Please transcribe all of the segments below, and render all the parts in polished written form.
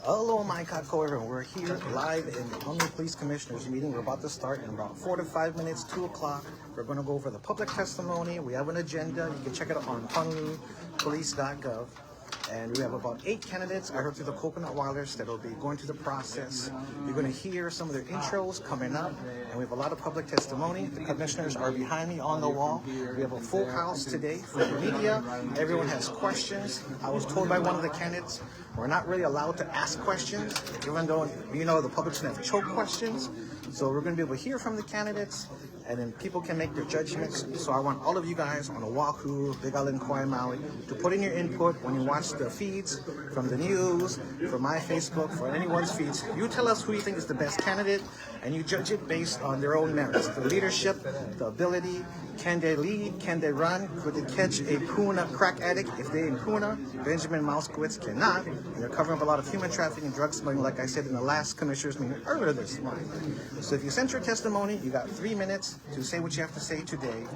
Hello, my kako everyone. We're here live in the Honolulu Police Commissioners meeting. We're about to start in about 4 to 5 minutes, 2 o'clock. We're going to go over the public testimony. We have an agenda. You can check it out on honolulupolice.gov. And we have about 8 candidates. I heard through the coconut wilders that will be going through the process. You're going to hear some of their intros coming up. And we have a lot of public testimony. The commissioners are behind me on the wall. We have a full house today for the media. Everyone has questions. I was told by one of the candidates, we're not really allowed to ask questions, even though, you know, the public's going to have choke questions. So we're going to be able to hear from the candidates, and then people can make their judgments. So I want all of you guys on Oahu, Big Island, Kauai, Maui, to put in your input when you watch the feeds from the news, from my Facebook, for anyone's feeds. You tell us who you think is the best candidate, and you judge it based on their own merits. The leadership, the ability, can they lead, can they run, could they catch a Puna crack addict if they in Puna? Benjamin Moskowitz cannot. And they're covering up a lot of human trafficking and drug smuggling, like I said in the last commissioners meeting earlier this month. So if you sent your testimony, you got 3 minutes to say what you have to say today.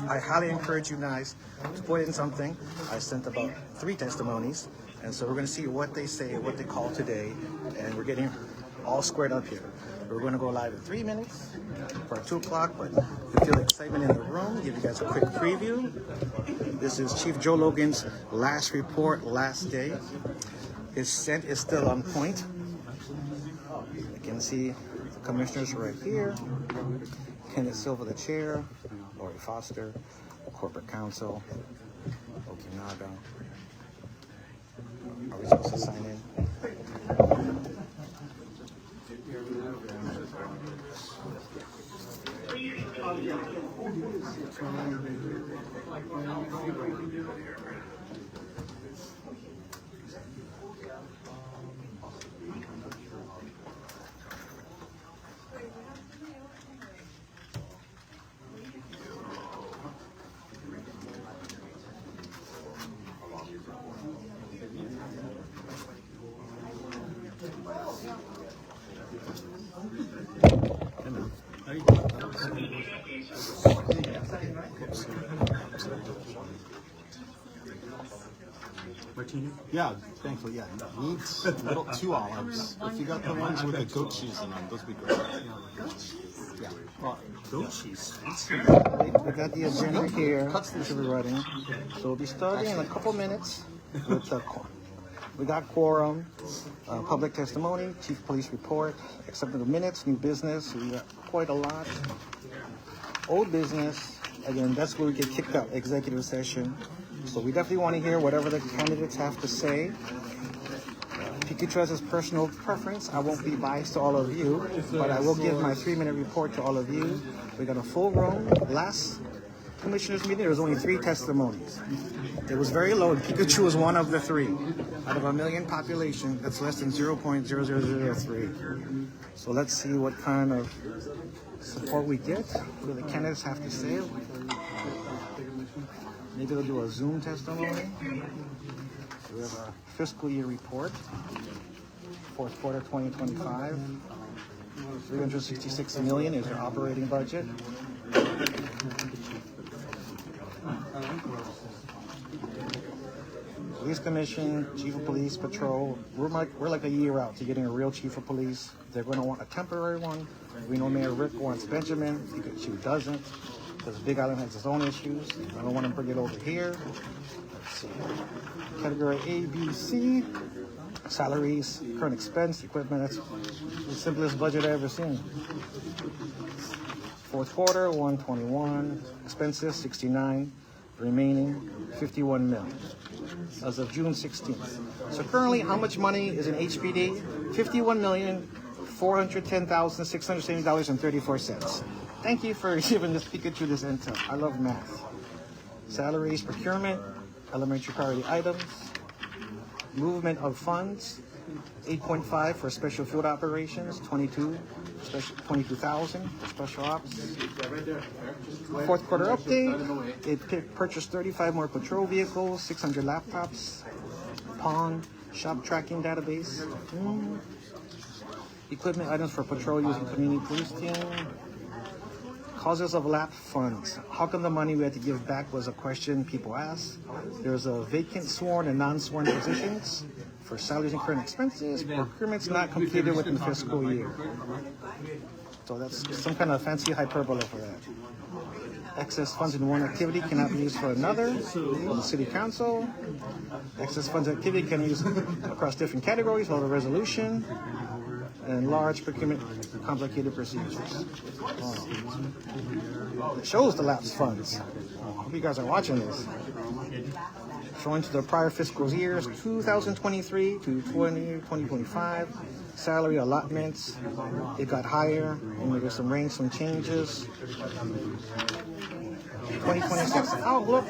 I highly encourage you guys to put in something. I sent about 3 testimonies, and so we're going to see what they say, what they call today, and we're getting all squared up here. We're going to go live in 3 minutes for 2 o'clock, but you feel the excitement in the room. Give you guys a quick preview. This is Chief Joe Logan's last report, last day. His scent is still on point. You can see the commissioners right here. Kenneth Silva, the chair. Lori Foster, corporate counsel. Okinaga. Are we supposed to sign in? Martini? Yeah, thankfully, yeah. Neat, little 2 olives. If you got the ones with the goat cheese in them, those would be great. Yeah. Well, goat cheese. We got the agenda here. Everybody. So we'll be starting in a couple minutes with the we got quorum, public testimony, chief of police report, accepting the minutes, new business. We got quite a lot. Old business, again, that's where we get kicked out, executive session. So we definitely want to hear whatever the candidates have to say. Pikachu has his personal preference. I won't be biased to all of you, but I will give my 3-minute report to all of you. We got a full room. Last commissioners meeting, there was only 3 testimonies. It was very low, and Pikachu was one of the 3. Out of a million population, that's less than 0.0003. So let's see what kind of support we get. What do the candidates have to say? Maybe they'll do a Zoom testimony. We have a fiscal year report, 4th quarter 2025. 366 million is their operating budget. Police Commission, Chief of Police, Patrol. We're like a year out to getting a real Chief of Police. They're going to want a temporary one. We know Mayor Rick wants Benjamin. Pikachu doesn't, because Big Island has its own issues. I don't want to bring it over here. Let's see. Category A, B, C. Salaries, current expense, equipment. That's the simplest budget I've ever seen. 4th quarter, 121. Expenses, 69. Remaining, 51 million. As of June 16th. So currently, how much money is in HPD? $51,410,670.34. Thank you for giving this Pikachu this intel. I love math. Salaries, procurement, elementary priority items, movement of funds, 8.5 for special field operations, 22,000 for special ops. 4th quarter update, it purchased 35 more patrol vehicles, 600 laptops, pawn, shop tracking database, equipment items for patrol using community police team. Causes of lapse funds. How come the money we had to give back was a question people asked. There's a vacant sworn and non-sworn positions for salaries and current expenses, procurements not completed within the fiscal year. So that's some kind of fancy hyperbole for that. Excess funds in one activity cannot be used for another for the city council. Excess funds activity can be used across different categories, hold a resolution, and large procurement complicated procedures. It shows the lapsed funds. Hope you guys are watching this. Showing to the prior fiscal years, 2023 to 2025, salary allotments, it got higher, and there's some range, some changes. 2026 outlook,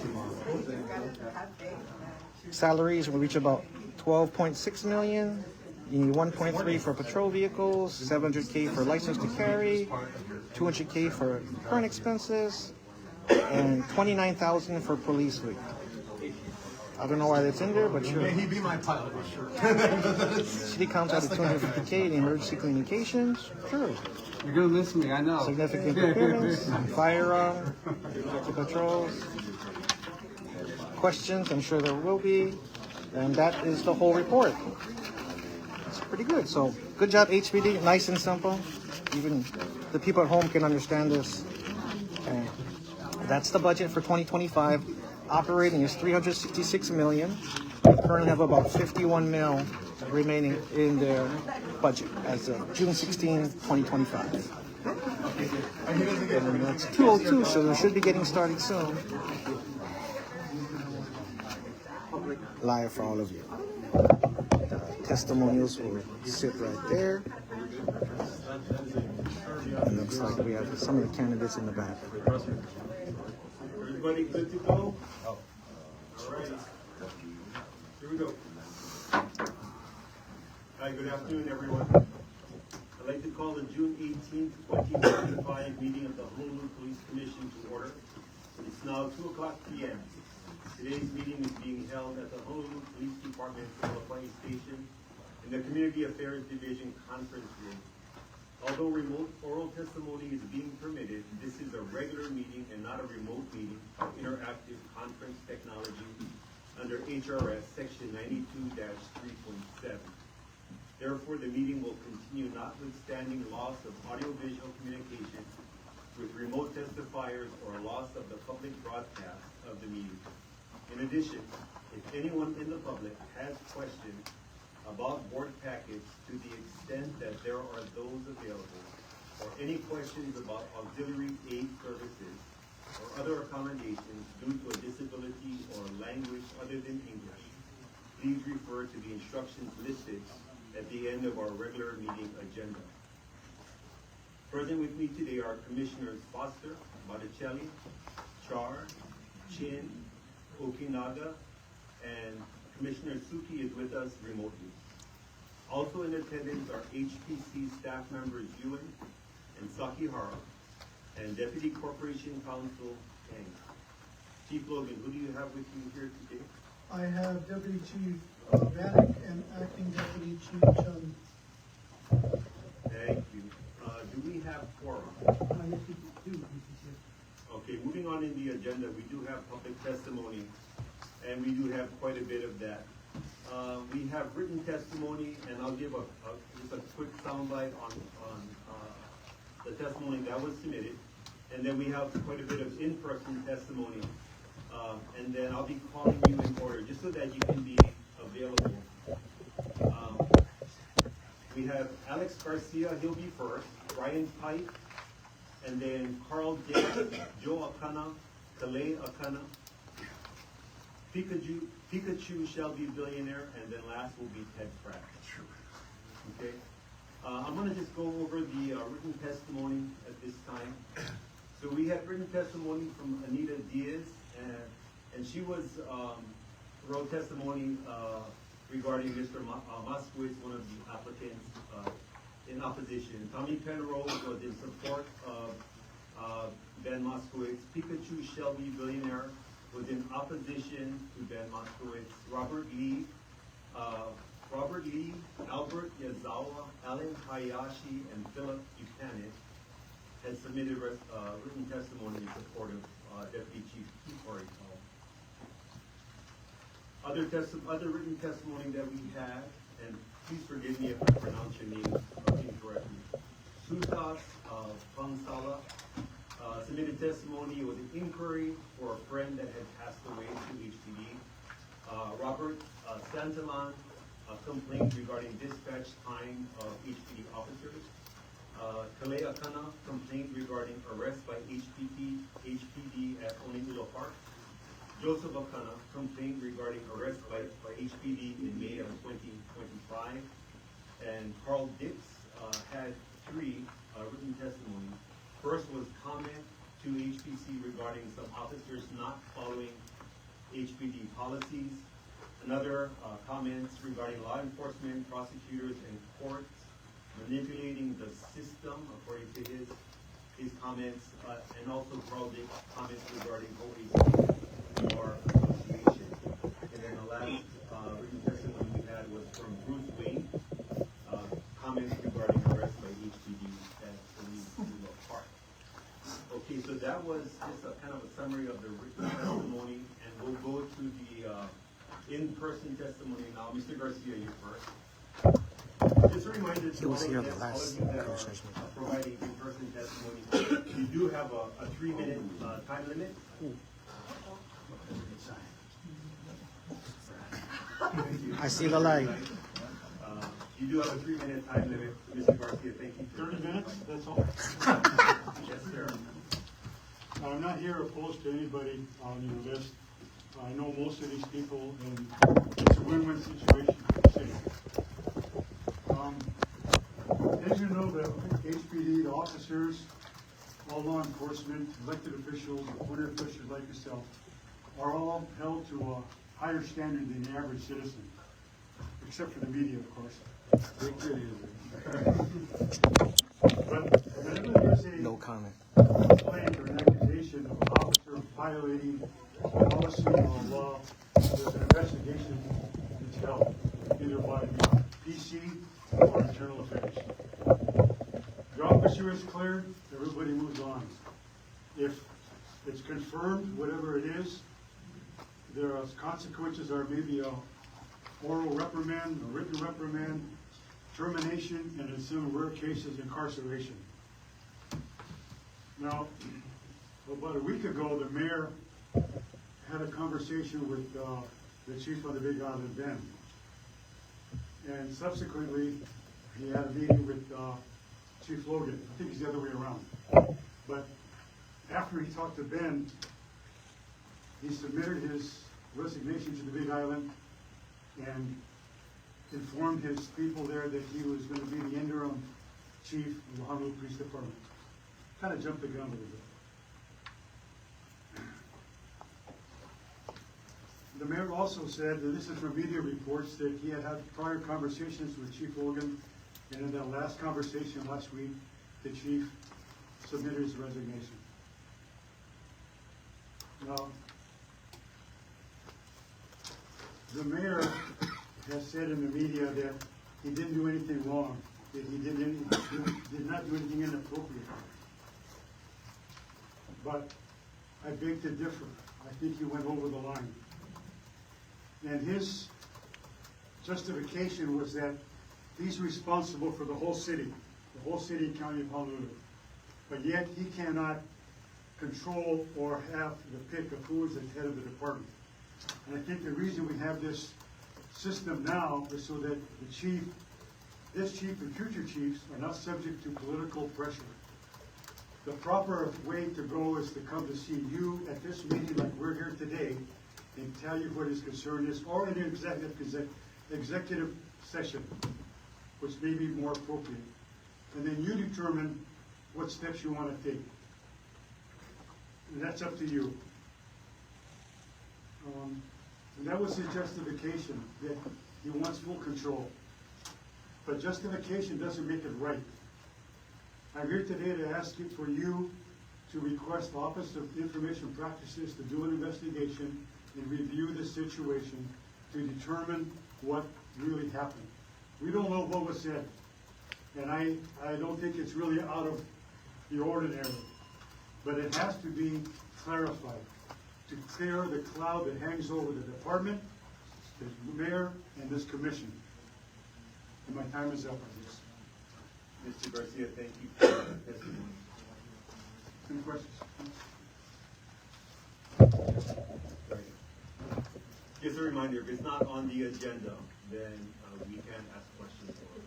salaries will reach about 12.6 million. You need 1.3 for patrol vehicles, 700K for license to carry, 200K for current expenses, and 29,000 for police week. I don't know why that's in there, but sure. May he be my pilot, sure. City council added 250K in emergency communications, sure. You're gonna miss me, I know. Significant procurements, firearm, patrols, questions, I'm sure there will be, and that is the whole report. It's pretty good. So good job, HPD. Nice and simple. Even the people at home can understand this. And that's the budget for 2025. Operating is 366 million. They currently have about 51 mil remaining in their budget as of June 16, 2025. And that's 202, so they should be getting started soon. Live for all of you. Testimonials will sit right there. It looks like we have some of the candidates in the back. Everybody good to go? Oh. All right. Here we go. Hi, good afternoon, everyone. I'd like to call the June 18th, 2025 meeting of the Honolulu Police Commission to order. It's now 2:00 p.m. Today's meeting is being held at the Honolulu Police Department Hawaii Station in the Community Affairs Division Conference Room. Although remote oral testimony is being permitted, this is a regular meeting and not a remote meeting of interactive conference technology under HRS Section 92-3.7. Therefore, the meeting will continue notwithstanding loss of audiovisual communication with remote testifiers or loss of the public broadcast of the meeting. In addition, if anyone in the public has questions about board packets to the extent that there are those available, or any questions about auxiliary aid services or other accommodations due to a disability or language other than English, please refer to the instructions listed at the end of our regular meeting agenda. Present with me today are Commissioners Foster, Botticelli, Char, Chin, Okinaga, and Commissioner Suki is with us remotely. Also in attendance are HPC staff members Ewan and Sakihara, and Deputy Corporation Counsel Kang. Chief Logan, who do you have with you here today? I have Deputy Chief Vanek and Acting Deputy Chief Chung. Thank you. Do we have quorum? Okay, moving on in the agenda, we do have public testimony, and we do have quite a bit of that. We have written testimony, and I'll give just a quick soundbite on the testimony that was submitted, and then we have quite a bit of in-person testimony, and then I'll be calling you in order just so that you can be available. We have Alex Garcia, he'll be first, Ryan Pike, and then Carl Dick, Joe Akana, Kalei Akana, Pikachu Shelby, Billionaire, and then last will be Ted Pratt. Okay? I'm going to just go over the written testimony at this time. So we had written testimony from Anita Diaz, and she was wrote testimony regarding Mr. Moskowitz, one of the applicants in opposition. Tommy Penrose was in support of Ben Moskowitz. Pikachu Shelby, Billionaire, was in opposition to Ben Moskowitz. Robert Lee, Albert Yazawa, Alan Hayashi, and Philip Buchanan had submitted written testimony in support of Deputy Chief Kikori. Other written testimony that we had, and please forgive me if I pronounce your name incorrectly. Susas Pangsala submitted testimony with an inquiry for a friend that had passed away to HPD. Robert Santalan complained regarding dispatch time of HPD officers. Kuleana complained regarding arrest by HPD at Honolulu Park. Joseph Akana complained regarding arrest by HPD in May of 2025. And Carl Dix had three written testimonies. First was comment to HPC regarding some officers not following HPD policies. Another comments regarding law enforcement, prosecutors, and courts manipulating the system, according to his comments, and also Carl Dick's comments regarding OAC or association. And then the last written testimony we had was from Bruce Wayne, comments regarding arrest by HPD at Honolulu Park. Okay, so that was just a kind of a summary of the written testimony, and we'll go to the in-person testimony now. Mr. Garcia, you first. Just a reminder to all of you that are providing in-person testimony, you do have a 3-minute time limit. I see the light. You do have a 3-minute time limit. Mr. Garcia, thank you. 30 minutes, that's all. Yes, sir. I'm not here opposed to anybody on your list. I know most of these people, and it's a win-win situation for the city. As you know, the HPD, the officers, all law enforcement, elected officials, appointed officials like yourself, are all held to a higher standard than the average citizen, except for the media, of course. But whenever there's a No comment. complaint or an accusation of an officer violating policy or law, there's an investigation that's held, either by the PC or internal affairs. The officer is cleared, everybody moves on. If it's confirmed, whatever it is, there are consequences, or maybe a oral reprimand, a written reprimand, termination, and in some rare cases, incarceration. Now, about a week ago, the mayor had a conversation with the chief of the Big Island then. And subsequently, he had a meeting with Chief Logan. I think it's the other way around. But after he talked to Ben, he submitted his resignation to the Big Island and informed his people there that he was going to be the interim chief of the Honolulu Police Department. Kind of jumped the gun a little bit. The mayor also said, and this is from media reports, that he had prior conversations with Chief Logan, and in that last conversation last week, the chief submitted his resignation. Now, the mayor has said in the media that he didn't do anything wrong, that he did not do anything inappropriate. But I beg to differ. I think he went over the line. And his justification was that he's responsible for the whole city and county of Honolulu. But yet he cannot control or have the pick of who is the head of the department. And I think the reason we have this system now is so that the chief, this chief and future chiefs are not subject to political pressure. The proper way to go is to come to see you at this meeting like we're here today and tell you what his concern is, or in an executive session, which may be more appropriate. And then you determine what steps you want to take. And that's up to you. And that was his justification, that he wants full control. But justification doesn't make it right. I'm here today to ask you for you to request the Office of Information Practices to do an investigation and review the situation to determine what really happened. We don't know what was said, and I don't think it's really out of the ordinary, but it has to be clarified to clear the cloud that hangs over the department the mayor and this commission. And my time is up, I guess. Mr. Garcia, thank you for your testimony. Any questions? Just a reminder, if it's not on the agenda, then we can ask questions for it.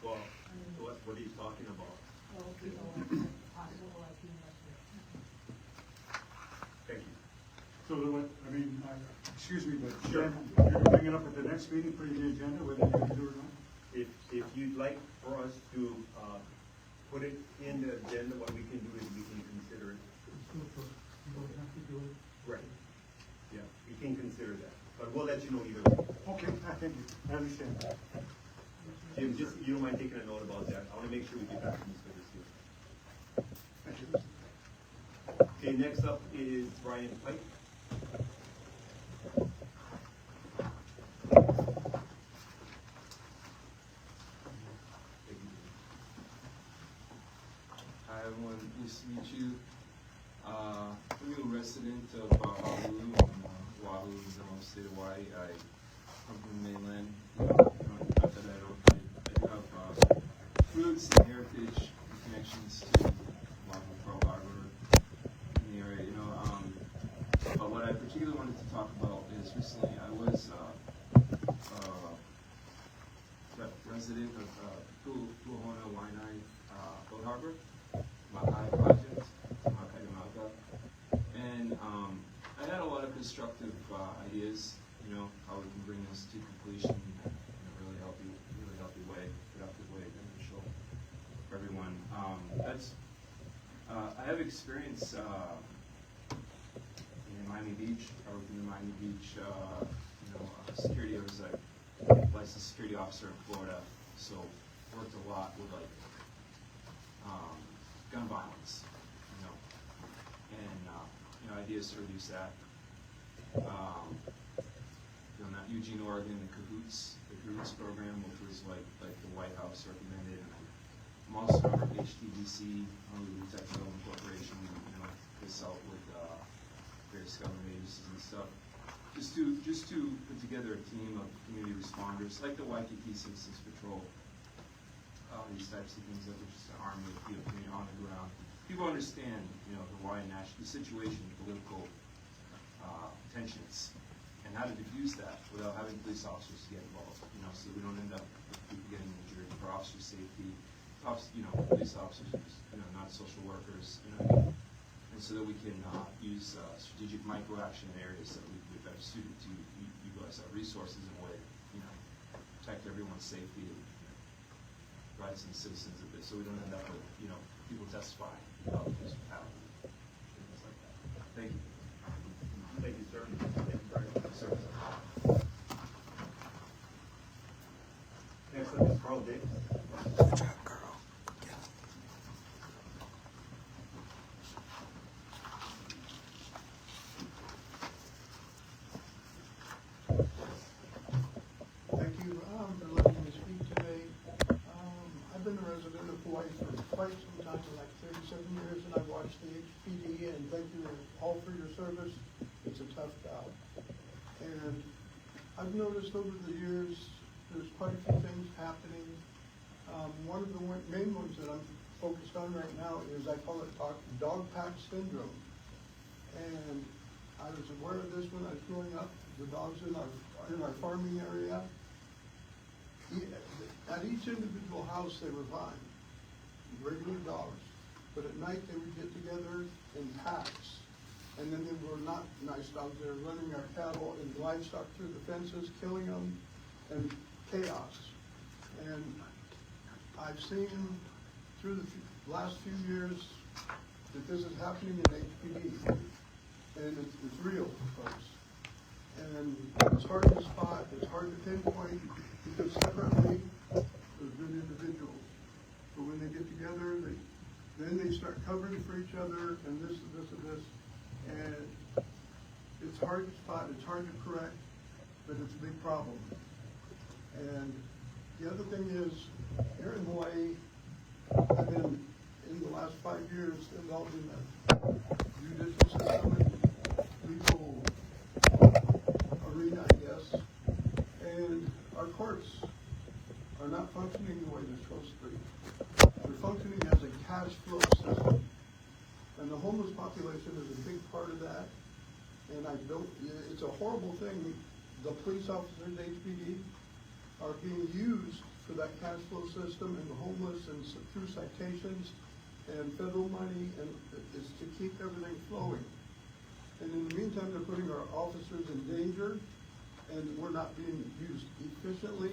Well, what are you talking about? Thank you. So, excuse me, but Sure. you're gonna bring it up at the next meeting, put it in the agenda, whether you can do it or not? If you'd like for us to put it in the agenda, what we can do is we can consider it. Right. Yeah, we can consider that, but we'll let you know either way. Okay, thank you, I understand. Jim, just, you don't mind taking a note about that? I want to make sure we get back to Mr. Garcia. Thank you. Okay, next up is Brian Pike. Hi everyone, nice to meet you. I'm a resident of Honolulu, Oahu, in the home state of Hawaii. I come from the mainland. Not that I do have roots and heritage and connections to Oahu, Pearl Harbor, in the area. But what I particularly wanted to talk about is recently I was resident of ʻohana, boat harbor. Makai project, and I had a lot of constructive ideas, how we can bring this to completion in a really healthy way, productive way, beneficial for everyone. I have experience in Miami Beach. I worked in the Miami Beach, security. I was a licensed security officer in Florida, so worked a lot with gun violence, and ideas to reduce that. At Eugene, Oregon, the CAHOOTS program, which was like the White House recommended. And I'm also a member of HTBC, Honolulu Technical Corporation. This out with various government agencies and stuff. Just to put together a team of community responders, like the Waikiki Citizens Patrol. These types of things that were just an army of people on the ground. People understand, the Hawaiian national situation, political tensions, and how to diffuse that without having police officers get involved. So we don't end up with people getting injured. For officer safety, police officers, not social workers. And so that we can use strategic micro-action areas that we've better suited to utilize our resources in a way, protect everyone's safety. Rights and citizens of this, so we don't end up with people testifying about this fatality, things like that. Thank you. Thank you, sir. Thank you very much, sir. Next up is Carl Davis. Good job, Carl. Thank you for letting me speak today. I've been a resident of Hawaii for quite some time, like 37 years, and I've watched the HPD, and thank you all for your service. It's a tough job. And I've noticed over the years, there's quite a few things happening. One of the main ones that I'm focused on right now is, I call it dog pack syndrome. And I was aware of this when I was growing up. The dogs in our farming area, at each individual house they were fine, regular dogs, but at night they would get together in packs, and then they were not nice dogs. They were running our cattle and livestock through the fences, killing them, and chaos. And I've seen through the last few years that this is happening in HPD, and it's real, folks. And it's hard to spot, it's hard to pinpoint, because separately, there's good individuals. But when they get together, then they start covering for each other, and this and this and this. And it's hard to spot, it's hard to correct, but it's a big problem. And the other thing is, here in Hawaii, I've been, in the last 5 years, involved in the judicial system and legal arena, I guess. And our courts are not functioning the way they're supposed to be. They're functioning as a cash flow system. And the homeless population is a big part of that. And it's a horrible thing. The police officers, HPD, are being used for that cash flow system, and the homeless, and through citations and federal money, and it's to keep everything flowing. And in the meantime, they're putting our officers in danger, and we're not being used efficiently,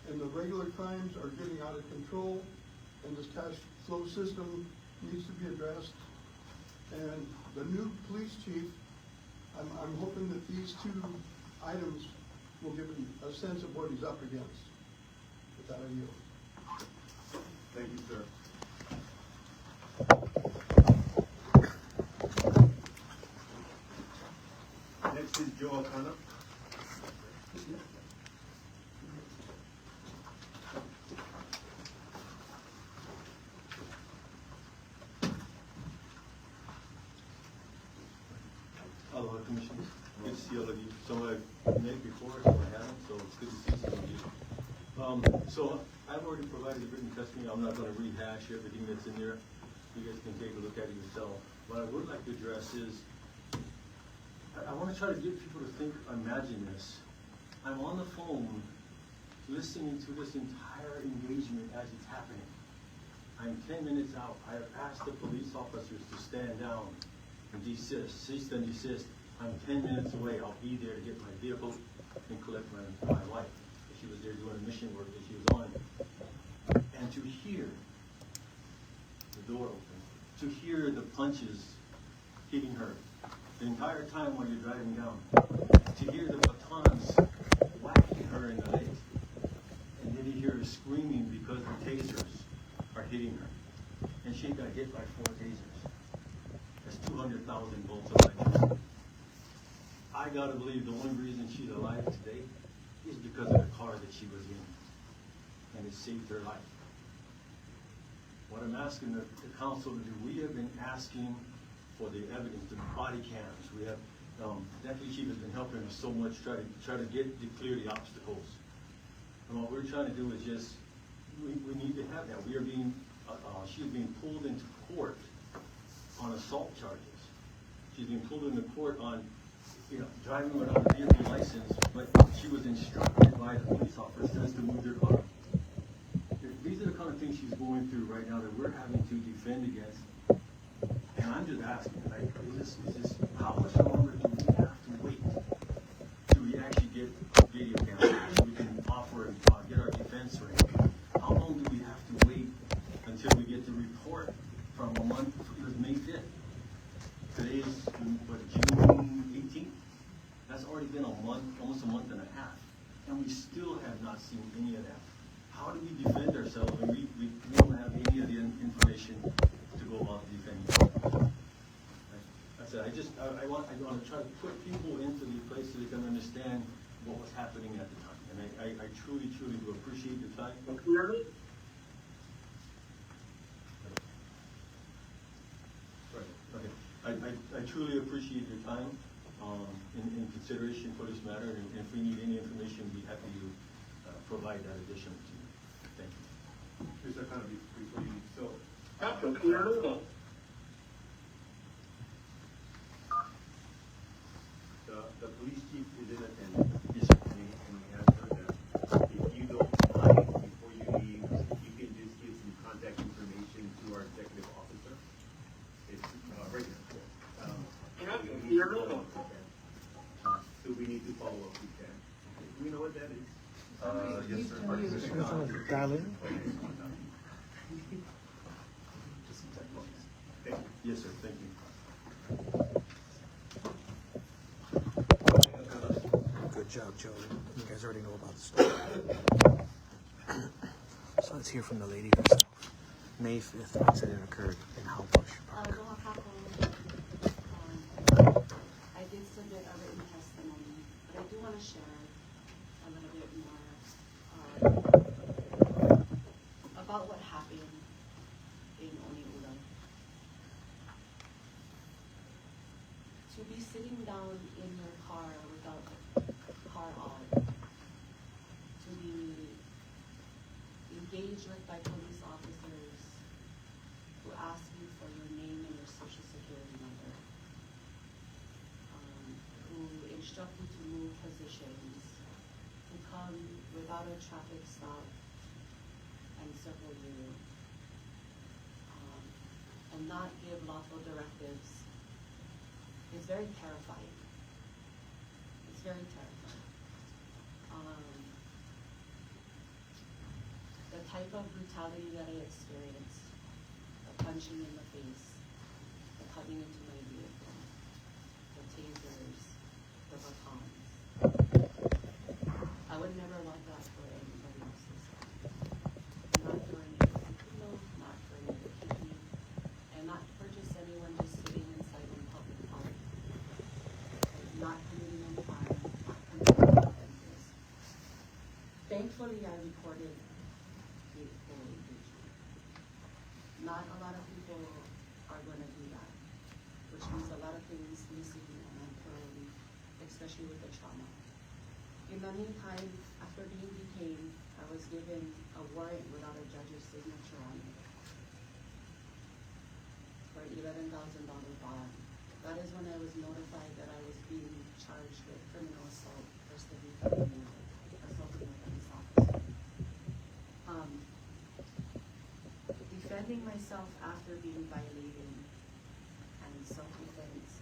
and the regular crimes are getting out of control, and this cash flow system needs to be addressed. And the new police chief, I'm hoping that these two items will give him a sense of what he's up against. With that, I yield. Thank you, sir. Next is Joe ʻohana. Aloha, Commissioners. Good to see all of you. Some I've met before, some I haven't, so it's good to see some of you. So I've already provided written testimony. I'm not going to rehash everything that's in there. You guys can take a look at it yourself. What I would like to address is, I want to try to get people to think, imagine this. I'm on the phone listening to this entire engagement as it's happening. I'm 10 minutes out. I have asked the police officers to stand down and desist, cease and desist. I'm 10 minutes away. I'll be there to get my vehicle and collect my wife. She was there doing mission work that she was on. And to hear the door open, to hear the punches hitting her, the entire time while you're driving down, to hear the batons whacking her in the legs, and then you hear her screaming because the tasers are hitting her. And she got hit by 4 tasers. That's 200,000 volts of electricity. I gotta believe the only reason she's alive today is because of the car that she was in, and it saved her life. What I'm asking the council to do, we have been asking for the evidence, the body cams. We have, Deputy Chief has been helping us so much try to clear the obstacles. And what we're trying to do is just, we need to have that. We are being, she's being pulled into court on assault charges. She's being pulled into court on, driving without a vehicle license, but she was instructed by the police officers to move their car. These are the kind of things she's going through right now that we're having to defend against. And I'm just asking, how much longer do we have to wait till we actually get video cameras so we can offer and get our defense ready? How long do we have to wait until we get the report from a month? It was May 5th. Today is, June 18th? That's already been a month, almost a month and a half. And we still have not seen any of that. How do we defend ourselves when we don't have any of the information to go about defending ourselves? That's it. I want to try to put people into the place so they can understand what was happening at the time. And I truly, truly do appreciate your time. Right. Okay. I truly appreciate your time in consideration for this matter, and if we need any information, we'd be happy to provide that additional to you. Thank you. Mr. ʻohana, before you leave, so. The police chief is in attendance. Yes, sir. And we asked her that if you don't mind, before you leave, if you can just give some contact information to our executive officer. It's right here. So we need to follow up with that. Do we know what that is? Yes, sir. Dial in. Thank you. Yes, sir. Thank you. Good job, Joe. You guys already know about the story. So let's hear from the lady herself. May 5th, the incident occurred in Howbush Park. Aloha kahu. I did submit a written testimony, but I do want to share a little bit more about what happened in Honolulu. To be sitting down in your car without engaged with by police officers who ask you for your name and your social security number, who instruct you to move positions, who come without a traffic stop and circle you, and not give lawful directives is very terrifying. It's very terrifying. The type of brutality that I experienced, the punching in the face, the coming into my vehicle, the tasers, the batons. I would never want that for anybody else's life. Not for any Filipino, not for any keiki, and not for just anyone just sitting inside in public park. Not committing any crime, not committing offenses. Thankfully, I reported the full engagement. Not a lot of people are going to do that, which means a lot of things missing and unthoroughly, especially with the trauma. In the meantime, after being detained, I was given a warrant without a judge's signature on it for $11,000 bond. That is when I was notified that I was being charged with criminal assault, first degree felony, assaulting a police officer. Defending myself after being violated and self-defense.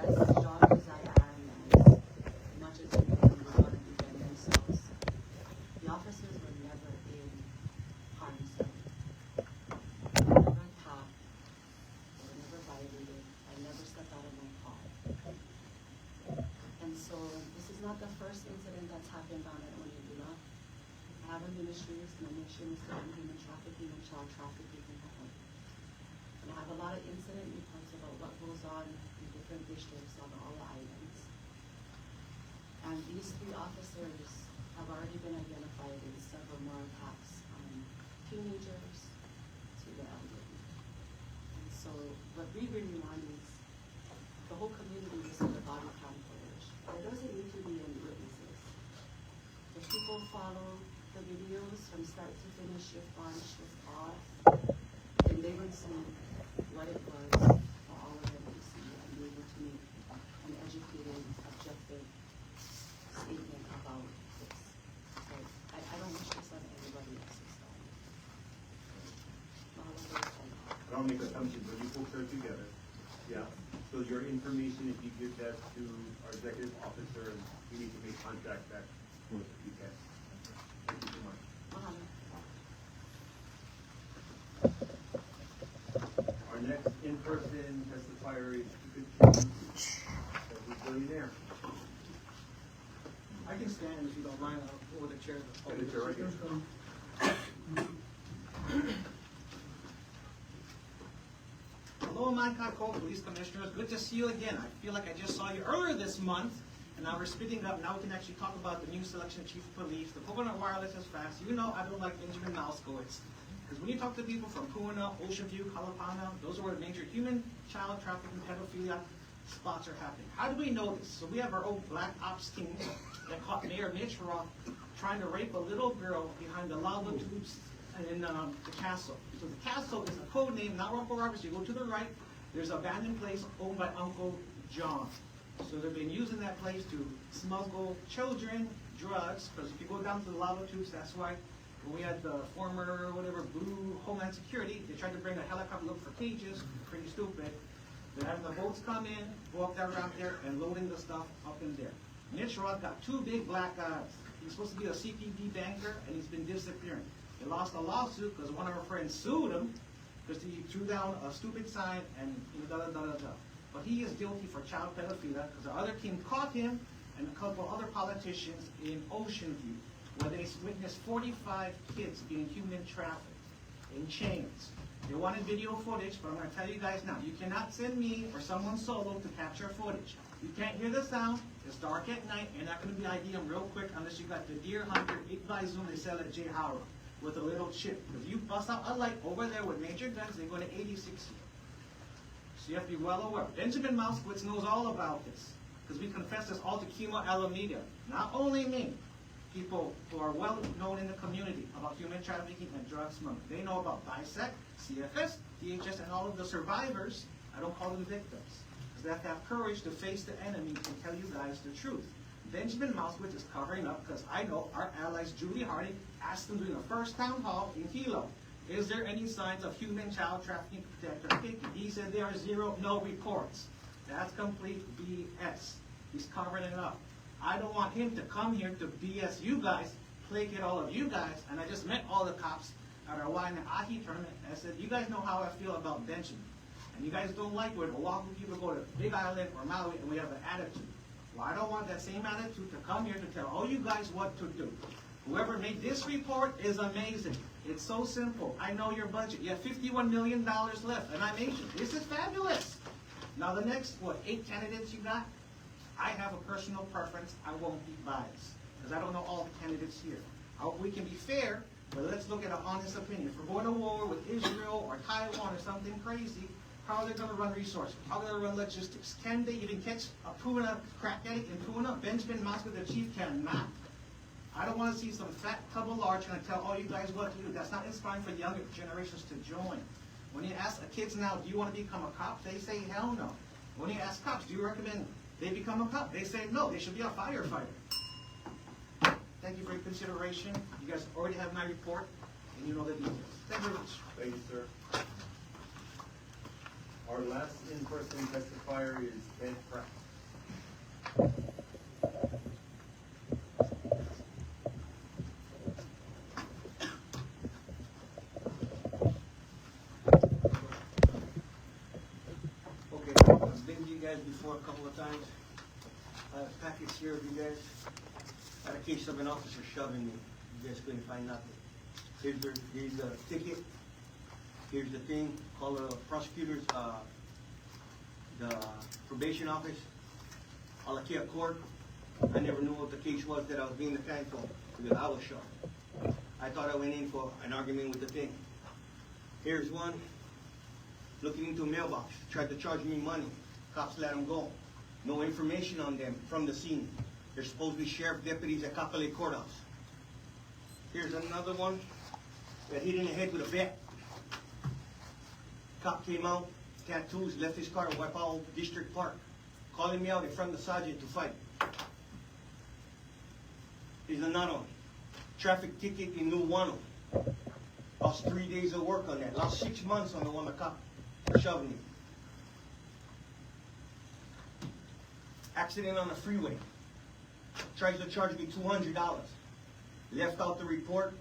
As strong as I am, as much as people want to defend themselves, the officers were never in harm's way. They were never attacked. They were never violated. I never stepped out of my car. And so this is not the first incident that's happened down at Honolulu. I have a ministry, my mission is to end human trafficking and child trafficking in Hawaii. And I have a lot of incident reports about what goes on in different districts on all the islands. And these 3 officers have already been identified in several more attacks on teenagers to the elderly. And so what we really want is the whole community to see the body cam footage. There doesn't need to be any witnesses. If people follow the videos from start to finish, shift on, shift off, then they would see what it was for all of them to see and be able to make an educated, objective statement about this. So I don't wish this on anybody else's life. I don't make assumptions, but you folks are together. Yeah. So your information, if you give that to our executive officer, we need to make contact back with you guys. Thank you so much. Our next in-person testifier is Pikachu, Billionaire. I can stand if you don't mind, I'll hold the chair. Get the chair right here. Hello, Mankakou Police Commissioners. Good to see you again. I feel like I just saw you earlier this month, and now we're speeding up. Now we can actually talk about the new selection chief of police. The coconut wireless is fast. You know I don't like Benjamin Malskowitz. Because when you talk to people from Kuleana, Ocean View, Kalapana, those are where major human, child trafficking, pedophilia spots are happening. How do we know this? So we have our old black ops team that caught Mayor Mitch Roth trying to rape a little girl behind the lava tubes in the castle. So the castle is a code name, not Rumple Roberts. You go to the right, there's an abandoned place owned by Uncle John. So they've been using that place to smuggle children, drugs, because if you go down to the lava tubes, that's why when we had the former, whatever, Blue Homeland Security, they tried to bring a helicopter look for cages, pretty stupid. They're having the boats come in, walk down around there, and loading the stuff up in there. Mitch Roth got 2 big black eyes. He's supposed to be a CPD banker, and he's been disappearing. They lost a lawsuit because one of our friends sued him because he threw down a stupid sign and da-da-da-da-da. But he is guilty for child pedophilia because the other team caught him and a couple other politicians in Ocean View, where they witnessed 45 kids being human trafficked in chains. They wanted video footage, but I'm going to tell you guys now, you cannot send me or someone solo to capture footage. You can't hear the sound. It's dark at night. You're not going to be ID them real quick unless you got the Deer Hunter 8x zoom they sell at J. Howard with a little chip. If you bust out a light over there with major guns, they're going to 86 you. So you have to be well aware. Benjamin Malskowitz knows all about this because we confessed this all to Kima Alameda. Not only me. people who are well known in the community about human trafficking and drug smuggling. They know about BISEC, CFS, DHS, and all of the survivors. I don't call them victims, because they have to have courage to face the enemy and tell you guys the truth. Benjamin Moskowitz is covering up because I know our allies, Julie Harding, asked them during the first town hall in Hilo, is there any signs of human child trafficking protector keiki? He said there are zero, no reports. That's complete BS. He's covering it up. I don't want him to come here to BS you guys, placate all of you guys, and I just met all the cops at our ʻāina ahi tournament, and I said, you guys know how I feel about Benjamin. And you guys don't like when Oahu people go to Big Island or Maui and we have an attitude. Well, I don't want that same attitude to come here to tell all you guys what to do. Whoever made this report is amazing. It's so simple. I know your budget. You have $51 million left, and I'm Asian. This is fabulous. Now the next, 8 candidates you got? I have a personal preference. I won't be biased, because I don't know all the candidates here. We can be fair, but let's look at an honest opinion. If we're going to war with Israel or Taiwan or something crazy, how are they going to run resources? How are they going to run logistics? Can they even catch a Puna, crack addict in Puna? Benjamin Moskowitz, the chief, cannot. I don't want to see some fat couple large trying to tell all you guys what to do. That's not inspiring for the younger generations to join. When you ask kids now, do you want to become a cop? They say, hell no. When you ask cops, do you recommend they become a cop? They say, no, they should be a firefighter. Thank you for your consideration. You guys already have my report, and you know the details. Thank you very much. Thank you, sir. Our last in-person testifier is Ted Pratt. Okay, I've been to you guys before a couple of times. I have a package here of you guys. I had a case of an officer shoving me. You guys couldn't find nothing. Here's the ticket. Here's the thing. Call the prosecutors, the probation office, Alakia Court. I never knew what the case was that I was being attacked for because I was shoved. I thought I went in for an argument with the thing. Here's one. Looking into a mailbox. Tried to charge me money. Cops let them go. No information on them from the scene. They're supposed to be sheriff deputies at Kapolei Courthouse. Here's another one. Got hit in the head with a bat. Cop came out, tattoos, left his car in Waipao District Park, calling me out in front of the sergeant to fight. Here's another one. Traffic ticket in Nuuanu. Lost 3 days of work on that. Lost 6 months on the one the cop shoved me. Accident on the freeway. Tries to charge me $200. Left out the report.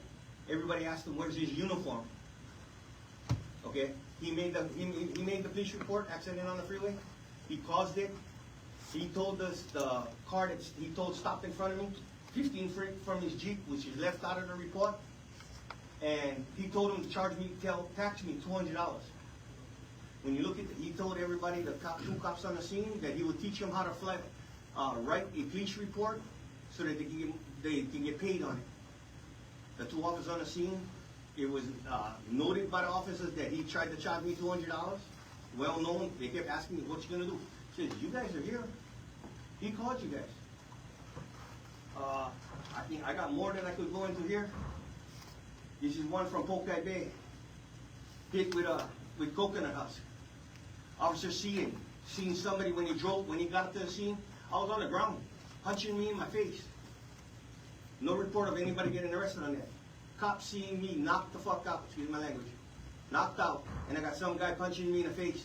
Everybody asked him, where's his uniform? Okay, he made the police report, accident on the freeway. He caused it. He told us the car that he told stopped in front of me, 15 feet from his Jeep, which is left out of the report. And he told him to tax me $200. When you look at he told everybody, the two cops on the scene, that he would teach them how to write a police report so that they can get paid on it. The two officers on the scene, it was noted by the officers that he tried to charge me $200. Well known, they kept asking me, what you gonna do? He says, you guys are here. He called you guys. I think I got more than I could go into here. This is one from Pokai Bay. Hit with coconut husk. Officer seeing somebody when he got to the scene. I was on the ground, punching me in my face. No report of anybody getting arrested on that. Cops seeing me knocked the fuck out, excuse my language. Knocked out, and I got some guy punching me in the face.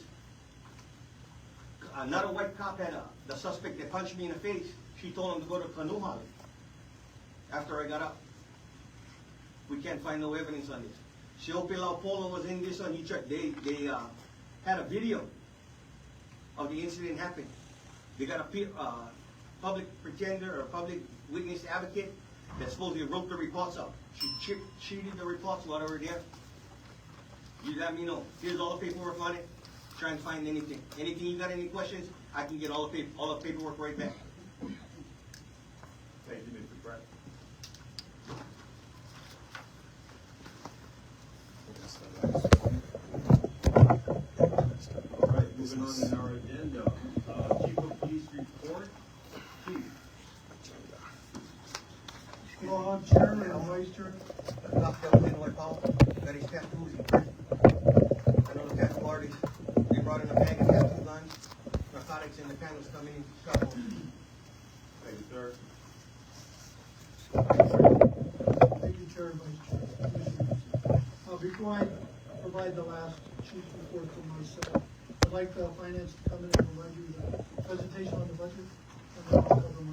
Another white cop had the suspect that punched me in the face. She told him to go to Kanuhali after I got up. We can't find no evidence on this. Siopila Polo was in this one. They had a video of the incident happening. They got a public pretender or public witness advocate that supposedly wrote the reports up. She cheated the reports while they were there. You let me know. Here's all the paperwork on it. Try and find anything. Anything you got any questions, I can get all the paperwork right back. Thank you, Mr. Pratt. All right, moving on in our agenda. Chief of Police report. Chief. Well, Chairman and Vice Chair. General Pamela got his tattoos in prison. I know the tattoo artists, they brought in a bag of tattoo guns, narcotics, and the panels coming in. Thank Thank you, sir. Thank you, Chair and Vice Chair. Before I provide the last chief report for myself, I'd like the finance to come in and provide you the presentation on the budget, and then I'll cover my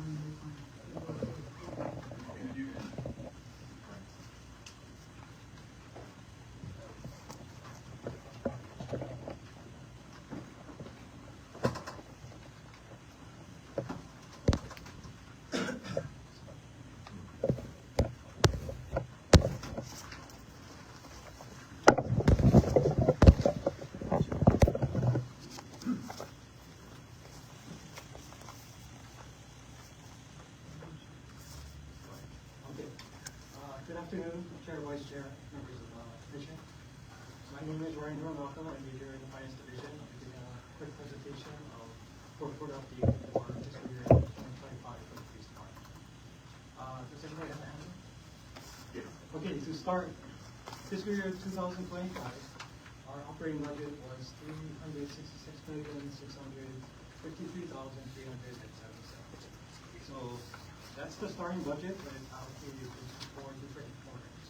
Good afternoon, Chair, Vice Chair, members of the Commission. My name is Ryan Hironaka. I'm major in the Finance Division. I'll be giving a quick presentation of fourth quarter update for fiscal year 2025 for the police department. Does everybody have a hand? Yeah. Okay, to start, fiscal year 2025, our operating budget was $366,653,377. So that's the starting budget, but it's allocated into 4 different quarters.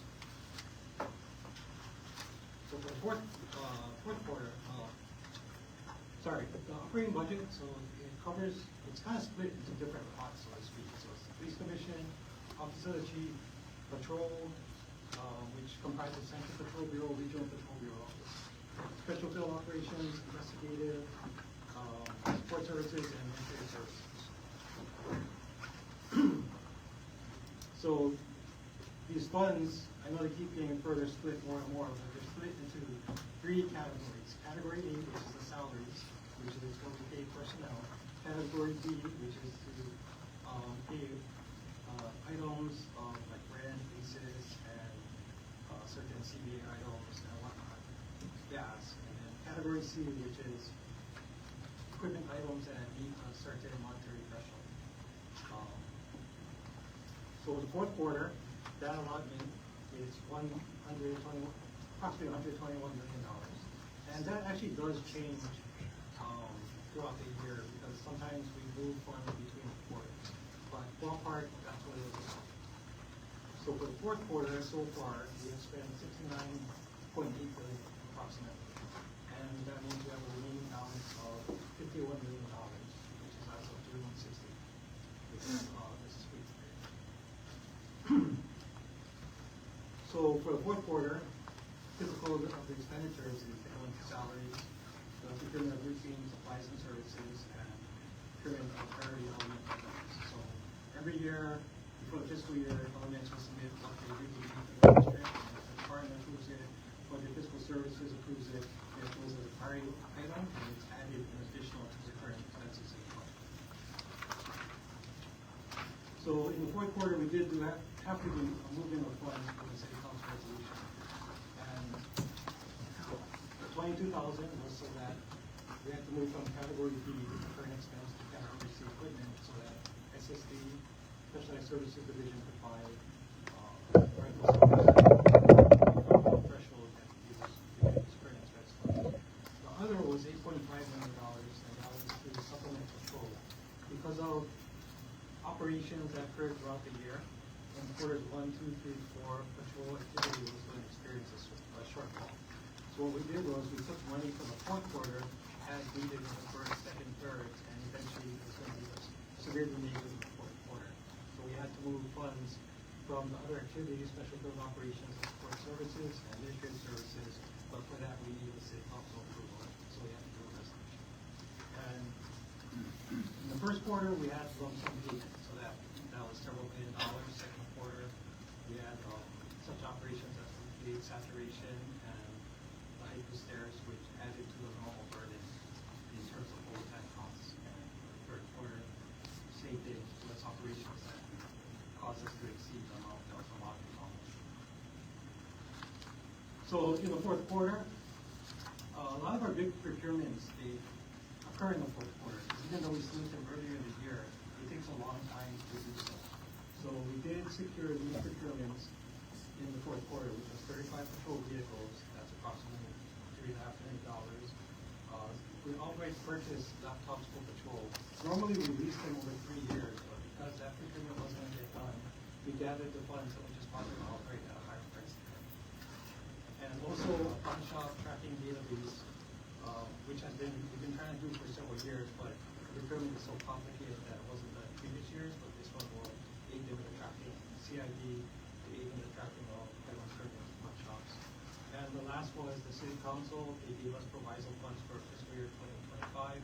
So for the fourth quarter, the operating budget, so it covers, it's kind of split into different parts, so to speak. So it's the police commission, office of the chief, patrol, which comprises Central Patrol Bureau, Regional Patrol Bureau, special field operations, investigative, support services, and military services. So these funds, I know they keep getting further split more and more, but they're split into 3 categories. Category A, which is the salaries, which is what we pay personnel. Category B, which is to pay items like rent, leases, and certain CBA items and whatnot, gas. And then category C, which is equipment items that meet a certain monetary threshold. So the fourth quarter, that allotment is approximately $121 million. And that actually does change throughout the year because sometimes we move funds between the quarters. But ballpark, that's what it is. So for the fourth quarter, so far, we have spent $69.8 billion approximately. And that means we have a remaining balance of $51 million, which is as of June 16th, which is this week. So for the fourth quarter, typical of the expenditures is going to salaries, the procurement of routine supplies and services, and procurement of priority element items. So every year, before the fiscal year, elements will submit what they really need for the district, and if the department approves it, budget fiscal services approves it, it goes as a priority item, and it's added in additional to the current expenses as well. So in the fourth quarter, we did have to do a movement of funds for the city council resolution. And the $22,000 was so that we had to move from category B, current expense, to category C equipment, so that SSD, Specialized Services Division, could buy rental threshold that gives current expense funds. The other was $8.5 million, and that was to supplement patrol. Because of operations that occurred throughout the year, in quarters 1, 2, 3, 4, patrol activity was going to experience a shortfall. So what we did was we took money from the fourth quarter as needed in the first, second, third, and eventually it was going to be severely needed in the fourth quarter. So we had to move funds from the other activities, special field operations, and support services, and administrative services, but for that we needed the city council approval, so we had to do a resolution. And in the first quarter, we had lump sum payment, so that was several $1 million. Second quarter, we had such operations as the saturation and the height of stairs, which added to the normal burden in terms of overtime costs. And the third quarter, same thing, less operations that caused us to exceed the amount that was allotted. So in the fourth quarter, a lot of our big procurements, they occur in the fourth quarter. Even though we submit them earlier in the year, it takes a long time to do so. So we did secure new procurements in the fourth quarter, which was 35 patrol vehicles. That's approximately $3.5 million. We outright purchased laptops for patrol. Normally we lease them over 3 years, but because that procurement wasn't going to get done, we gathered the funds and we just bought them outright at a higher price. And also a pawn shop tracking database, which we've been trying to do for several years, but the procurement is so complicated that it wasn't done in previous years, but this one will aid them in the tracking CID, to aid in the tracking of items serving as pawn shops. And the last was the city council. They gave us proviso funds for fiscal year 2025,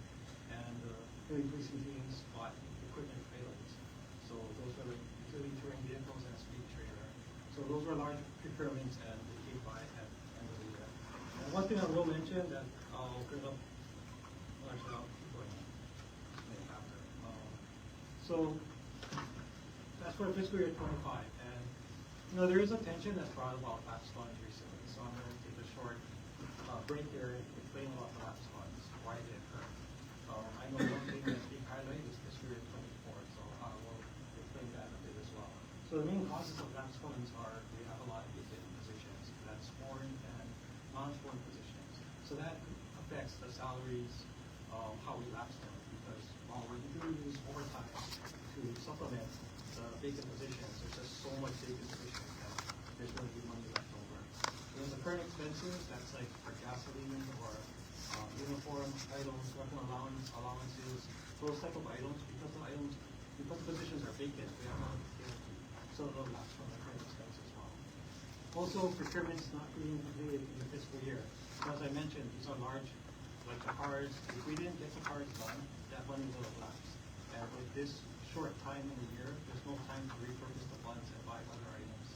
and the police teams bought equipment items. So those were like utility touring vehicles and a speed trailer. So those were large procurements, and they came by at the end of the year. And one thing I will mention that I'll bring up, actually I'll keep going after. So that's for fiscal year 25, and there is a tension that's brought about lapse funds recently. So I'm going to take a short break here and explain about the lapse funds, why they occur. I know one thing that's being highlighted is fiscal year 24, so I will explain that a bit as well. So the main causes of lapse funds are we have a lot of vacant positions. That's foreign and non-foreign positions. So that affects the salaries, how we lapse them, because while we do use overtime to supplement the vacant positions, there's just so much vacant positions that there's going to be money left over. Then the current expenses, that's like for gasoline or uniform items, weapon allowances, those type of items, because the positions are vacant, we have no so they'll lapse from the current expense as well. Also, procurements not being completed in the fiscal year. So as I mentioned, these are large, like the cards. If we didn't get the cards done, that money will have lapsed. And with this short time in the year, there's no time to repurpose the funds and buy other items.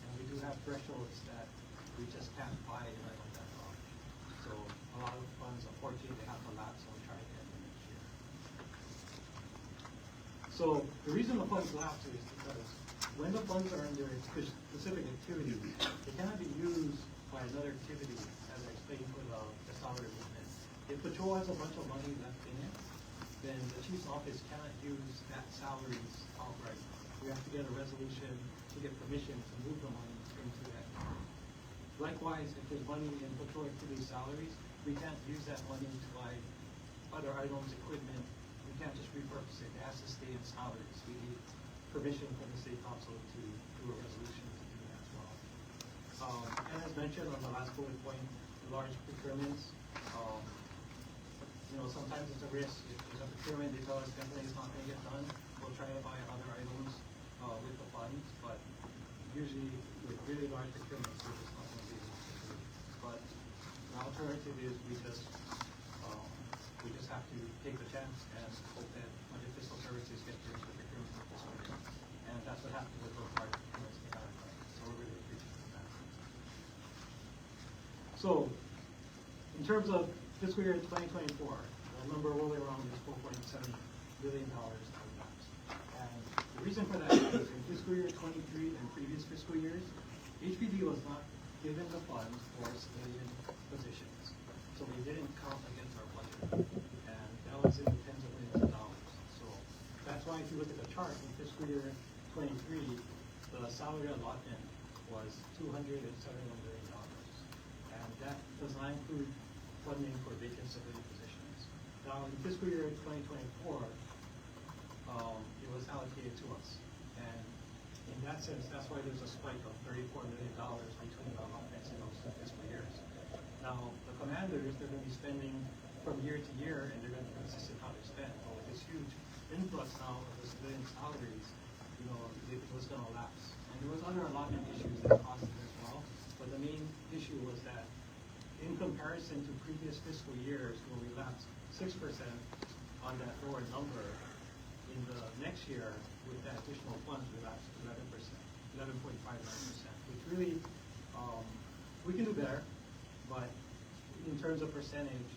And we do have thresholds that we just can't buy an item that large. So a lot of funds, unfortunately, they have to lapse, so we try to get them next year. So the reason the funds lapse is because when the funds are under specific activities, they cannot be used by another activity, as I explained for the salary movement. If patrol has a bunch of money left in it, then the chief's office cannot use that salaries outright. We have to get a resolution to get permission to move the money into that. Likewise, if there's money in patrol activity salaries, we can't use that money to buy other items, equipment. We can't just repurpose it. It has to stay in salaries. We need permission from the state council to do a resolution to do that as well. And as mentioned on the last bullet point, large procurements. Sometimes it's a risk. If there's a procurement, they tell us definitely it's not going to get done. We'll try to buy other items with the funds, but usually with really large procurements, we're just not going to be able to do it. But the alternative is we just have to take the chance and hope that budget fiscal services get through the procurement for fiscal year. And that's what happened with those large procurements they got. So we're really appreciative of that. So in terms of fiscal year 2024, the number rolling around is $4.7 billion. And the reason for that is in fiscal year 23 and previous fiscal years, HPD was not given the funds for civilian positions. So we didn't count against our budget. And that was in the tens of millions of dollars. So that's why if you look at the chart in fiscal year 23, the salary allotment was $271 million. And that does not include funding for vacant civilian positions. Now, in fiscal year 2024, it was allocated to us. And in that sense, that's why there's a spike of $34 million between the offense and those two fiscal years. Now, the commanders, they're going to be spending from year to year, and they're going to be consistent how they spend. But with this huge influx now of the civilian salaries, it was going to lapse. And there was other allotment issues that caused it as well. But the main issue was that in comparison to previous fiscal years where we lapsed 6% on that lower number, in the next year with that additional funds we lapsed 11.59%, which really, we can do better, but in terms of percentage,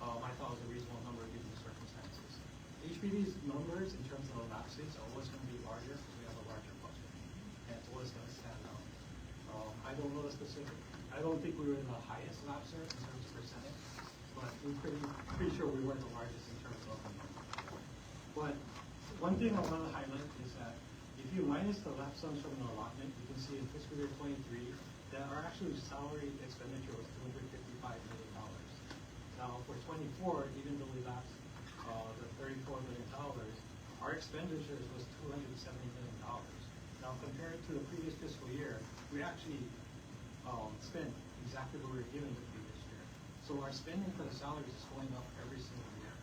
I thought it was a reasonable number given the circumstances. HPD's numbers in terms of the lapses are always going to be larger because we have a larger budget, and it's always going to stand out. I don't know the specific. I don't think we were the highest lapser in terms of percentage, but we're pretty sure we weren't the largest in terms of. But one thing I want to highlight is that If you minus the lapse sums from the allotment, you can see in fiscal year 23 that our actual salary expenditure was $255 million. Now for 24, even though we lapsed the $34 million, our expenditures was $270 million. Now compared to the previous fiscal year, we actually spent exactly what we were given the previous year. So our spending for the salaries is going up every single year.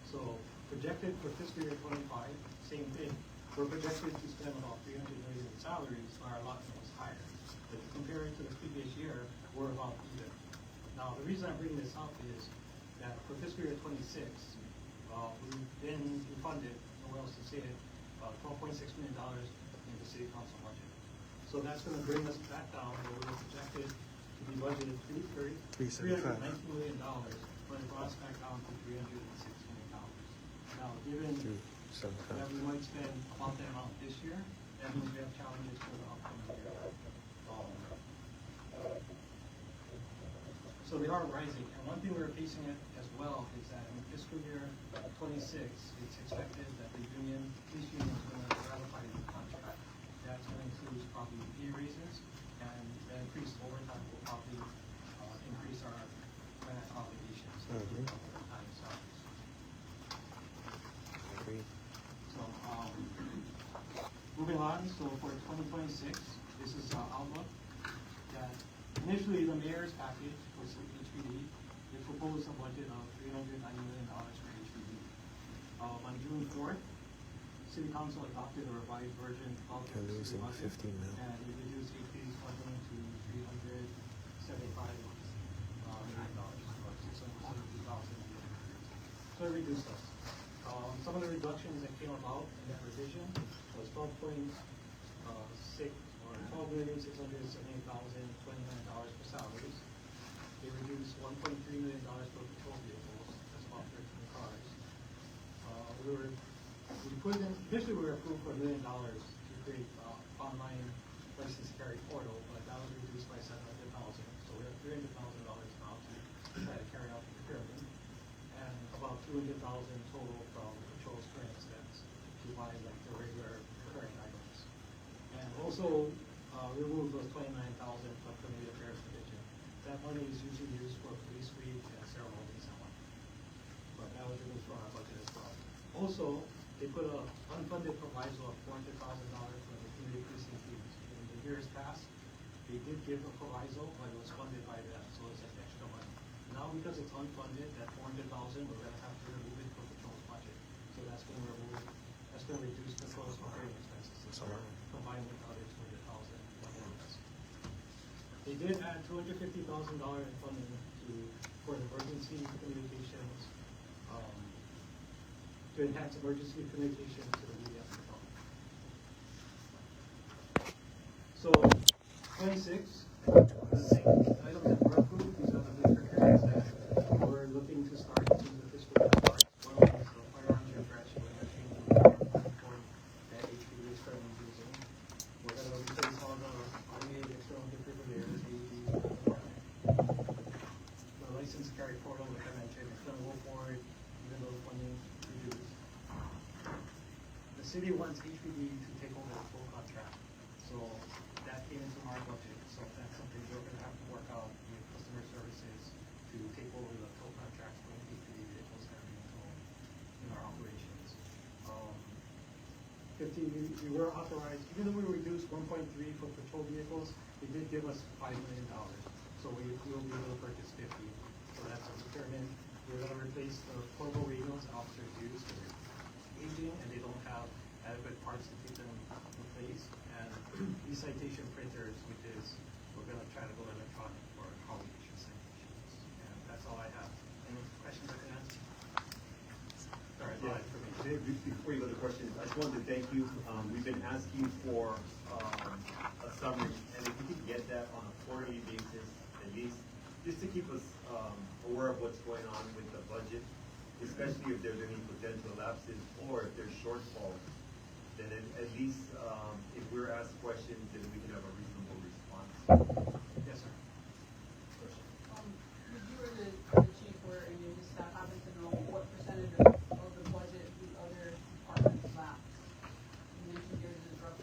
So projected for fiscal year 25, same thing. We're projected to spend about $300 million in salaries, but our allotment was higher. But compared to the previous year, we're about even. Now, the reason I'm bringing this up is that for fiscal year 26, we've been funded, nowhere else to say it, $12.6 million in the city council budget. So that's going to bring us back down where we were projected to be budgeted $319 million, but it brought us back down to $306 million. Now, given that we might spend about that amount this year, that means we have challenges for the upcoming year. So they are rising, and one thing we're facing as well is that in fiscal year 26, it's expected that the union, police union is going to ratify the contract. That's going to include probably pay raises, and the increased overtime will probably increase our finance obligations. Overtime salaries. So moving on, so for 2026, this is our outlook. That initially the mayor's package for HPD, they proposed a budget of $390 million for HPD. On June 4th, City Council adopted a revised version of the city budget, and it reduced HPD's funding to $375 million, or $672,000. So it reduced us. Some of the reductions that came about in that revision was $12.6 or $12,678,029 for salaries. They reduced $1.3 million for patrol vehicles. That's about 13 cars. Initially we were approved for $1 million to create online license carry portal, but that was reduced by $700,000. So we have $300,000 now to try to carry out the procurement, and about $200,000 total from patrol's current expense to buy like the regular recurring items. And also remove those $29,000 from community affairs division. That money is usually used for police week and ceremonies and whatnot. But that was removed from our budget as well. Also, they put an unfunded proviso of $400,000 for the community precinct fees. In the years past, they did give a proviso, but it was funded by them, so it's like extra money. Now, because it's unfunded, that $400,000, we're going to have to remove it from patrol's budget. So that's going to remove, that's going to reduce patrol's operating expenses. Combined with the other $200,000. They did add $250,000 in funding for emergency communications, to enhance emergency communications to the media. So, 26, items that were approved, these are the major areas that we're looking to start as soon as the fiscal year starts. One of them is the firearms refresh, we're going to change the report that HPD is currently using. We're going to replace all the automated external defibrillators, the license carry portal, like I mentioned, it's going to go forward even though the funding reduced. The city wants HPD to take over the full contract, so that came into our budget. So that's something we're going to have to work out with customer services to take over the tow contracts for HPD vehicles that are being towed in our operations. 50, we were authorized, even though we reduced 1.3 for patrol vehicles, they did give us $5 million. So we will be able to purchase 50. So that's a procurement. We're going to replace the portable radios that officers use. They're aging and they don't have adequate parts to keep them in place. And these citation printers, which is, we're going to try to go electronic for college citations. And that's all I have. Any questions I can answer? Sorry, that's all I have for me. Before you go to questions, I just wanted to thank you. We've been asking for a summary, and if you could get that on a quarterly basis, at least, just to keep us aware of what's going on with the budget, especially if there's any potential lapses or if there's shortfalls, then at least if we're asked questions, then we can have a reasonable response. Yes, sir. If you were the chief or and you just happen to know what percentage of the budget the other departments lapse, you mentioned yours is roughly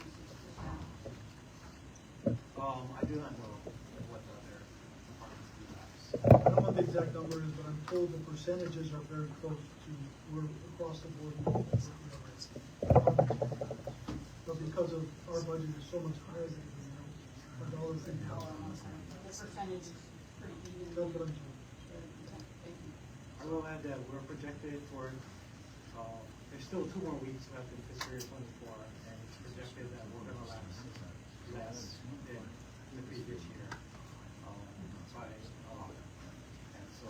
I do not know what the other departments do have. I don't know what the exact number is, but I'm told the percentages are very close to, we're across the board. But because of our budget is so much higher than, our dollars in The percentage is pretty even. That's what I'm told. I will add that we're projected for, there's still 2 more weeks left in fiscal year 24, and it's projected that we're gonna last less than the previous year, by a lot. And so,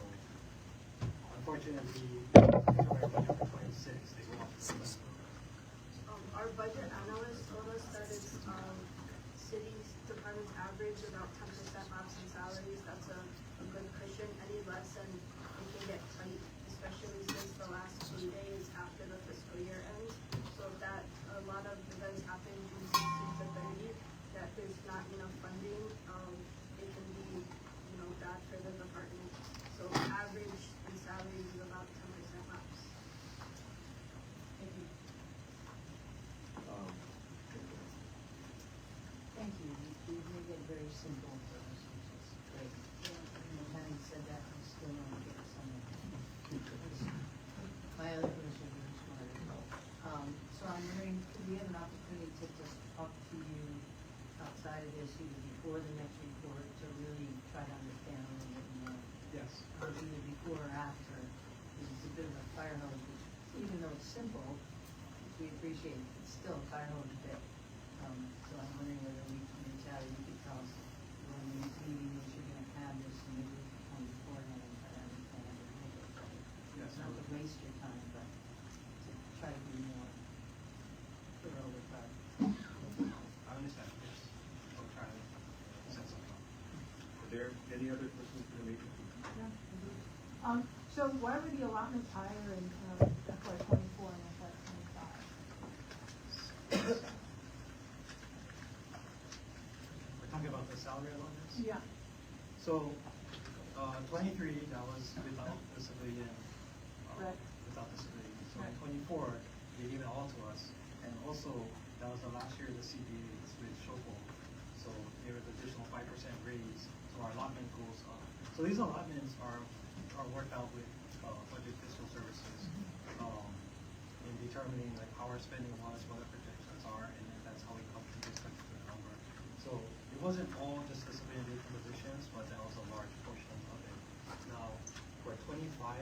unfortunately, our budget for 26, they go off. Our budget analyst told us that it's, cities, departments average about 10% lapse in salaries. That's a good cushion. Any less and it can get tight, especially since the last 2 days after the fiscal year ends. So if that, a lot of events happen June 16th to 30, that there's not enough funding, it can be, bad for the department. So average in salaries is about 10% lapse. Thank you. Thank you. You made it very simple for us, which is great. And having said that, I still want to get some of my other questions are smart. So I'm wondering, could we have an opportunity to just talk to you outside of this, either before the next report, to really try to understand a little bit more? Yes. Either before or after. It's a bit of a fire hose, which even though it's simple, which we appreciate, it's still a fire hose bit. So I'm wondering whether we can reach out, you could tell us when the meeting is you're gonna have this, and maybe we can come beforehand and try to understand it a little bit better. Yes, Not to waste your time, but to try to be more thorough with our. I understand, yes. I'll try to set something up. Are there any other questions for the meeting? So why were the allotments higher in FY 24 and FY 25? We're talking about the salary allotments? Yeah. So, 23, that was without the civilian, Right. without the civilian. So in Right. 24, they gave it all to us. And also, that was the last year of the CBAs with Shoko. So there was additional 5% raise, so our allotment goes up. So these allotments are worked out with budget fiscal services in determining like how our spending was, what our projections are, and then that's how we come to this particular number. So it wasn't all just the civilian vacant positions, but that was a large portion of it. Now, for 25,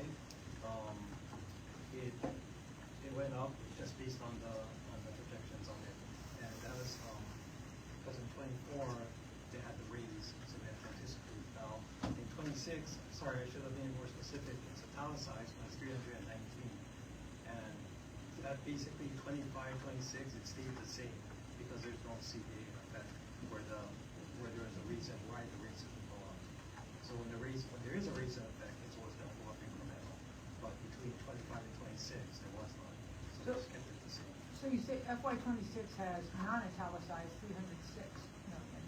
it went up just based on the projections on it. And that was because in 24 they had the raise, so they had to anticipate. Now in 26, sorry, I should have been more specific. It's italicized, but it's 319, and that basically 25, 26, it stayed the same because there's no CBA effect where there is a reason why the raise would go up. So when there is a raise effect, it's always going to go up incremental. But between 25 and 26, there was none. So it's kept it the same. So you say FY 26 has non-italicized 306 million.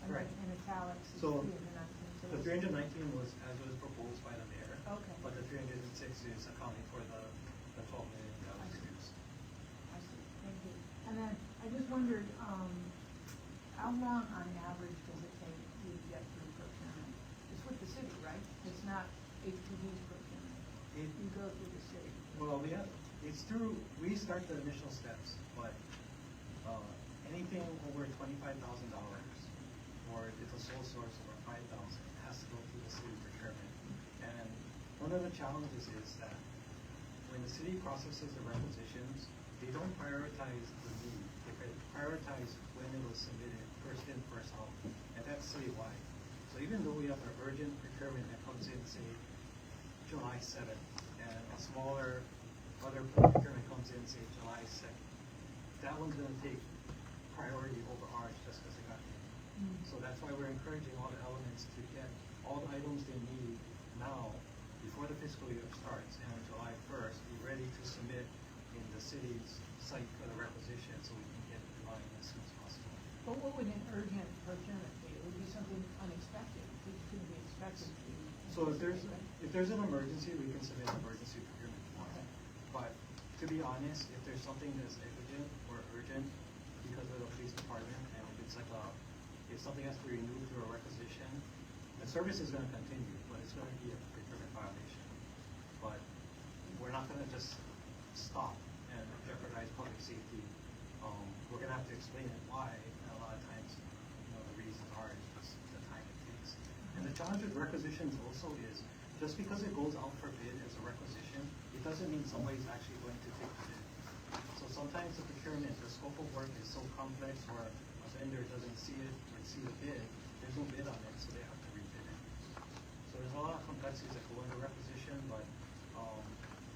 And Right. in italics is So 319. the 319 was as was proposed by the mayor. Okay. But the 306 is accounting for the 12 million that was reduced. I see, thank you. And then I just wondered, how long on average does it take you to get through procurement? It's with the city, right? It's not HPD's procurement. You go through the city. Well, it's through, we start the initial steps, but anything over $25,000 or if it's a sole source over 5,000, it has to go through the city procurement. And one of the challenges is that when the city processes the requisitions, they don't prioritize the need. They prioritize when it was submitted, first in, first out, and that's citywide. So even though we have an urgent procurement that comes in, say, July 7th, and a smaller other procurement comes in, say, July 2nd, that one's going to take priority over ours just because it got in. So that's why we're encouraging all the elements to get all the items they need now before the fiscal year starts, and on July 1st, be ready to submit in the city's site for the requisition so we can get it running as soon as possible. But what would an urgent procurement be? It would be something unexpected. It couldn't be expected to be. So if there's an emergency, we can submit an emergency procurement form. But to be honest, if there's something that's exigent or urgent because of the police department, and if it's like if something has to be renewed through a requisition, the service is gonna continue, but it's gonna be a procurement violation. But we're not gonna just stop and jeopardize public safety. We're gonna have to explain it why, and a lot of times, the reasons are just the time it takes. And the challenge with requisitions also is, just because it goes out for bid as a requisition, it doesn't mean somebody's actually going to take the bid. So sometimes the procurement, the scope of work is so complex where a vendor doesn't see it or see the bid, there's no bid on it, so they have to rebid it. So there's a lot of complexities that go into requisition, but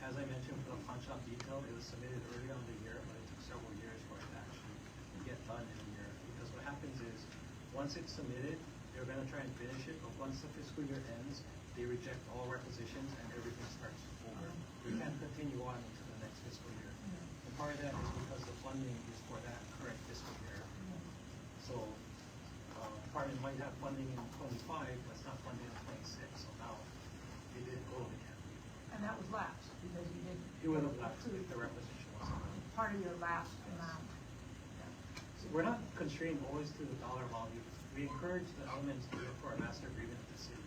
as I mentioned for the pawn shop detail, it was submitted early on in the year, but it took several years for it to actually get done in a year. Because what happens is, once it's submitted, they're gonna try and finish it, but once the fiscal year ends, they reject all requisitions and everything starts over. We can't continue on into the next fiscal year. And part of that is because the funding is for that current fiscal year. So, department might have funding in 25, but it's not funding in 26, so now they did go again. And that was lapsed, because you didn't. It would have lapsed if the requisition was part of your last amount. So we're not constrained always to the dollar amount. We encourage the elements to look for a master agreement with the city.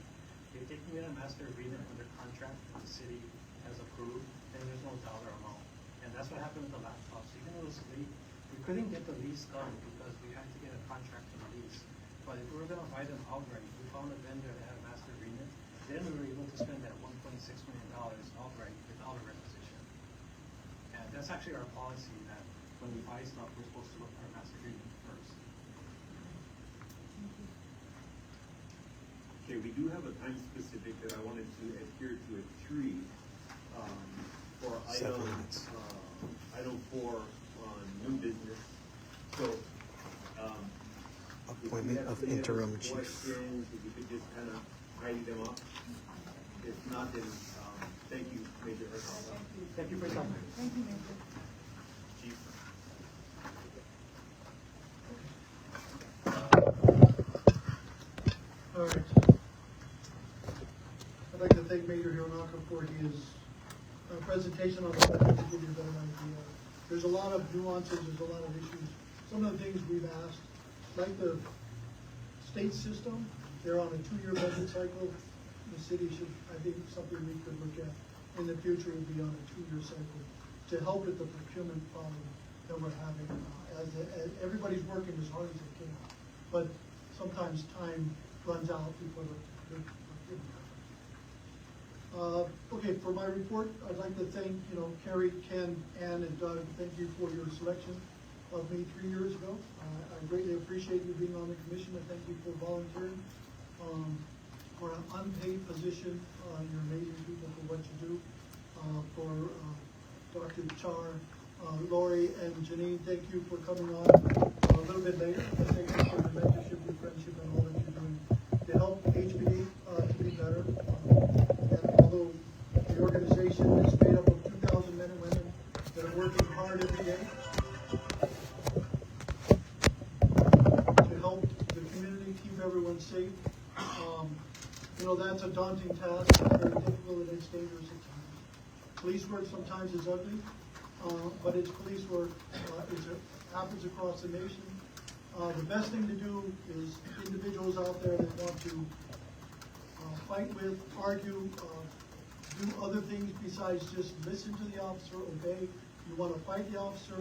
If they can get a master agreement under contract that the city has approved, then there's no dollar amount. And that's what happened with the laptops. Even though it was late, we couldn't get the lease done because we had to get a contract for the lease. But if we were gonna buy them outright, we found a vendor that had a master agreement, then we were able to spend that $1.6 million outright without a requisition. And that's actually our policy, that when we buy stuff, we're supposed to look for a master agreement first. Okay, we do have a time specific that I wanted to adhere to at 3 for item 4 on new business. So, Appointment of interim chief. Questions, if you could just kind of tidy them up. If not, then thank you, Major Hurtado. Thank you for coming. Thank you, Major. Chief. All right. I'd like to thank Major Hironaka for his presentation on the budget to give you a better idea. There's a lot of nuances, there's a lot of issues. Some of the things we've asked, like the state system, they're on a 2-year budget cycle. The city should, I think, something we could look at in the future would be on a 2-year cycle to help with the procurement problem that we're having. As everybody's working as hard as they can, but sometimes time runs out before the procurement happens. Okay, for my report, I'd like to thank, Carrie, Ken, Ann, and Doug. Thank you for your selection of me 3 years ago. I greatly appreciate you being on the commission, and thank you for volunteering for an unpaid position. You're amazing people for what you do. For Dr. Char, Lori, and Janine, thank you for coming on a little bit later. Thank you for your mentorship, your friendship, and all that you're doing to help HPD to be better. And although the organization is made up of 2,000 men and women that are working hard every day to help the community, keep everyone safe, that's a daunting task. It's very difficult and it's dangerous at times. Police work sometimes is ugly, but it's police work. It happens across the nation. The best thing to do is individuals out there that want to fight with, argue, do other things besides just listen to the officer, obey. You want to fight the officer,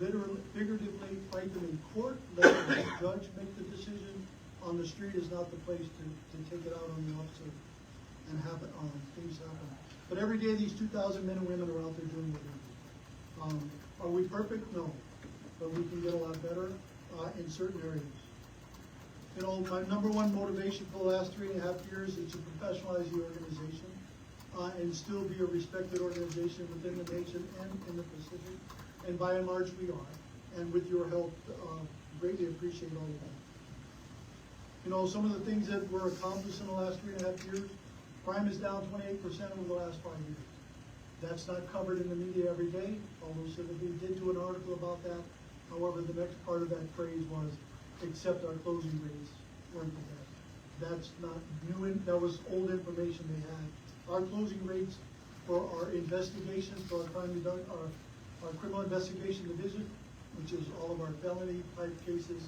literally, figuratively, fight them in court, let the judge make the decision. On the street is not the place to take it out on the officer and have things happen. But every day these 2,000 men and women are out there doing what they do. Are we perfect? No. But we can get a lot better in certain areas. My number one motivation for the last 3.5 years is to professionalize the organization and still be a respected organization within the nation and in the Pacific. And by and large, we are. And with your help, greatly appreciate all of that. Some of the things that were accomplished in the last 3.5 years, crime is down 28% over the last 5 years. That's not covered in the media every day, although we did do an article about that. However, the next part of that phrase was, except our closing rates weren't the best. That's not new, that was old information they had. Our closing rates for our investigations, for our criminal investigation division, which is all of our felony type cases,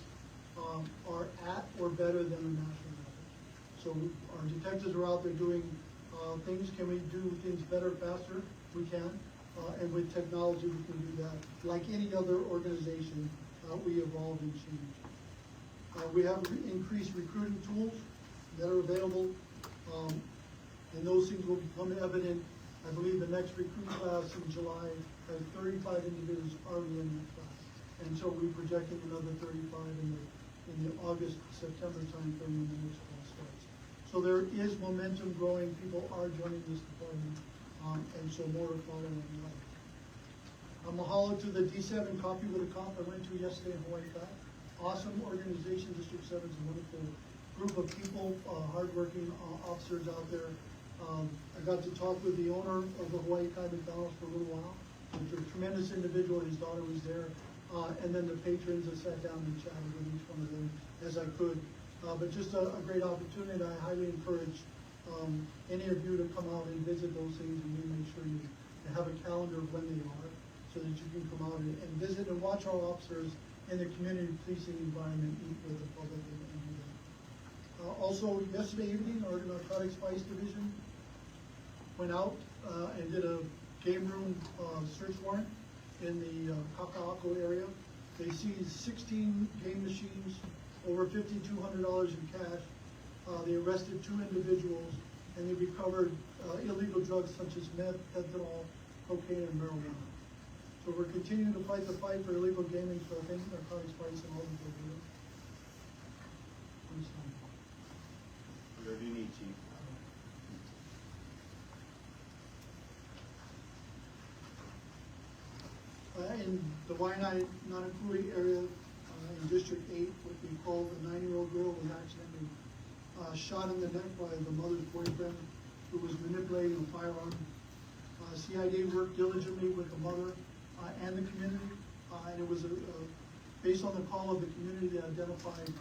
better than the national average. So our detectives are out there doing things. Can we do things better, faster? We can. And with technology, we can do that. Like any other organization, we evolve and change. We have increased recruiting tools that are available, and those things will become evident. I believe the next recruit class in July has 35 individuals already in that class. And so we're projecting another 35 in the August, September timeframe when the next class starts. So there is momentum growing. People are joining this department, and so more to follow on that. Mahalo to the D7 Coffee with a Cop I went to yesterday in Hawaii. Awesome organization. District 7 is a wonderful group of people, hardworking officers out there. I got to talk with the owner of the Hawaii Kai McDonald's for a little while. He's a tremendous individual. His daughter was there. And then the patrons, I sat down and chatted with each one of them as I could. But just a great opportunity. I highly encourage any of you to come out and visit those things, and we make sure you have a calendar of when they are, so that you can come out and visit and watch our officers in the community policing environment eat with the public and do that. Also, yesterday evening, our Narcotics Spice Division went out and did a game room search warrant in the Kaka'ako area. They seized 16 game machines, over $5,200 in cash. They arrested 2 individuals, and they recovered illegal drugs such as meth, fentanyl, cocaine, and marijuana. So we're continuing to fight the fight for illegal gaming, so I think Narcotics Spice and all of them will do it. Whatever you need, Chief. In the Waianae non-included area, in District 8, what we call the 9-year-old girl was accidentally shot in the neck by the mother's boyfriend who was manipulating a firearm. CID worked diligently with the mother and the community, and it was based on the call of the community that identified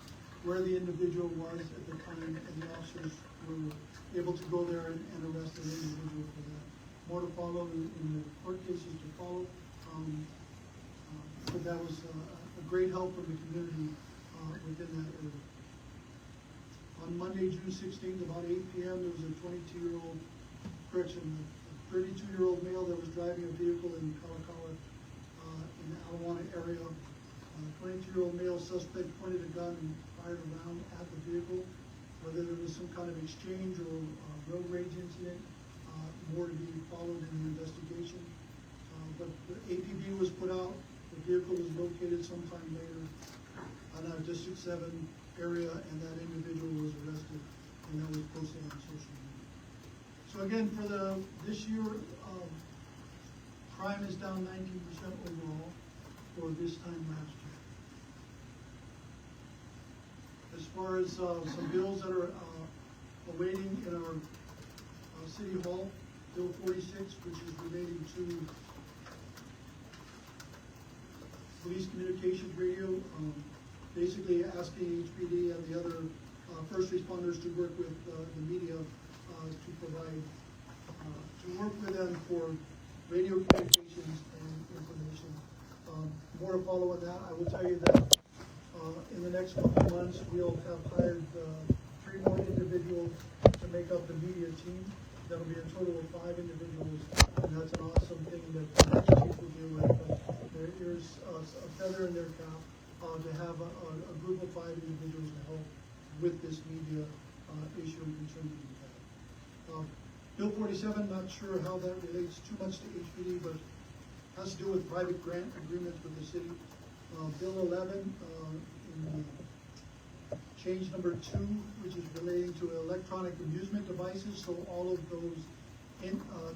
where the individual was at the time, and the officers were able to go there and arrest the individual for that. More to follow in the court cases to follow. But that was a great help from the community within that area. On Monday, June 16th, about 8 p.m., there was a 32-year-old, correction, a 32-year-old male that was driving a vehicle in Kalakaua in the Aloha area. A 22-year-old male suspect pointed a gun and fired a round at the vehicle. Whether there was some kind of exchange or road rage incident, more to be followed in the investigation. But the APB was put out. The vehicle was located sometime later on our District 7 area, and that individual was arrested, and that was posted on social media. So again, for this year, crime is down 19% overall for this time last year. As far as some bills that are awaiting in our City Hall, Bill 46, which is relating to police communications radio, basically asking HPD and the other first responders to work with the media to provide, to work with them for radio communications and information. More to follow on that. I will tell you that in the next couple of months, we'll have hired 3 more individuals to make up the media team. That'll be a total of 5 individuals, and that's an awesome thing that the next chief will deal with. But there's a feather in their cap to have a group of 5 individuals to help with this media issue and concern that we have. Bill 47, not sure how that relates too much to HPD, but has to do with private grant agreements with the city. Bill 11, in the change number 2, which is relating to electronic amusement devices. So all of those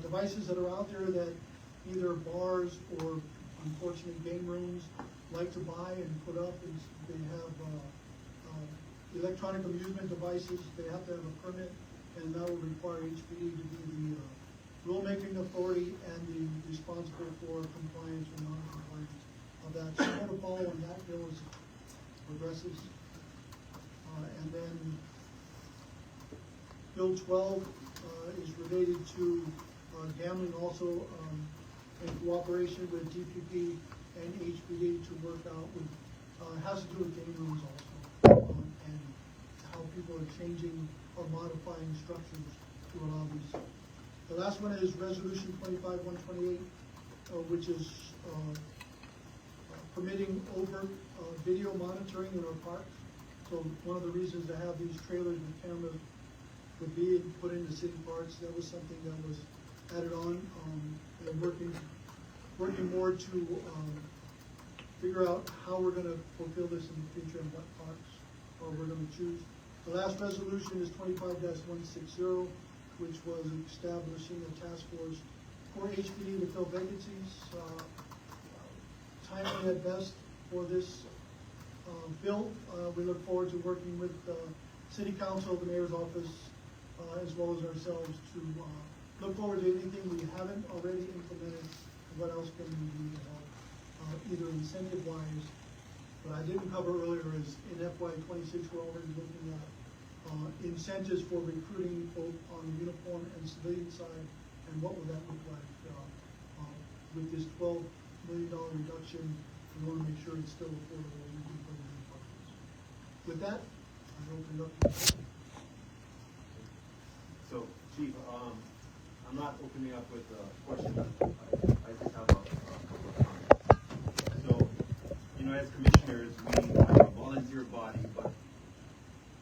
devices that are out there that either bars or unfortunately game rooms like to buy and put up, and they have electronic amusement devices. They have to have a permit, and that will require HPD to be the rulemaking authority and the responsible for compliance or non-compliance of that. So more to follow on that bill is progressives. And then Bill 12 is related to gambling, also in cooperation with DPP and HPD to work out with, has to do with game rooms also. And changing or modifying structures to allow these. The last one is Resolution 25-128, which is permitting overt video monitoring in our parks. So one of the reasons to have these trailers with cameras would be put into city parks. That was something that was added on, and working more to figure out how we're going to fulfill this in the future and what parks we're going to choose. The last resolution is 25-160, which was establishing a task force for HPD to fill vacancies. Timely at best for this bill. We look forward to working with the City Council, the Mayor's Office, as well as ourselves to look forward to anything we haven't already implemented, and what else can we do to help, either incentive-wise. What I didn't cover earlier is in FY26 we're already looking at incentives for recruiting both on the uniform and civilian side, and what will that look like with this $12 million reduction. We want to make sure it's still affordable even for the departments. With that, I open it up to questions. So, Chief, I'm not opening up with questions. I just have a couple of comments. So, as commissioners, we have a volunteer body, but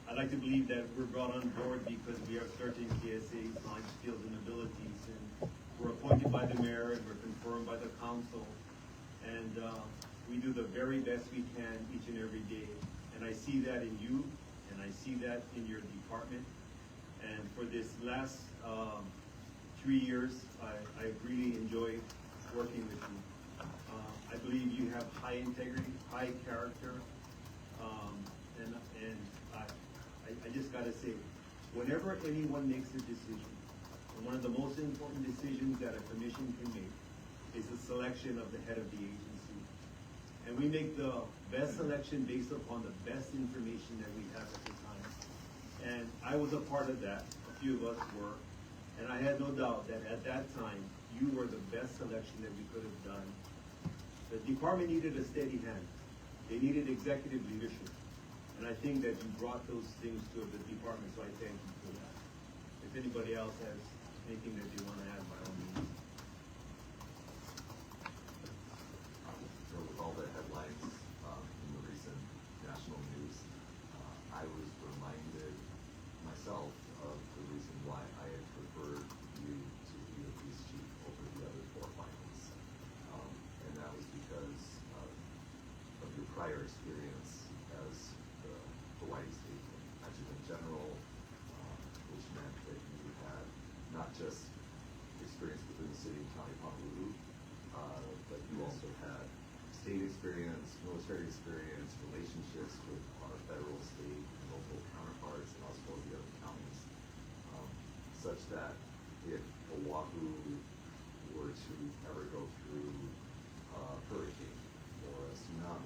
I'd like to believe that we're brought on board because we have certain KSA knowledge, skills, and abilities, and we're appointed by the mayor and we're confirmed by the council, and we do the very best we can each and every day. And I see that in you, and I see that in your department. And for this last 3 years, I really enjoyed working with you. I believe you have high integrity, high character, and I just gotta say, whenever anyone makes a decision, and one of the most important decisions that a commission can make is the selection of the head of the agency. And we make the best selection based upon the best information that we have at the time. And I was a part of that, a few of us were, and I had no doubt that at that time, you were the best selection that we could have done. The department needed a steady hand. They needed executive leadership. And I think that you brought those things to the department, so I thank you for that. If anybody else has anything that they want to add, by all means. With all the headlines in the recent national news, I was reminded myself of the reason why I had preferred you to be the police chief over the other 4 finalists. And that was because of your prior experience as the Hawaii State Adjutant General, which meant that you had not just experience within the city and county of Honolulu, but you also had state experience, military experience, relationships with our federal, state, and local counterparts, and also the other counties, such that if Oahu were to ever go through a hurricane, or a tsunami,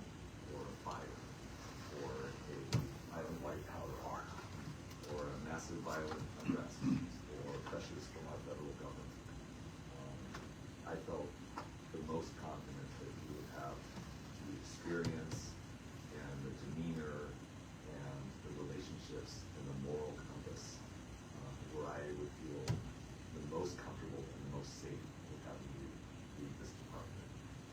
or a fire, or a island-wide power arc, or a massive violent unrest, or pressures from our federal government, I felt the most confident that you would have the experience and the demeanor and the relationships and the moral compass where I would feel the most comfortable and the most safe with having you lead this department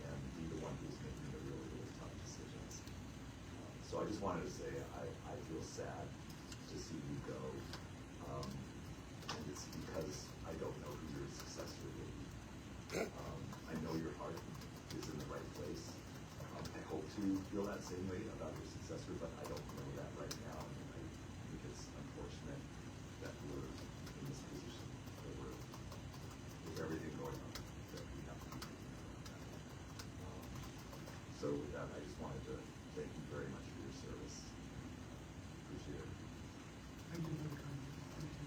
and be the one who's making the really, really tough decisions. So I just wanted to say I feel sad to see you go, and it's because I don't know who your successor will be. I know your heart is in the right place. I hope to feel that same way about your successor, but I don't know that right now. And I think it's unfortunate that we're in this position, that we're, with everything going on, that we have to be thinking about that. So with that, I just wanted to thank you very much for your service. Appreciate it. Thank you for the comment. Thank you.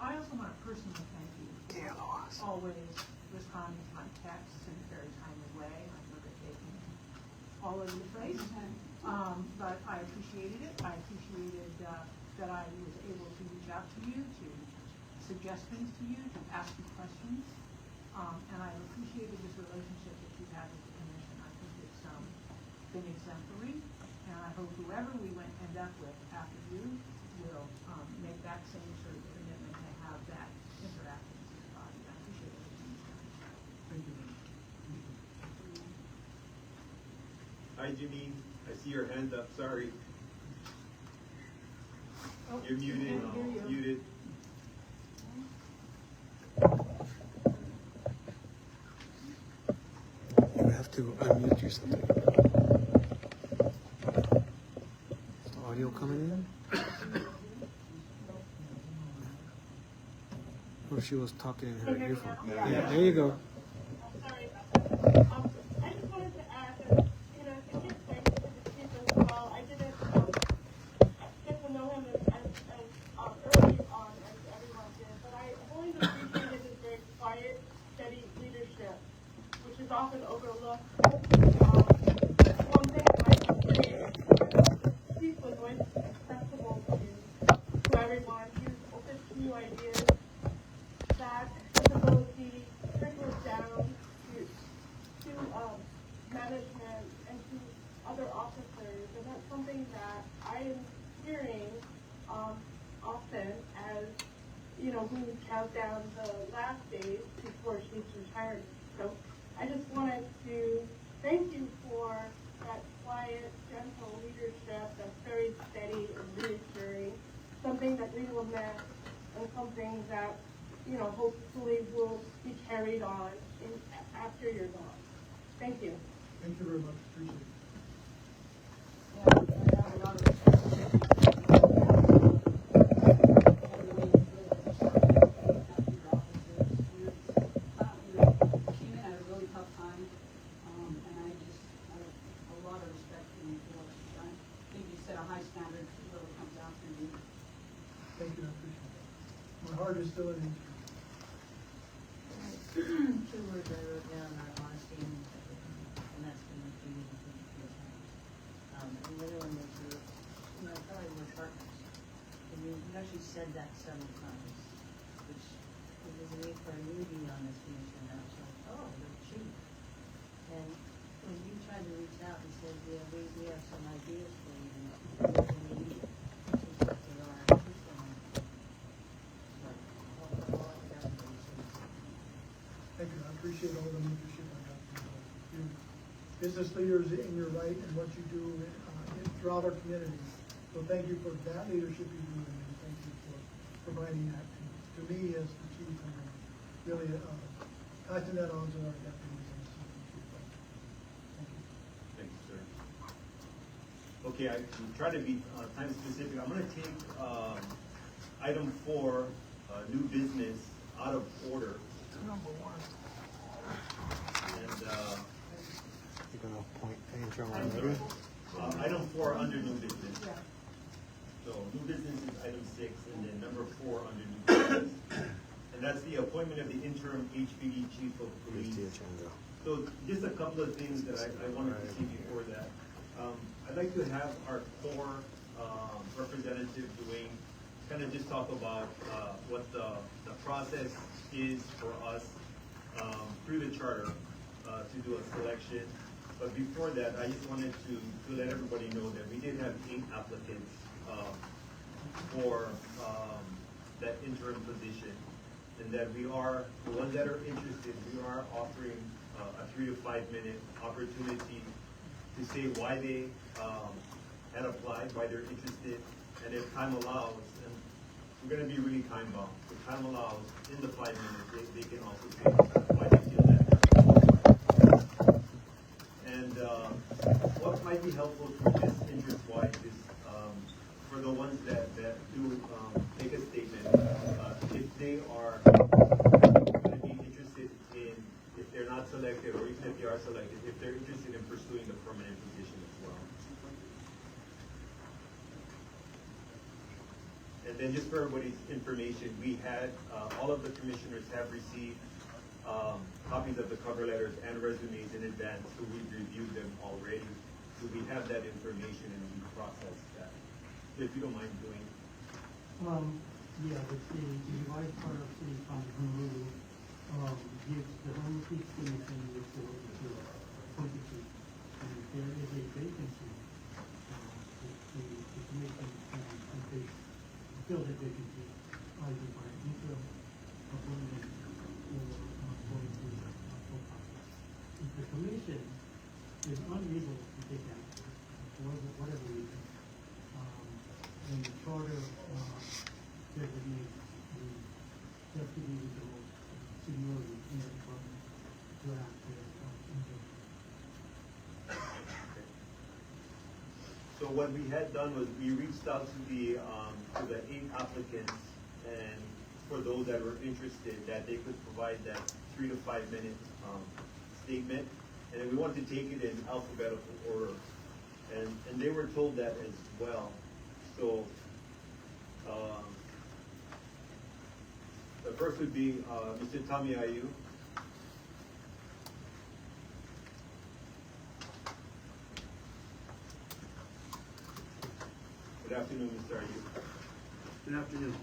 I also want to personally thank you for always responding to my texts in a very timely way. I look at taking all over the place. But I appreciated it. I appreciated that I was able to reach out to you, to suggest things to you, to ask you questions. And I appreciated this relationship that you've had with the commission. I think it's been exemplary. And I hope whoever we end up with after you will make that same sort of commitment to have that interaction with the body. I appreciate everything you've done. Thank you. Hi, Jimmy. I see your hand up. Sorry. Oh, You're muted. can't hear you. Muted. You have to unmute yourself. Is the audio coming in? Or she was talking in her earphone. Yeah, there you go. Sorry about that. I just wanted to add that, to give thanks to the chief as well. I didn't get to know him as early on as everyone did, but I always appreciated his very quiet, steady leadership, which is often overlooked. One thing I can say is the chief was always accessible to everyone. He was open to new ideas. That accessibility trickles down to management and to other officers, and that's something that I am hearing often as we count down the last days before she's retired. So I just wanted to thank you for that quiet, gentle leadership that's very steady and reassuring, something that we will miss, and something that hopefully will be carried on after you're gone. Thank you. Thank you very much. Appreciate it. Came in at a really tough time, and I just have a lot of respect for you for what you've done. I think you set a high standard for whoever comes after you. Thank you. I appreciate it. My heart is still in it. Two words I wrote down are honesty and integrity, and that's been the key to the and the other one was probably we're partners. And you actually said that several times, which there was a need for a newbie on this commission. And I was like, oh, the chief. And when you tried to reach out and said, yeah, we have some ideas for you, and we need to what they are. Thank you. I appreciate all the leadership I got from you. Business leaders in your right and what you do throughout our community. So thank you for that leadership you do, and thank you for providing that to me as the chief, and really passing that on to our deputies. Thank you. Thank you, sir. Okay, I try to be time specific. I'm going to take item 4, new business, out of order. Number 1. And You're going to appoint a general I'm manager? sorry. Item 4 under new business. So new business is item 6, and then number 4 under new business. And that's the appointment of the interim HPD chief of police. So just a couple of things that I wanted to see before that. I'd like to have our core representative Dwayne kind of just talk about what the process is for us through the charter to do a selection. But before that, I just wanted to let everybody know that we did have 8 applicants for that interim position, and that we are, the ones that are interested, we are offering a 3 to 5 minute opportunity to say why they had applied, why they're interested, and if time allows, and we're going to be really time bound. If time allows, in the 5 minutes, they can also say why they feel that. And what might be helpful for this interest-wise is for the ones that do make a statement, if they are going to be interested in, if they're not selected, or even if they are selected, if they're interested in pursuing the permanent position as well. And then just for everybody's information, we had, all of the commissioners have received copies of the cover letters and resumes in advance, so we've reviewed them already. So we have that information and we processed that. If you don't mind doing. Yeah, but the revised part of City Council Honolulu, gives the Honolulu Police Commission report to appointed to. And if there is a vacancy, the commission can fill that vacancy, either by interim appointment or going through the full process. If the commission is unable to take action, for whatever reason, then the charter designates the deputy with the most seniority in the department to act as interim. So what we had done was we reached out to the 8 applicants, and for those that were interested, that they could provide that 3 to 5 minute statement, and then we wanted to take it in alphabetical order, and they were told that as well. So the first would be Mr. Tommy Ayu. Good afternoon, Mr. Ayu. Good afternoon.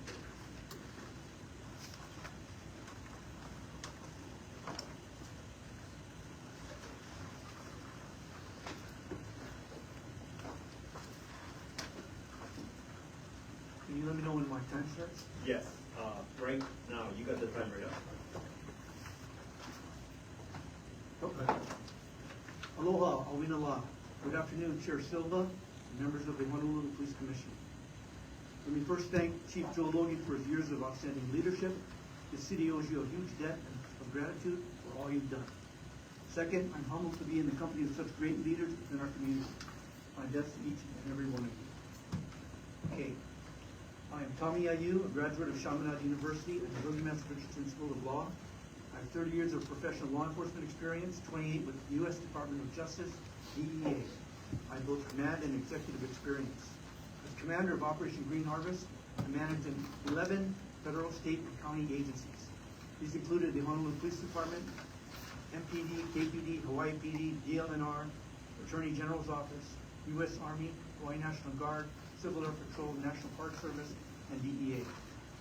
Can you let me know when my time starts? Yes, right now, you got the time right up. Okay. Aloha, ʻohana la. Good afternoon, Chair Silva, and members of the Honolulu Police Commission. Let me first thank Chief Joe Logan for his years of outstanding leadership. The city owes you a huge debt of gratitude for all you've done. Second, I'm humbled to be in the company of such great leaders within our community. My best to each and every one of you. Okay. I am Tommy Ayu, a graduate of Chaminade University and the William S. Richardson School of Law. I have 30 years of professional law enforcement experience, 28 with the U.S. Department of Justice, DEA. I have both command and executive experience. As commander of Operation Green Harvest, I managed 11 federal, state, and county agencies. These included the Honolulu Police Department, MPD, KPD, Hawaii PD, DLNR, Attorney General's Office, U.S. Army, Hawaii National Guard, Civil Air Patrol, National Park Service, and DEA.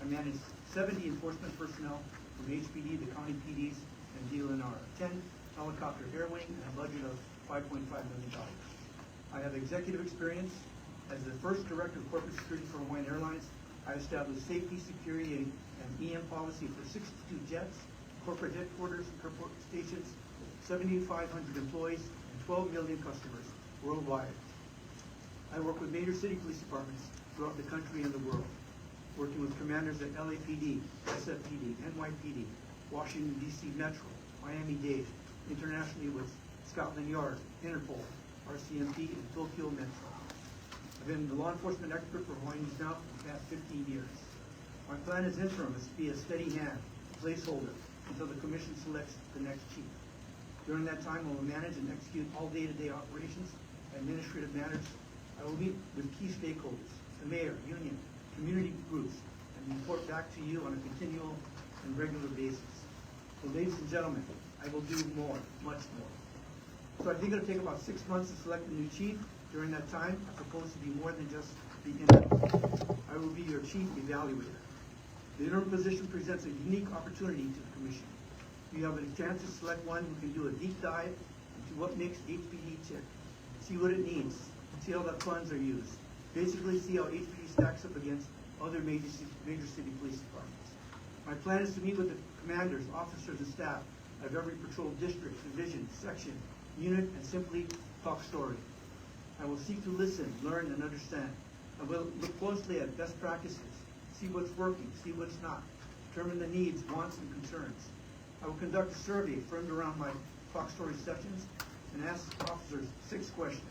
I managed 70 enforcement personnel from HPD, the county PDs, and DLNR, 10 helicopter air wing, and a budget of $5.5 million. I have executive experience. As the first director of corporate security for Hawaiian Airlines, I established safety, security, and EM policy for 62 jets, corporate headquarters, airport stations, 7,500 employees, and 12 million customers worldwide. I work with major city police departments throughout the country and the world, working with commanders at LAPD, SFPD, NYPD, Washington, D.C. Metro, Miami-Dade, internationally with Scotland Yard, Interpol, RCMP, and Tokyo Metro. I've been the law enforcement expert for Hawaii News Now for the past 15 years. My plan as interim is to be a steady hand, placeholder, until the commission selects the next chief. During that time, I will manage and execute all day-to-day operations, administrative matters. I will meet with key stakeholders, the mayor, union, community groups, and report back to you on a continual and regular basis. So ladies and gentlemen, I will do more, much more. So I think it'll take about 6 months to select a new chief. During that time, I propose to be more than just the interim. I will be your chief evaluator. The interim position presents a unique opportunity to the commission. You have a chance to select one who can do a deep dive into what makes HPD tick, see what it needs, see how the funds are used, basically see how HPD stacks up against other major city police departments. My plan is to meet with the commanders, officers, and staff of every patrol district, division, section, unit, and simply talk story. I will seek to listen, learn, and understand. I will look closely at best practices, see what's working, see what's not, determine the needs, wants, and concerns. I will conduct a survey framed around my talk story sessions and ask officers 6 questions.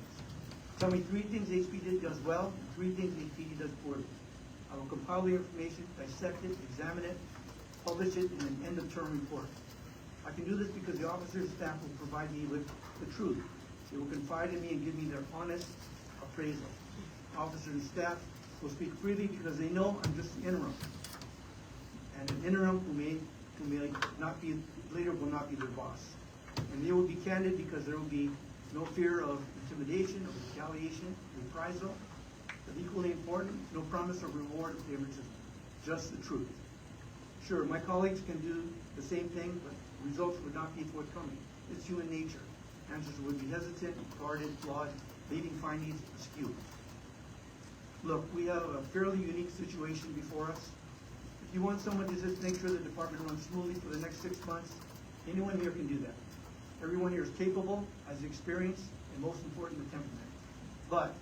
Tell me 3 things HPD does well and 3 things HPD does poorly. I will compile the information, dissect it, examine it, publish it in an end-of-term report. I can do this because the officers and staff will provide me with the truth. They will confide in me and give me their honest appraisal. Officers and staff will speak freely because they know I'm just an interim. And an interim who may not be, later will not be their boss. And they will be candid because there will be no fear of intimidation, of retaliation, reprisal, but equally important, no promise of reward or favoritism, just the truth. Sure, my colleagues can do the same thing, but results would not be forthcoming. It's human nature. Answers would be hesitant, guarded, flawed, leaving findings askew. Look, we have a fairly unique situation before us. If you want someone to just make sure the department runs smoothly for the next 6 months, anyone here can do that. Everyone here is capable, has experience, and most important, the temperament. But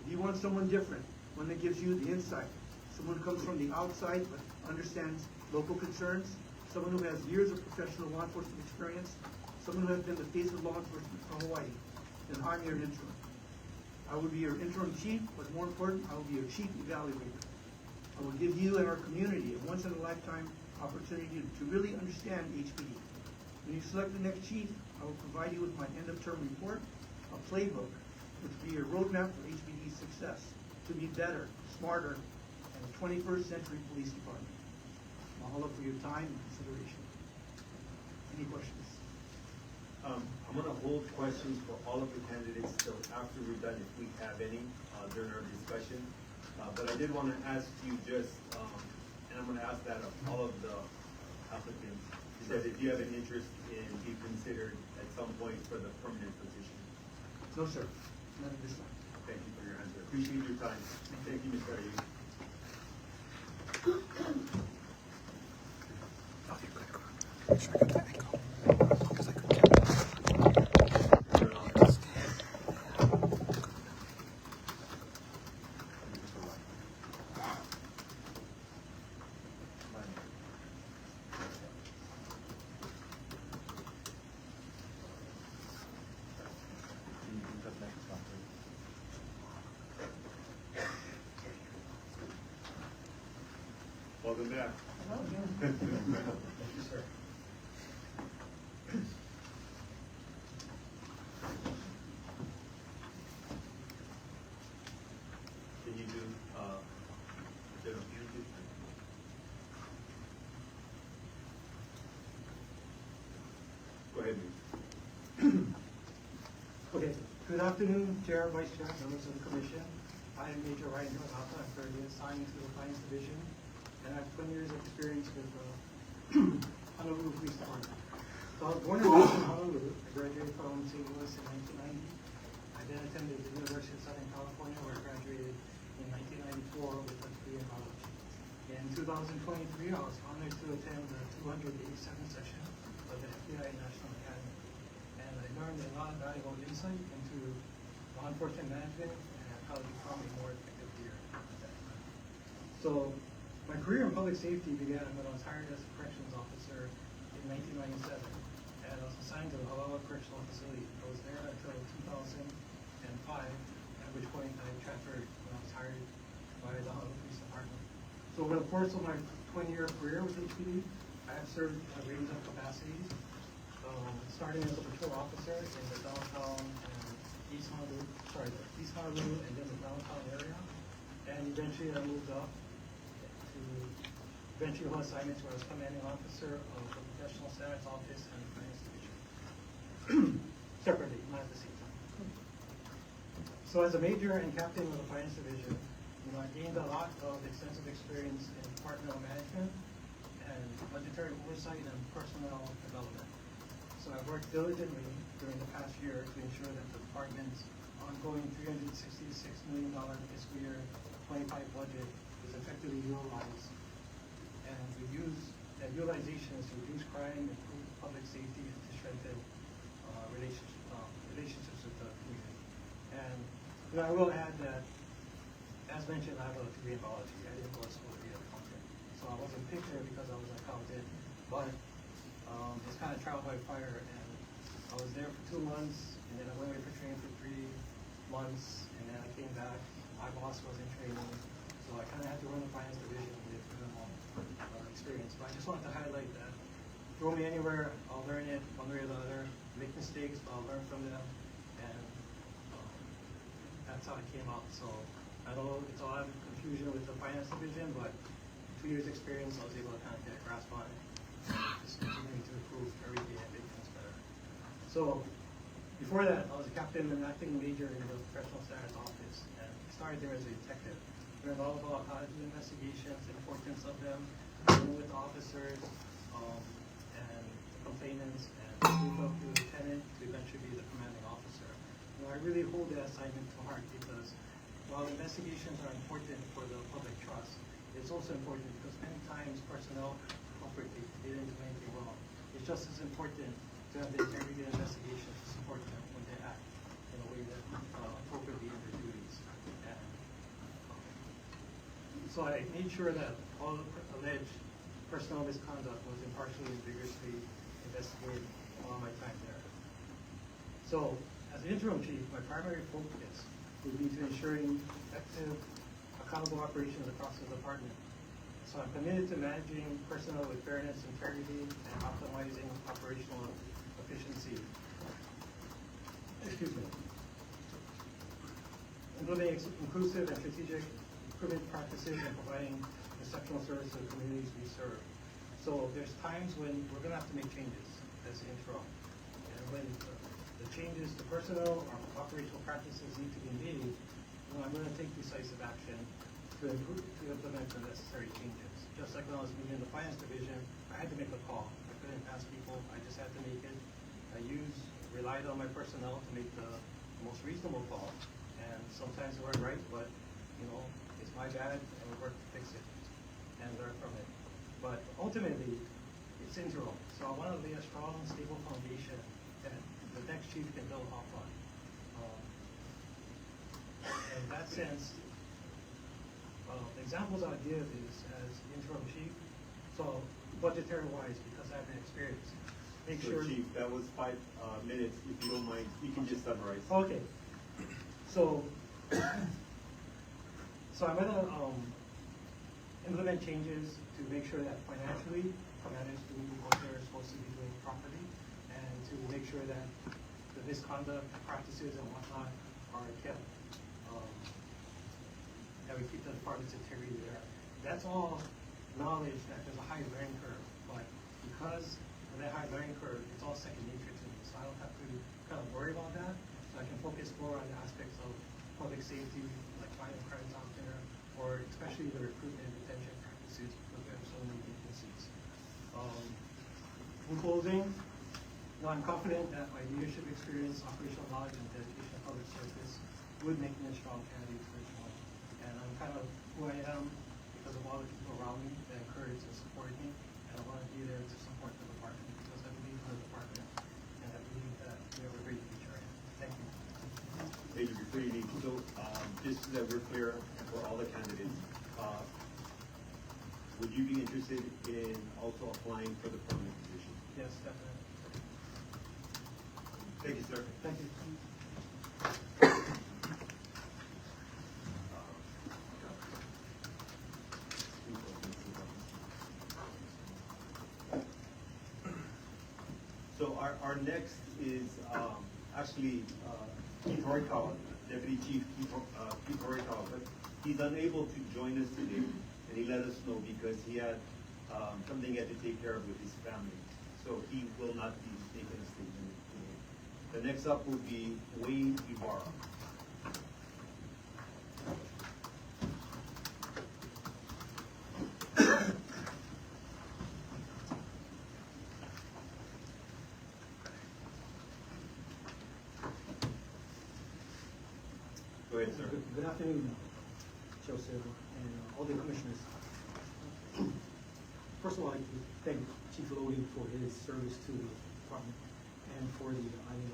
if you want someone different, one that gives you the insight, someone who comes from the outside but understands local concerns, someone who has years of professional law enforcement experience, someone who has been the face of law enforcement for Hawaii, then I'm your interim. I will be your interim chief, but more important, I will be your chief evaluator. I will give you and our community a once-in-a-lifetime opportunity to really understand HPD. When you select the next chief, I will provide you with my end-of-term report, a playbook, which will be your roadmap for HPD's success, to be better, smarter, and a 21st century police department. Mahalo for your time and consideration. Any questions? I'm going to hold questions for all of the candidates till after we're done, if we have any, during our discussion. But I did want to ask you just, and I'm going to ask that of all of the applicants, is that if you have an interest in being considered at some point for the permanent position. No, sir. Not at this time. Thank you for your answer. Appreciate your time. Thank you, Mr. Ayush. Welcome back. Thank you, sir. Can you do general Pamela? Go ahead, Okay, good afternoon, Chair, Vice Chair, members of the Commission. I am Major Ryan ʻohana. I'm currently assigned to the Finance Division, and I have 20 years of experience with Honolulu Police Department. So I was born and raised in Honolulu. I graduated from St. Louis in 1990. I then attended the University of Southern California, where I graduated in 1994 with a degree in biology. In 2023, I was honored to attend the 287th session of the FBI National Academy. And I learned a lot of valuable insight into law enforcement management and how to become a more effective leader at that time. So my career in public safety began when I was hired as a corrections officer in 1997, and I was assigned to the Aloha Correctional Facility. I was there until 2005, at which point I transferred when I was hired by the Honolulu Police Department. So over the course of my 20-year career with HPD, I have served a range of capacities, starting as a patrol officer in the downtown and East Honolulu, and then the downtown area, and eventually I moved up to eventually on assignments where I was commanding officer of the Professional Standards Office and the Finance Division, separately, not at the same time. So as a major and captain of the Finance Division, I gained a lot of extensive experience in departmental management and budgetary oversight and personnel development. So I've worked diligently during the past year to ensure that the department's ongoing $366 million fiscal year 25 budget is effectively utilized. And that utilization is to reduce crime, improve public safety, and to strengthen relationships with the community. And I will add that, as mentioned, I have a degree in biology. I didn't go to school to be an accountant. So I wasn't picked there because I was an accountant, but it's kind of trial by fire. And I was there for 2 months, and then I went away for training for 3 months, and then I came back. My boss was in training, so I kind of had to run the finance division with minimal experience. But I just wanted to highlight that. Throw me anywhere, I'll learn it one way or the other. Make mistakes, but I'll learn from them, and that's how it came out. So I know it's a lot of confusion with the finance division, but 2 years experience, I was able to kind of get a grasp on it. Just continuing to improve every day and make things better. So before that, I was a captain and acting major in the professional standards office, and started there as a detective. Learned all about how to do investigations, the importance of them, dealing with officers, and complainants, and move up to lieutenant to eventually be the commanding officer. And I really hold that assignment to heart because while investigations are important for the public trust, it's also important because many times personnel cooperate, they didn't do anything wrong. It's just as important to have the integrity investigation to support them when they act in a way that appropriately in their duties. And so I made sure that all alleged personnel misconduct was impartially and vigorously investigated while my time there. So as an interim chief, my primary focus would be to ensuring effective, accountable operations across the department. So I'm committed to managing personnel with fairness, integrity, and optimizing operational efficiency. Excuse me. Implementing inclusive and strategic recruitment practices and providing exceptional service to the communities we serve. So there's times when we're going to have to make changes as an interim. And when the changes to personnel or operational practices need to be made, I'm going to take decisive action to implement the necessary changes. Just like when I was meeting in the finance division, I had to make a call. I couldn't ask people, I just had to make it. I relied on my personnel to make the most reasonable call. And sometimes they weren't right, but it's my bad and we work to fix it and learn from it. But ultimately, it's interim. So I want to lay a strong, stable foundation that the next chief can build off on. In that sense, examples I give is as interim chief, so budgetary-wise, because I have an experience. Chief, that was 5 minutes. If you don't mind, you can just summarize. Okay. So I'm going to implement changes to make sure that financially, commanders do what they're supposed to be doing properly, and to make sure that the misconduct practices and whatnot are kept. That we keep the department's integrity there. That's all knowledge that there's a high learning curve, but because of that high learning curve, it's all second nature to me, so I don't have to kind of worry about that. So I can focus more on the aspects of public safety, like finding crimes out there, or especially the recruitment and detention practices, because we have so many vacancies. In closing, I'm confident that my leadership experience, operational knowledge, and dedication to public service would make me a strong candidate for this one. And I'm kind of who I am because of all the people around me that encourage and support me, and I want to be there to support the department because I believe in the department, and I believe that we have a great future. Thank you. Thank you for your So just so that we're clear for all the candidates, would you be interested in also applying for the permanent position? Yes, definitely. Thank you, sir. Thank you. So our next is actually Keith Horikawa, Deputy Chief Keith Horikawa, but he's unable to join us today, and he let us know because he had something he had to take care of with his family. So he will not be making a statement today. The next up will be Wayne Ibarra. Go ahead, sir. Good afternoon, Joseph, and all the commissioners. First of all, I'd like to thank Chief Logan for his service to the department and for the ʻāina.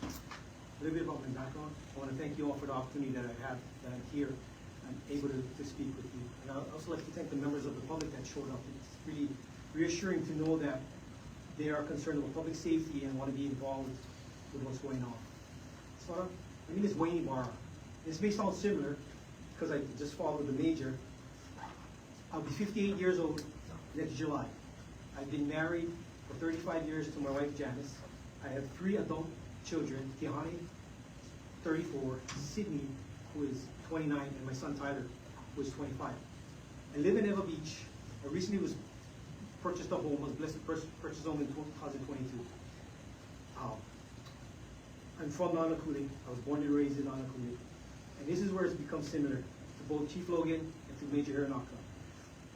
A little bit about my background. I want to thank you all for the opportunity that I'm here and able to speak with you. And I'd also like to thank the members of the public that showed up. It's really reassuring to know that they are concerned about public safety and want to be involved with what's going on. So, my name is Wayne Ibarra. This may sound similar because I just followed the major. I'll be 58 years old next July. I've been married for 35 years to my wife Janice. I have 3 adult children, Tihani, 34, Sydney, who is 29, and my son Tyler, who is 25. I live in Eva Beach. I recently purchased a home, was blessed to purchase a home in 2022. I'm from Honolulu. I was born and raised in Honolulu. And this is where it's become similar to both Chief Logan and to Major Hironaka.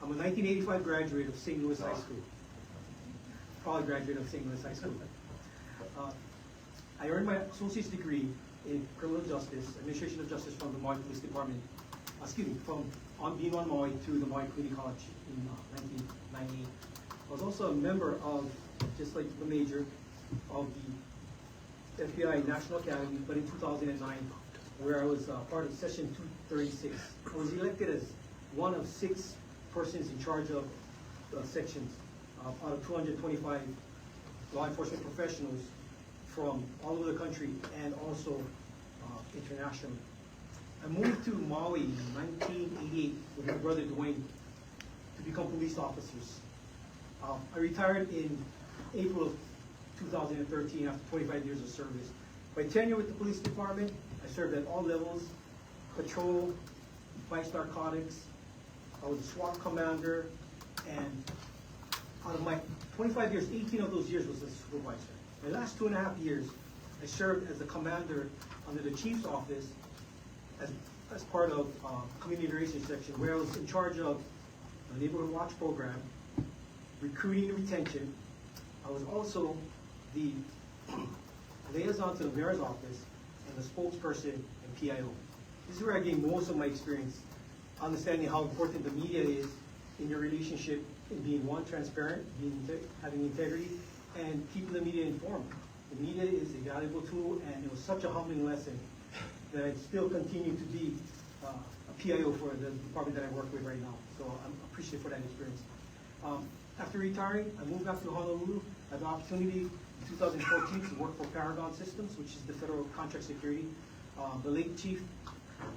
I'm a 1985 graduate of St. Louis High School. Probably graduate of St. Louis High School. I earned my associate's degree in criminal justice, administration of justice from the Maui Police Department, from being on Maui to the Maui Community College in 1998. I was also a member of, just like the major, of the FBI National Academy, but in 2009, where I was part of Session 236. I was elected as one of 6 persons in charge of sections out of 225 law enforcement professionals from all over the country and also internationally. I moved to Maui in 1988 with my brother Dwayne to become police officers. I retired in April of 2013 after 25 years of service. My tenure with the police department, I served at all levels: patrol, vice narcotics. I was a SWAT commander, and out of my 25 years, 18 of those years was a supervisor. My last 2.5 years, I served as a commander under the chief's office as part of community relations section, where I was in charge of the neighborhood watch program, recruiting and retention. I was also the liaison to the mayor's office and the spokesperson and PIO. This is where I gained most of my experience, understanding how important the media is in your relationship in being, one, transparent, having integrity, and keeping the media informed. The media is a valuable tool, and it was such a humbling lesson that I still continue to be a PIO for the department that I work with right now. So I'm appreciative for that experience. After retiring, I moved back to Honolulu. I had the opportunity in 2014 to work for Paragon Systems, which is the federal contract security. The late Chief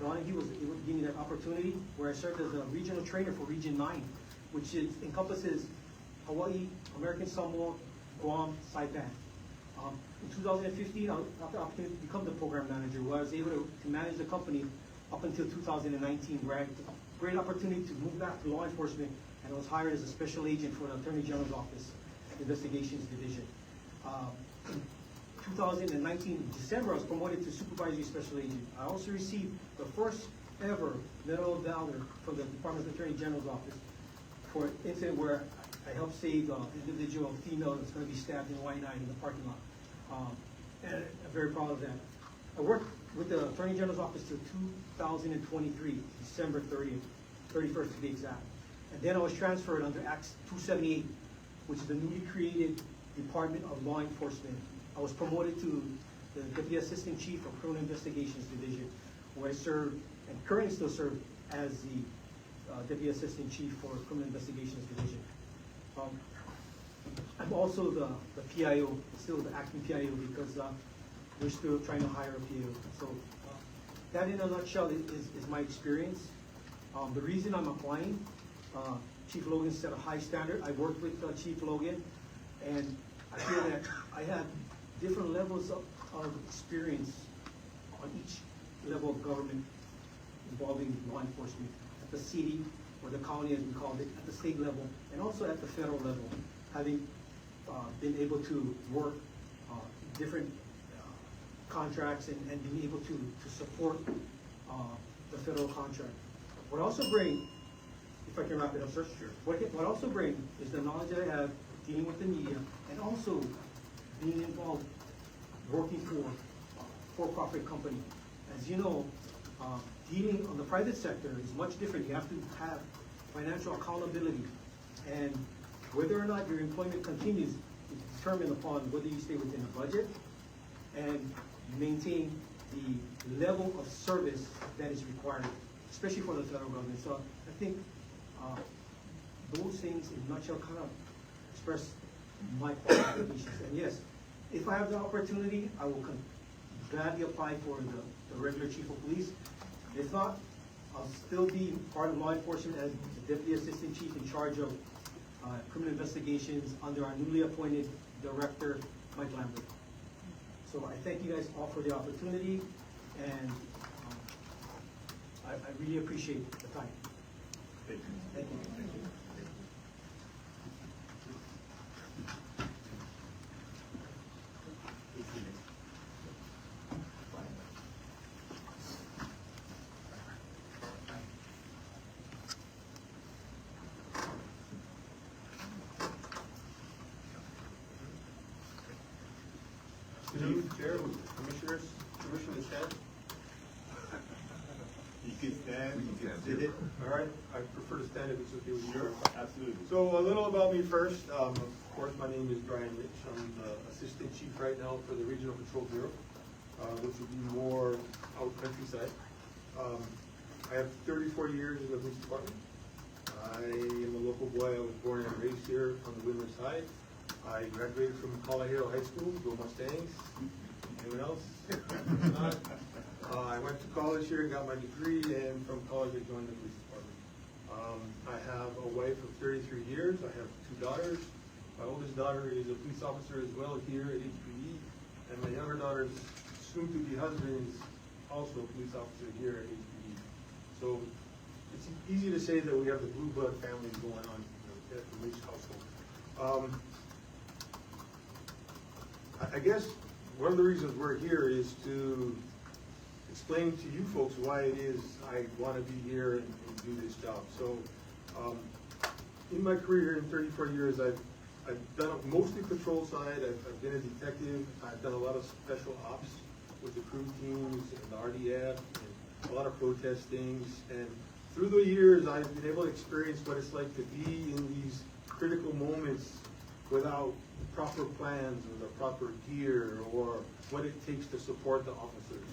Bondi was able to give me that opportunity, where I served as a regional trainer for Region 9, which encompasses Hawaii, American Samoa, Guam, Saipan. In 2015, I got the opportunity to become the program manager, where I was able to manage the company up until 2019, where I had a great opportunity to move back to law enforcement, and I was hired as a special agent for the Attorney General's Office Investigations Division. In 2019, December, I was promoted to Supervisory Special Agent. I also received the first ever Medal of Valor from the Department of the Attorney General's Office for an incident where I helped save an individual female that's going to be stabbed in ʻāina in the parking lot. And I'm very proud of that. I worked with the Attorney General's Office till 2023, December 31st to be exact. And then I was transferred under Act 278, which is the newly created Department of Law Enforcement. I was promoted to the Deputy Assistant Chief of Criminal Investigations Division, where I served, and currently still serve, as the Deputy Assistant Chief for Criminal Investigations Division. I'm also the PIO, still the acting PIO, because we're still trying to hire a PIO. So that in a nutshell is my experience. The reason I'm applying, Chief Logan set a high standard. I worked with Chief Logan, and I feel that I have different levels of experience on each level of government involving law enforcement, at the city, or the county as we called it, at the state level, and also at the federal level, having been able to work different contracts and being able to support the federal contract. What I also bring, if I can wrap it up, sir, sure. What I also bring is the knowledge that I have dealing with the media, and also being involved working for a for-profit company. As you know, dealing on the private sector is much different. You have to have financial accountability, and whether or not your employment continues is determined upon whether you stay within a budget and you maintain the level of service that is required, especially for the federal government. So I think those things in a nutshell kind of express my qualifications. And yes, if I have the opportunity, I will gladly apply for the regular chief of police. If not, I'll still be part of law enforcement as the Deputy Assistant Chief in charge of criminal investigations under our newly appointed director, Mike Lambert. So I thank you guys all for the opportunity, and I really appreciate the time. Thank you. Thank you. Good evening, Chair, Commissioners, Commissioner stand. You can stand, you can sit it. All right, I prefer to stand if it's okay with you. Sure, absolutely. So a little about me first. Of course, my name is Brian Rich. I'm the Assistant Chief right now for the Regional Patrol Bureau, which will be more out countryside. I have 34 years in the police department. I am a local boy. I was born and raised here on the Windward side. I graduated from Kalaheo High School, go Mustangs. Anyone else? Not. I went to college here and got my degree, and from college I joined the police department. I have a wife of 33 years. I have 2 daughters. My oldest daughter is a police officer as well here at HPD, and my younger daughter's soon-to-be husband is also a police officer here at HPD. So it's easy to say that we have the blue blood family going on at the Rich household. I guess one of the reasons we're here is to explain to you folks why it is I want to be here and do this job. So in my career in 34 years, I've done mostly patrol side. I've been a detective. I've done a lot of special ops with the crew teams and the RDF and a lot of protestings. And through the years, I've been able to experience what it's like to be in these critical moments without proper plans or the proper gear or what it takes to support the officers.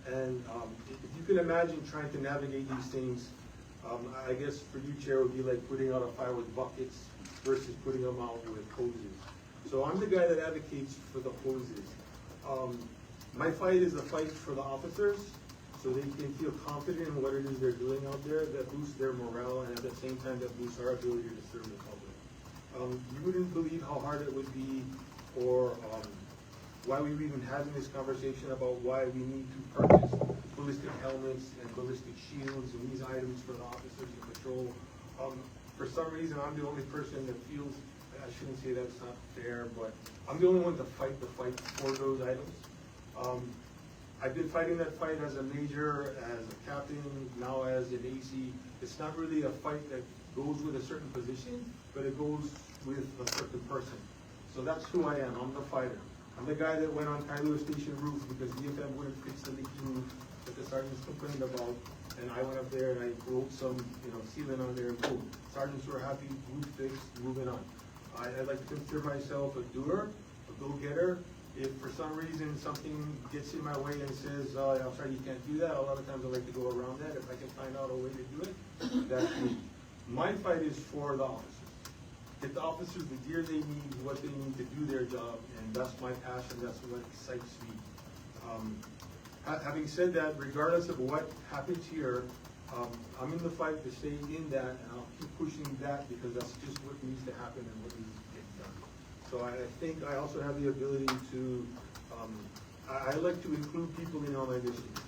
And if you can imagine trying to navigate these things, I guess for you, Chair, it would be like putting out a fire with buckets versus putting them out with hoses. So I'm the guy that advocates for the hoses. My fight is a fight for the officers so they can feel confident in what it is they're doing out there, that boosts their morale, and at the same time that boosts our ability to serve the public. You wouldn't believe how hard it would be, or why we're even having this conversation about why we need to purchase ballistic helmets and ballistic shields and these items for the officers in patrol. For some reason, I'm the only person that feels, I shouldn't say that's not fair, but I'm the only one to fight the fight for those items. I've been fighting that fight as a major, as a captain, now as an AC. It's not really a fight that goes with a certain position, but it goes with a certain person. So that's who I am. I'm the fighter. I'm the guy that went on Kailua Station roof because DFM wouldn't fix the leaky roof that the sergeants complained about, and I went up there and I wrote some, sealant on there, and boom, sergeants were happy, roof fixed, moving on. I like to consider myself a doer, a go-getter. If for some reason something gets in my way and says, I'm sorry, you can't do that, a lot of times I like to go around that. If I can find out a way to do it, that's me. My fight is for the officers. Get the officers the gear they need, what they need to do their job, and that's my passion, that's what excites me. Having said that, regardless of what happens here, I'm in the fight to stay in that, and I'll keep pushing that because that's just what needs to happen and what needs to get done. So I think I also have the ability to, I like to include people in all my missions.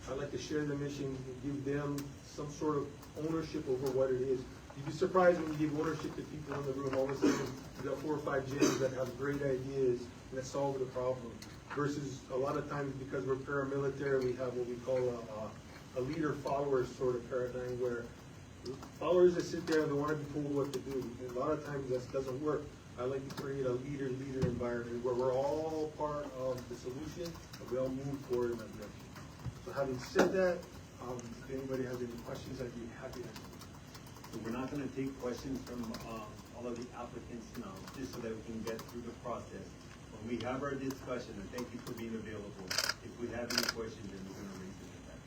I like to share the mission and give them some sort of ownership over what it is. You'd be surprised when you give ownership to people in the room, all of a sudden you've got 4 or 5 gens that have great ideas that solve the problem. Versus a lot of times because we're paramilitary, we have what we call a leader-follower sort of paradigm where followers that sit there and they want to be told what to do. And a lot of times that doesn't work. I like to create a leader-leader environment where we're all part of the solution and we all move forward in that direction. So having said that, if anybody has any questions, I'd be happy to answer. So we're not going to take questions from all of the applicants now, just so that we can get through the process. When we have our discussion, and thank you for being available, if we have any questions, then we're going to raise them at that.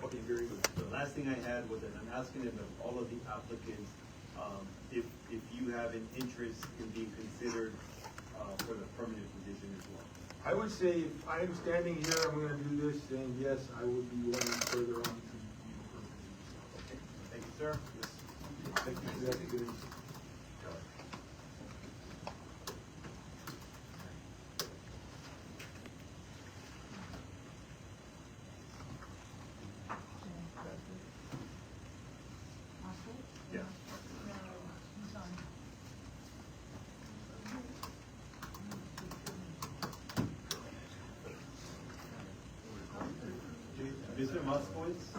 Okay, very good. The last thing I had was that I'm asking of all of the applicants if you have an interest in being considered for the permanent position as well. I would say if I am standing here, I'm going to do this, then yes, I would be willing further on to be the permanent. Okay, thank you, sir. Yes. Thank you for that. Mr. Moskowitz.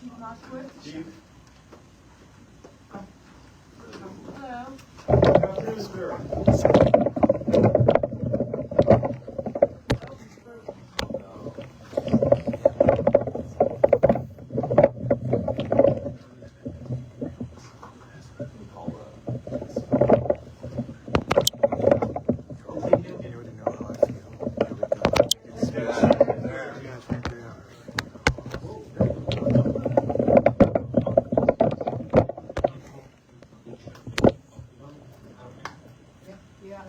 Chief Moskowitz? Chief. Hello. Good afternoon, sir. Yeah.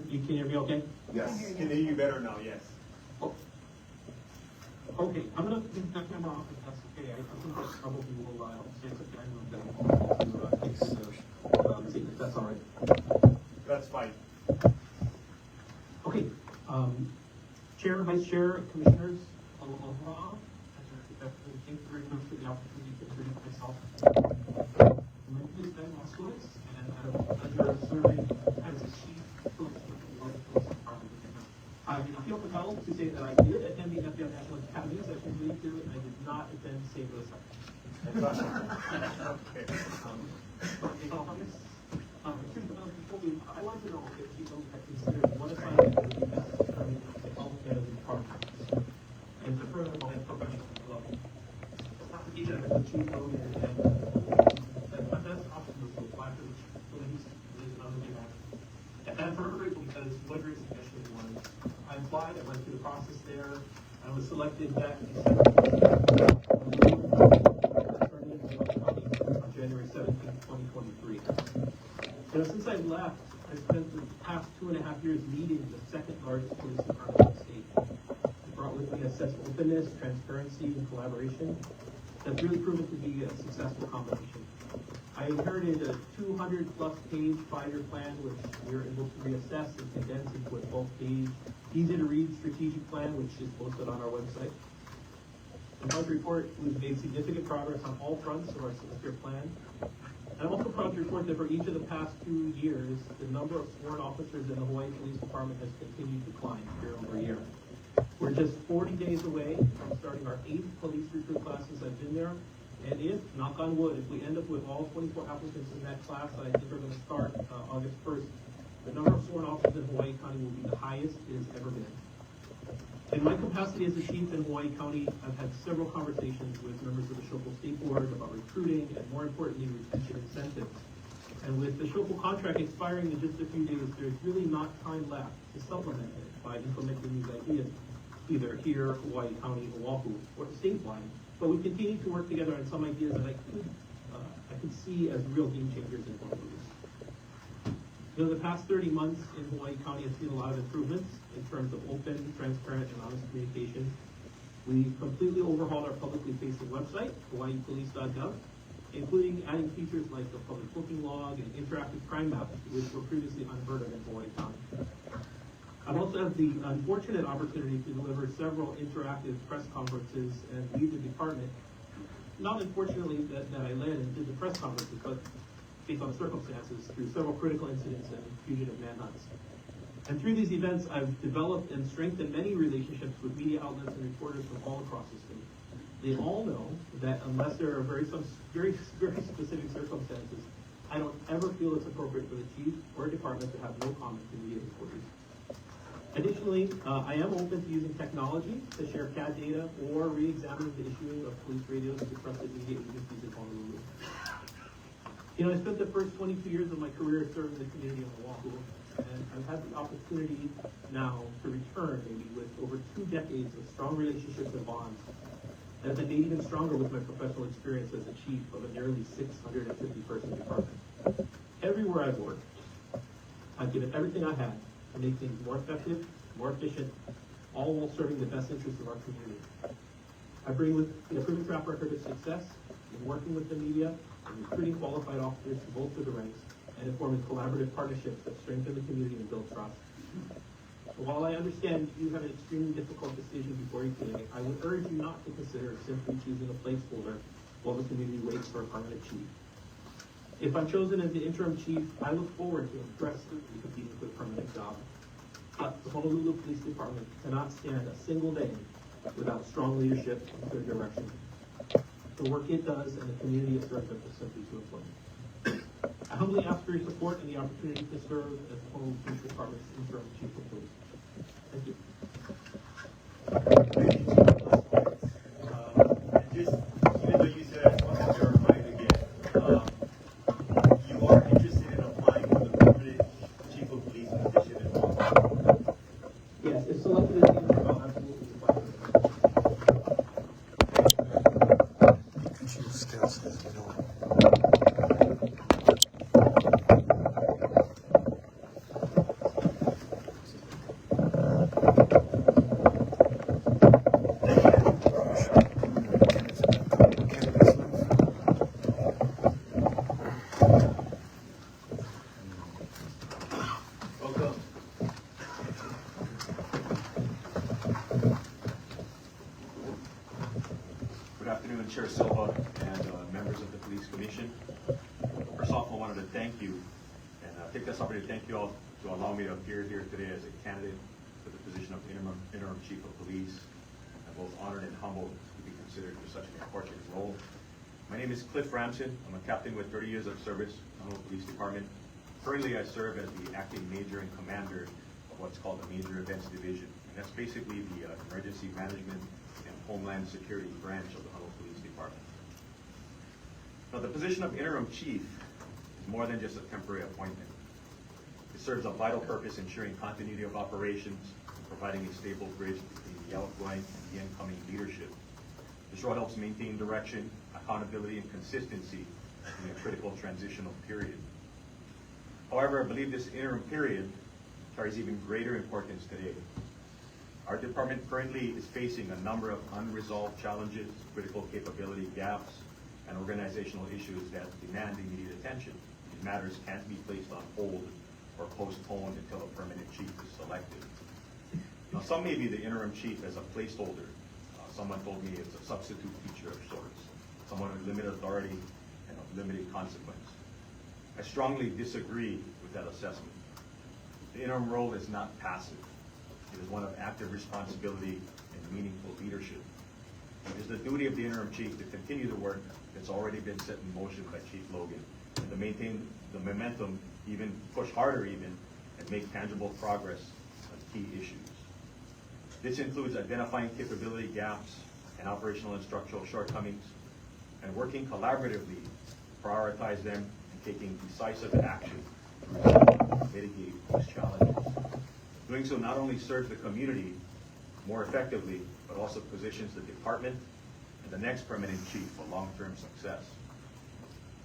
You can hear me okay? Yes, can hear you better now, yes. Okay, I'm gonna take that camera off if that's okay. I think that's probably will say that I moved that. See if that's all right. That's fine. Okay, Chair, Vice Chair, Commissioners, aloha. Thank you very much for the opportunity to introduce myself. My name is Ben Moskowitz, and I have the pleasure of serving as the Chief of the Honolulu Police Department. I feel compelled to say that I did attend the FBI National Academy, as I can lead to, and I did not attend St. Louis. I want to know if you have considered what assignment would be best to determine the health care of the department and to further my professional development. This application I have Chief Logan and my best option was to apply for the police position on the behalf. And I'm forever grateful because whatever his suggestion was, I applied, I went through the process there, I was selected back in December. On January 17th, 2023. Since I left, I spent the past 2.5 years leading the second largest police department in the state. It brought with me a sense of openness, transparency, and collaboration that's really proven to be a successful combination. I inherited a 200-plus page 5-year plan, which we were able to reassess and condense into a 12-page, easy-to-read strategic plan, which is posted on our website. I'm proud to report we've made significant progress on all fronts of our sinister plan. I'm also proud to report that for each of the past 2 years, the number of sworn officers in the Hawaii Police Department has continued to climb year over year. We're just 40 days away from starting our 8th police recruit class since I've been there. And if, knock on wood, if we end up with all 24 applicants in that class that I think are going to start August 1st, the number of sworn officers in Hawaii County will be the highest it has ever been. In my capacity as the chief in Hawaii County, I've had several conversations with members of the Shoko State Board about recruiting and, more importantly, retention incentives. And with the Shoko contract expiring in just a few days, there's really not time left to supplement it by implementing these ideas, either here, Hawaii County, Oahu, or statewide. But we continue to work together on some ideas that I could see as real game changers in Honolulu. You know, the past 30 months in Hawaii County has seen a lot of improvements in terms of open, transparent, and honest communication. We completely overhauled our publicly facing website, hawaiipolice.gov, including adding features like the public booking log and interactive crime maps, which were previously unheard of in Hawaii County. I've also had the unfortunate opportunity to deliver several interactive press conferences and lead the department. Not unfortunately that I led and did the press conferences, but based on circumstances through several critical incidents and fugitive manhunts. And through these events, I've developed and strengthened many relationships with media outlets and reporters from all across the state. They all know that unless there are very specific circumstances, I don't ever feel it's appropriate for the chief or department to have no comment to media reporters. Additionally, I am open to using technology to share CAD data or re-examining the issuing of police radios to trusted media agencies in Honolulu. You know, I spent the first 22 years of my career serving the community of Oahu, and I've had the opportunity now to return maybe with over 2 decades of strong relationships and bonds. And I've been made even stronger with my professional experience as the chief of a nearly 650-person department. Everywhere I've worked, I've given everything I had to make things more effective, more efficient, all while serving the best interests of our community. I bring with me a proven track record of success in working with the media and recruiting qualified officers to bolster the ranks and in forming collaborative partnerships that strengthen the community and build trust. So while I understand you have an extremely difficult decision before you today, I would urge you not to consider simply choosing a placeholder while the community waits for a permanent chief. If I'm chosen as the interim chief, I look forward to aggressively competing for a permanent job. But the Honolulu Police Department cannot stand a single day without strong leadership and clear direction. The work it does and the community it serves are simply too important. I humbly ask for your support and the opportunity to serve as the Honolulu Police Department's interim chief of police. Thank you. Just, even though you said I just want to verify it again, you are interested in applying for the permanent chief of police position in Honolulu? Yes, if selected as the I'll absolutely apply for it. Pikachu still says no. Good afternoon, Chair Silva and members of the Police Commission. First off, I wanted to thank you and take this opportunity to thank you all to allow me to appear here today as a candidate for the position of interim chief of police. I'm both honored and humbled to be considered for such an important role. My name is Cliff Ramson. I'm a captain with 30 years of service in the Honolulu Police Department. Currently, I serve as the acting major and commander of what's called the Major Events Division. And that's basically the emergency management and Homeland Security branch of the Honolulu Police Department. Now, the position of interim chief is more than just a temporary appointment. It serves a vital purpose ensuring continuity of operations, providing a stable bridge between the outgoing and the incoming leadership. This role helps maintain direction, accountability, and consistency in a critical transitional period. However, I believe this interim period carries even greater importance today. Our department currently is facing a number of unresolved challenges, critical capability gaps, and organizational issues that demand immediate attention. These matters can't be placed on hold or postponed until a permanent chief is selected. Now, some may view the interim chief as a placeholder. Someone told me it's a substitute teacher of sorts, someone with limited authority and of limited consequence. I strongly disagree with that assessment. The interim role is not passive. It is one of active responsibility and meaningful leadership. It is the duty of the interim chief to continue the work that's already been set in motion by Chief Logan, and to maintain the momentum, even push harder even, and make tangible progress on key issues. This includes identifying capability gaps and operational and structural shortcomings, and working collaboratively to prioritize them and taking decisive action to mitigate these challenges. Doing so not only serves the community more effectively, but also positions the department and the next permanent chief for long-term success.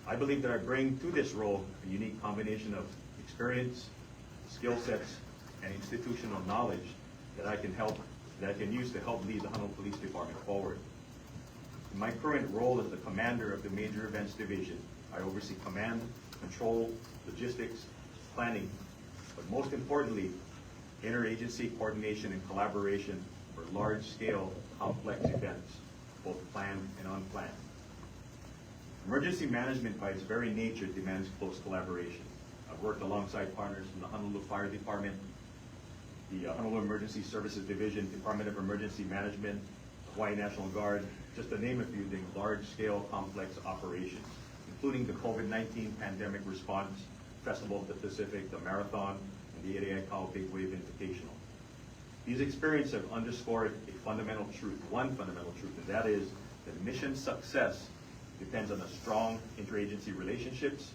I believe that I bring to this role a unique combination of experience, skill sets, and institutional knowledge that I can use to help lead the Honolulu Police Department forward. In my current role as the commander of the Major Events Division, I oversee command, control, logistics, planning, but most importantly, interagency coordination and collaboration for large-scale, complex events, both planned and unplanned. Emergency management by its very nature demands close collaboration. I've worked alongside partners from the Honolulu Fire Department, the Honolulu Emergency Services Division, Department of Emergency Management, the Hawaii National Guard, just to name a few things, large-scale, complex operations, including the COVID-19 pandemic response, Festival of the Pacific, the Marathon, and the ʻāina Big Wave Invitational. These experiences have underscored a fundamental truth, one fundamental truth, and that is that mission success depends on a strong interagency relationships,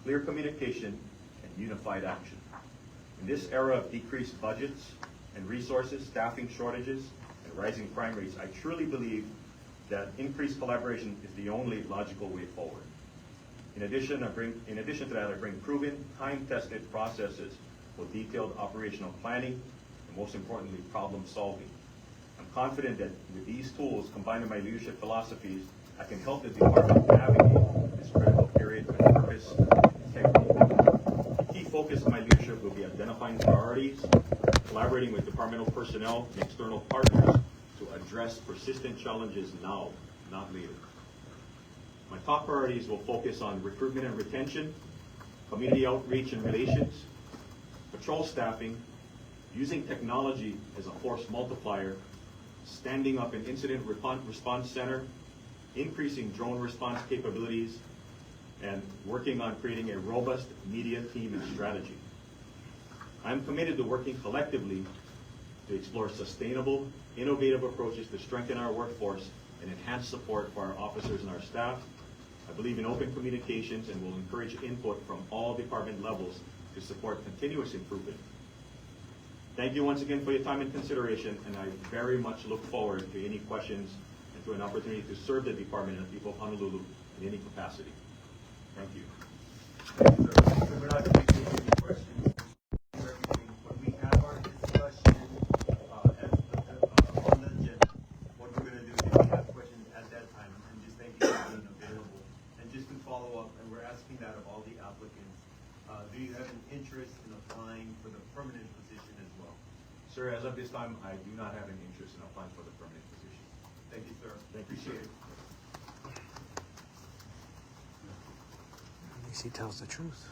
clear communication, and unified action. In this era of decreased budgets and resources, staffing shortages, and rising crime rates, I truly believe that increased collaboration is the only logical way forward. In addition to that, I bring proven, time-tested processes for detailed operational planning, and most importantly, problem solving. I'm confident that with these tools, combined with my leadership philosophies, I can help the department navigate this critical period with purpose and integrity. The key focus of my leadership will be identifying priorities, collaborating with departmental personnel and external partners to address persistent challenges now, not later. My top priorities will focus on recruitment and retention, community outreach and relations, patrol staffing, using technology as a force multiplier, standing up an incident response center, increasing drone response capabilities, and working on creating a robust media team and strategy. I'm committed to working collectively to explore sustainable, innovative approaches to strengthen our workforce and enhance support for our officers and our staff. I believe in open communications and will encourage input from all department levels to support continuous improvement. Thank you once again for your time and consideration, and I very much look forward to any questions and to an opportunity to serve the department and the people of Honolulu in any capacity. Thank you. Thank you, sir. So we're not going to take any questions for everything. When we have our discussion on the agenda, what we're going to do is we have questions at that time, and just thank you for being available. And just to follow up, and we're asking that of all the applicants, do you have an interest in applying for the permanent position as well? Sir, as of this time, I do not have an interest in applying for the permanent position. Thank you, sir. Appreciate it. At least he tells the truth.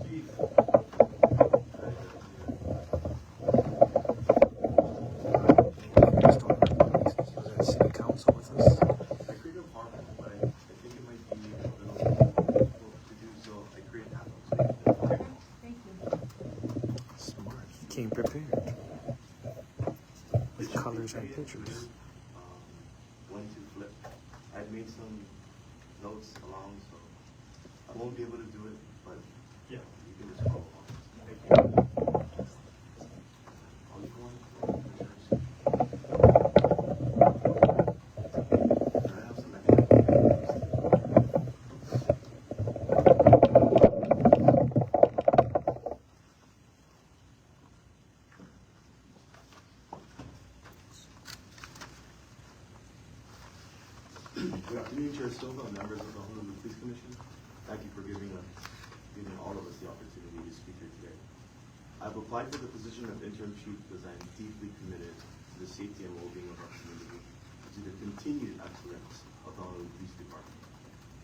Chief. He was at city council with us. I created a department, but I think it might be a little difficult to do so. I created that. Thank you. Smart. He came prepared. With colors and pictures. When to flip. I've made some notes along, so I won't be able to do it, but yeah, you can just follow along. Thank you. Good afternoon, Chair Silva and members of the Honolulu Police Commission. Thank you for giving all of us the opportunity to speak here today. I've applied for the position of interim chief because I am deeply committed to the safety and well-being of our community, to the continued excellence of the Honolulu Police Department.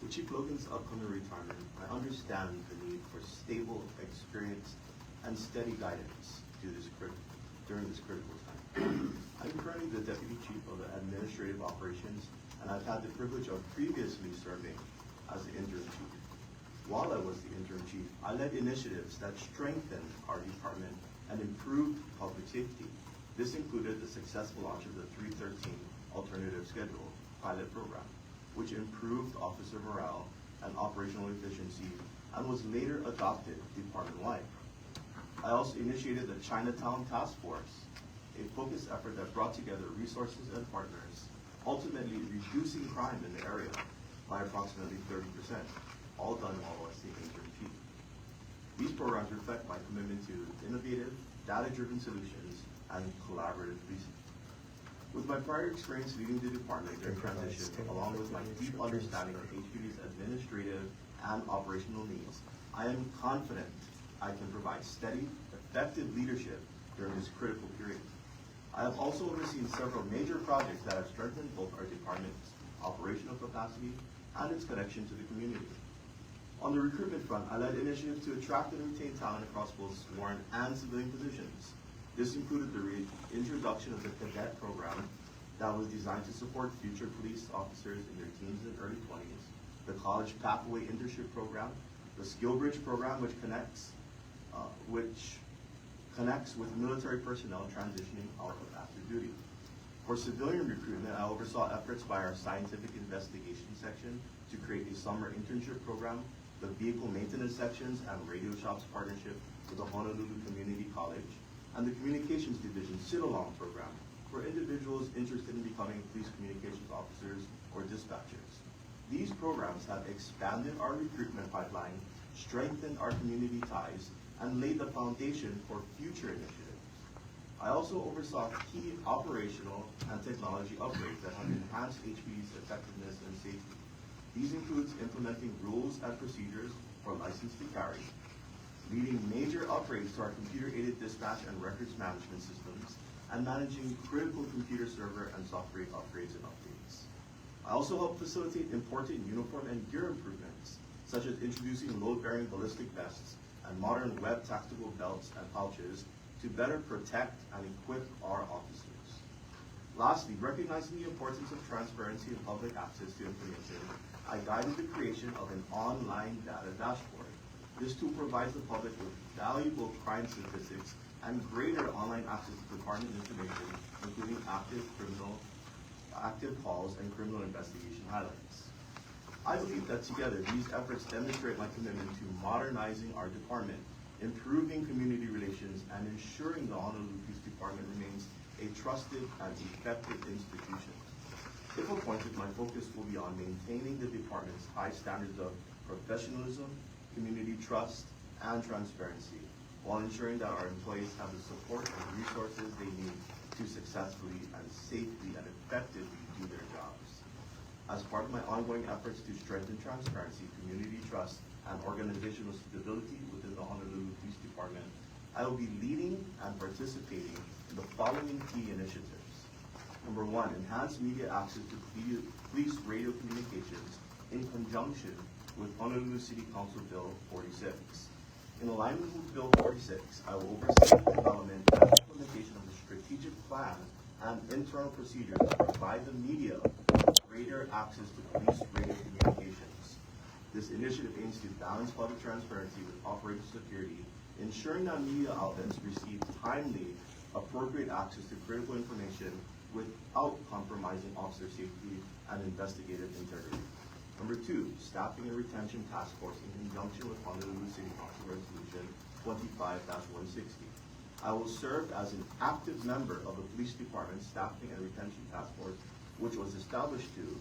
With Chief Logan's upcoming retirement, I understand the need for stable, experience, and steady guidance during this critical time. I'm currently the Deputy Chief of the Administrative Operations, and I've had the privilege of previously serving as the interim chief. While I was the interim chief, I led initiatives that strengthened our department and improved public safety. This included the successful launch of the 313 Alternative Schedule pilot program, which improved officer morale and operational efficiency and was later adopted department-wide. I also initiated the Chinatown Task Force, a focused effort that brought together resources and partners, ultimately reducing crime in the area by approximately 30%, all done while I was the interim chief. These programs reflect my commitment to innovative, data-driven solutions and collaborative policing. With my prior experience leading the department during transition, along with my deep understanding of HPD's administrative and operational needs, I am confident I can provide steady, effective leadership during this critical period. I have also overseen several major projects that have strengthened both our department's operational capacity and its connection to the community. On the recruitment front, I led initiatives to attract and retain talent across both sworn and civilian positions. This included the introduction of the cadet program that was designed to support future police officers in their teens and early 20s, the college pathway internship program, the Skill Bridge program, which connects with military personnel transitioning out of active duty. For civilian recruitment, I oversaw efforts by our scientific investigation section to create a summer internship program, the vehicle maintenance sections and radio shops partnership with the Honolulu Community College, and the communications division sit-along program for individuals interested in becoming police communications officers or dispatchers. These programs have expanded our recruitment pipeline, strengthened our community ties, and laid the foundation for future initiatives. I also oversaw key operational and technology upgrades that have enhanced HPD's effectiveness and safety. These include implementing rules and procedures for license to carry, leading major upgrades to our computer-aided dispatch and records management systems, and managing critical computer server and software upgrades and updates. I also helped facilitate important uniform and gear improvements, such as introducing load-bearing ballistic vests and modern web tactical belts and pouches to better protect and equip our officers. Lastly, recognizing the importance of transparency and public access to information, I guided the creation of an online data dashboard. This tool provides the public with valuable crime statistics and greater online access to department information, including active calls and criminal investigation highlights. I believe that together, these efforts demonstrate my commitment to modernizing our department, improving community relations, and ensuring the Honolulu Police Department remains a trusted and effective institution. If appointed, my focus will be on maintaining the department's high standards of professionalism, community trust, and transparency, while ensuring that our employees have the support and resources they need to successfully and safely and effectively do their jobs. As part of my ongoing efforts to strengthen transparency, community trust, and organizational stability within the Honolulu Police Department, I will be leading and participating in the following key initiatives. Number one, enhance media access to police radio communications in conjunction with Honolulu City Council Bill 46. In alignment with Bill 46, I will oversee the development and implementation of the strategic plan and internal procedures that provide the media with greater access to police radio communications. This initiative aims to balance public transparency with operational security, ensuring that media outlets receive timely, appropriate access to critical information without compromising officer safety and investigative integrity. Number two, staffing and retention task force in conjunction with Honolulu City Council Resolution 25-160. I will serve as an active member of the Police Department Staffing and Retention Task Force, which was established to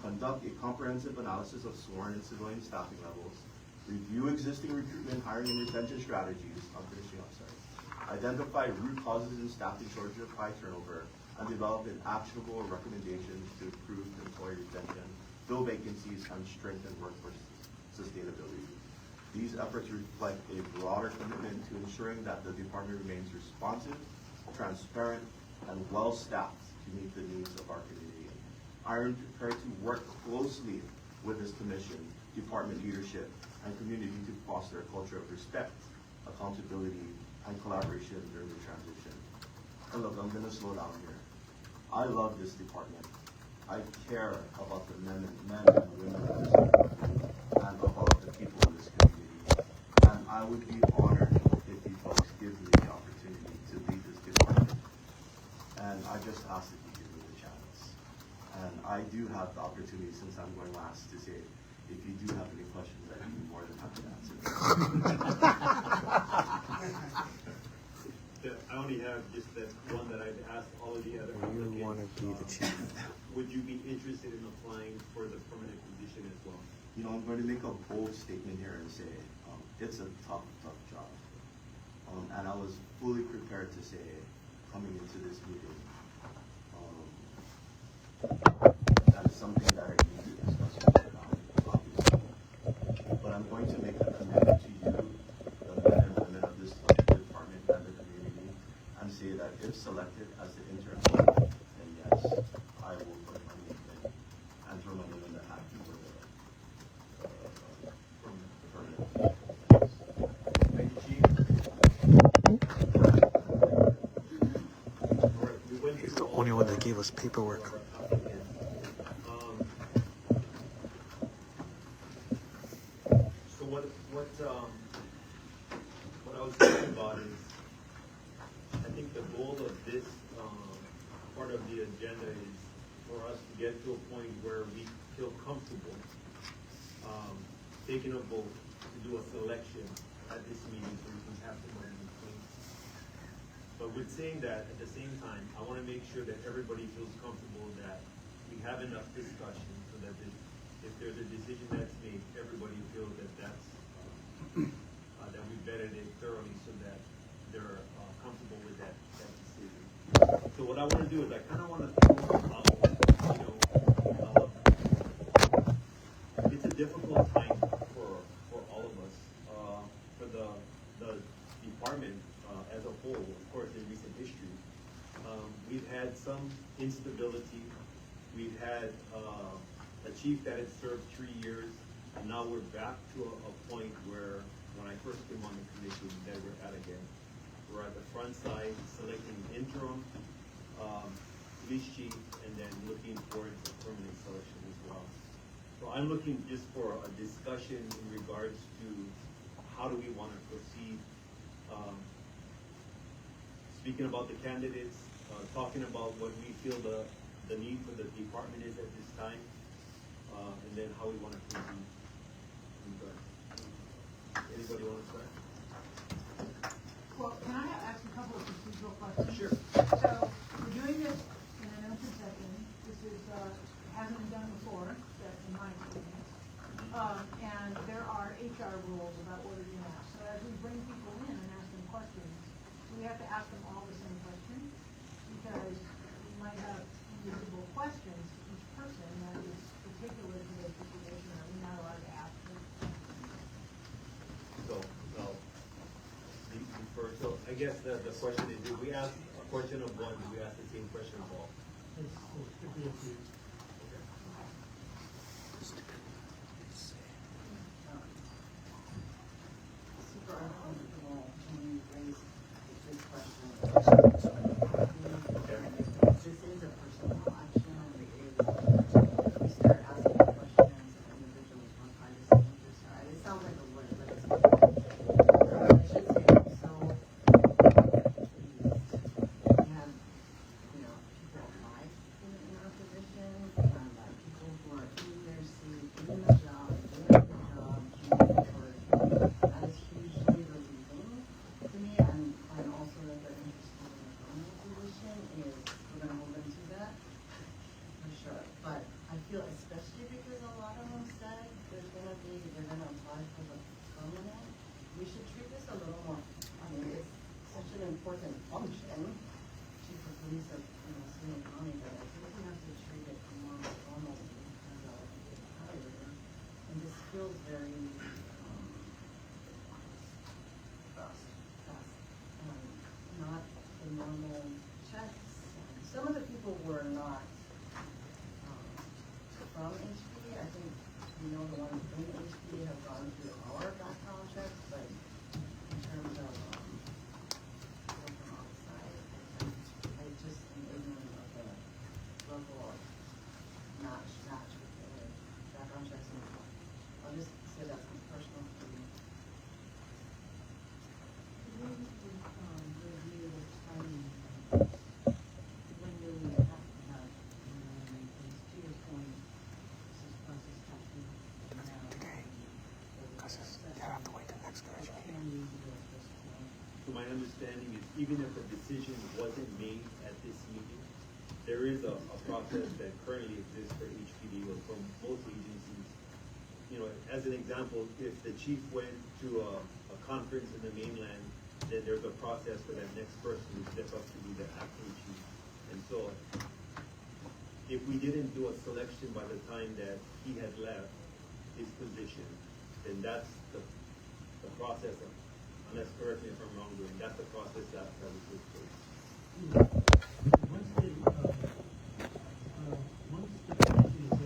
conduct a comprehensive analysis of sworn and civilian staffing levels, review existing recruitment, hiring, and retention strategies, identify root causes in staffing shortage of high turnover, and develop an actionable recommendations to improve employee retention, fill vacancies, and strengthen workforce sustainability. These efforts reflect a broader commitment to ensuring that the department remains responsive, transparent, and well-staffed to meet the needs of our community. I am prepared to work closely with this commission, department leadership, and community to foster a culture of respect, accountability, and collaboration during the transition. And look, I'm gonna slow down here. I love this department. I care about the men and women of this community and about the people in this community. And I would be honored if you folks give me the opportunity to lead this department. And I just ask that you give me the chance. And I do have the opportunity, since I'm going last, to say, if you do have any questions, I'd be more than happy to answer them. I only have just that one that I've asked all of the other applicants. You want to be the chief. Would you be interested in applying for the permanent position as well? You know, I'm going to make a bold statement here and say, it's a tough job. And I was fully prepared to say, coming into this meeting, that is something that I need to discuss with you now, obviously. But I'm going to make a commitment to you, the men and women of this department and the community, and say that if selected as the interim, then yes, I will put my name in and throw my name in the hat for the permanent. Thank you, Chief. He's the only one that gave us paperwork. So what I was thinking about is, I think the goal of this part of the agenda is for us to get to a point where we feel comfortable taking a vote to do a selection at this meeting so we can have the money in place. But with saying that, at the same time, I want to make sure that everybody feels comfortable that we have enough discussion so that if there's a decision that's made, everybody feels that that's that we vetted it thoroughly so that they're comfortable with that decision. So what I want to do is I kind of want to it's a difficult time for all of us, for the department as a whole, of course, in recent history. We've had some instability. We've had a chief that had served 3 years, and now we're back to a point where, when I first came on the commission, that we're at again. we're at the front side selecting interim police chief and then looking towards a permanent selection as well. So I'm looking just for a discussion in regards to how do we want to proceed. Speaking about the candidates, talking about what we feel the need for the department is at this time, and then how we want to proceed. Anybody want to start? Well, can I ask a couple of procedural questions? Sure. So, we're doing this in an open session. This is, hasn't been done before, that's in my experience. And there are HR rules about what are being asked. So as we bring people in and ask them questions, we have to ask them all the same questions, because we might have individual questions to each person that is particular to their situation, or we're not allowed to ask them. So I guess the question is, do we ask a question of one, do we ask the same question of all? Super uncomfortable when you raise this question. This is a personal action, and we start asking questions of individuals from privacy interests. It sounds like a word, but it's I should say also, we have, people of life in our position, and people who are in their seat, doing the job, doing a good job, doing work. That is hugely relieving to me, and also that they're interested in the permanent position is, we're gonna hold them to that, for sure. But I feel especially because a lot of them said they're gonna apply for the permanent, we should treat this a little more, it's such an important function, chief of police of, city and county, but I think we have to treat it more formally as a hire. And this feels very, not the normal checks. Some of the people were not from HP. I think, the ones in HP have gone through our background checks, but in terms of people from outside, I just am ignorant of the level of match with the background checks. And I'll just say that's personal for me. Review the timing. When do we have to have, to your point, this is process happening now. Because you have to wait till next graduation. So my understanding is even if a decision wasn't made at this meeting, there is a process that currently exists for HPD or from most agencies. As an example, if the chief went to a conference in the mainland, then there's a process for that next person to step up to be the acting chief. And so if we didn't do a selection by the time that he had left his position, then that's the process, unless correct me if I'm wrong, that's the process that would take place. Once the commission is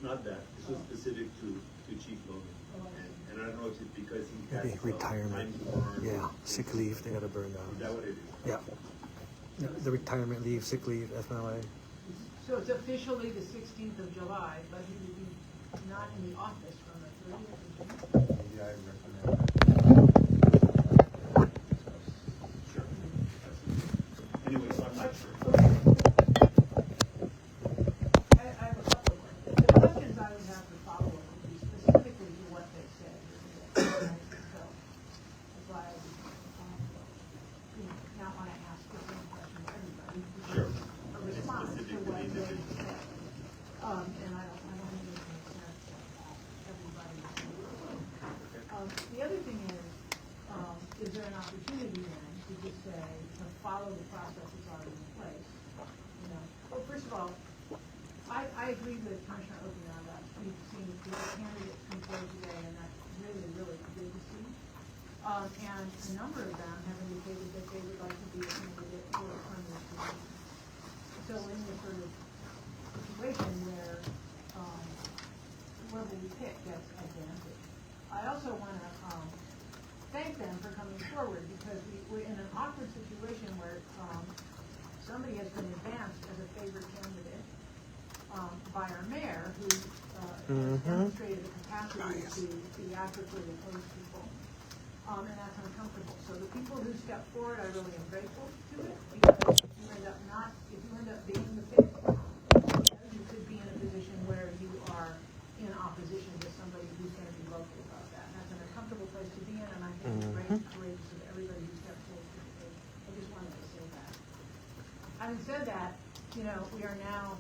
Not that. This was specific to Chief Logan. And I don't know if it's because he has Maybe retirement. Yeah, sick leave, they gotta burn down. Is that what it is? Yeah. The retirement leave, sick leave, FMLA. So it's officially the 16th of July, but he will be not in the office from the 30th of June. Maybe I recommend Sure. Anyway, so I'm not sure. follow the process that's already in place, you know. Well, first of all, I agree with Commissioner Okinawa that we've seen the candidates come forward today, and that's really, really good to see. And a number of them have indicated that they would like to be a candidate for a permanent position. So in this sort of situation where whoever we pick gets advantage. I also want to thank them for coming forward, because we're in an awkward situation where somebody has been advanced as a favored candidate by our mayor, who has demonstrated a capacity to theatrically oppose people, and that's uncomfortable. So the people who step forward, I really am grateful to it, because if you end up being the pick, you could be in a position where you are in opposition to somebody who's going to be vocal about that. And that's an uncomfortable place to be in, and I think it's very courageous of everybody who stepped forward to the page. I just wanted to say that. Having said that, you know, we are now,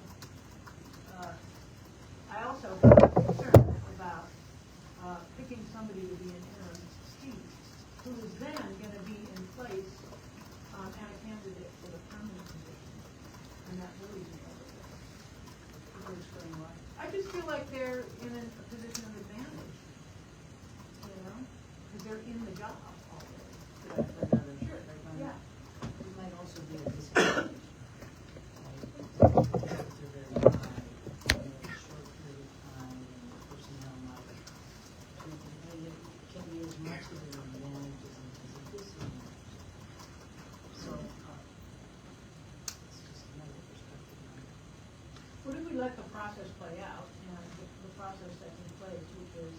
I also have concern about picking somebody to be an interim chief, who is then going to be in place and a candidate for the permanent position. And that really is explain why. I just feel like they're in a position of advantage, you know, because they're in the job already. Yeah. It might also be a disadvantage. They're very high, in a short period of time, and the personnel might, it can be as much of an advantage as a disadvantage. So, it's just another perspective on it. What if we let the process play out, and the process that's in place, which is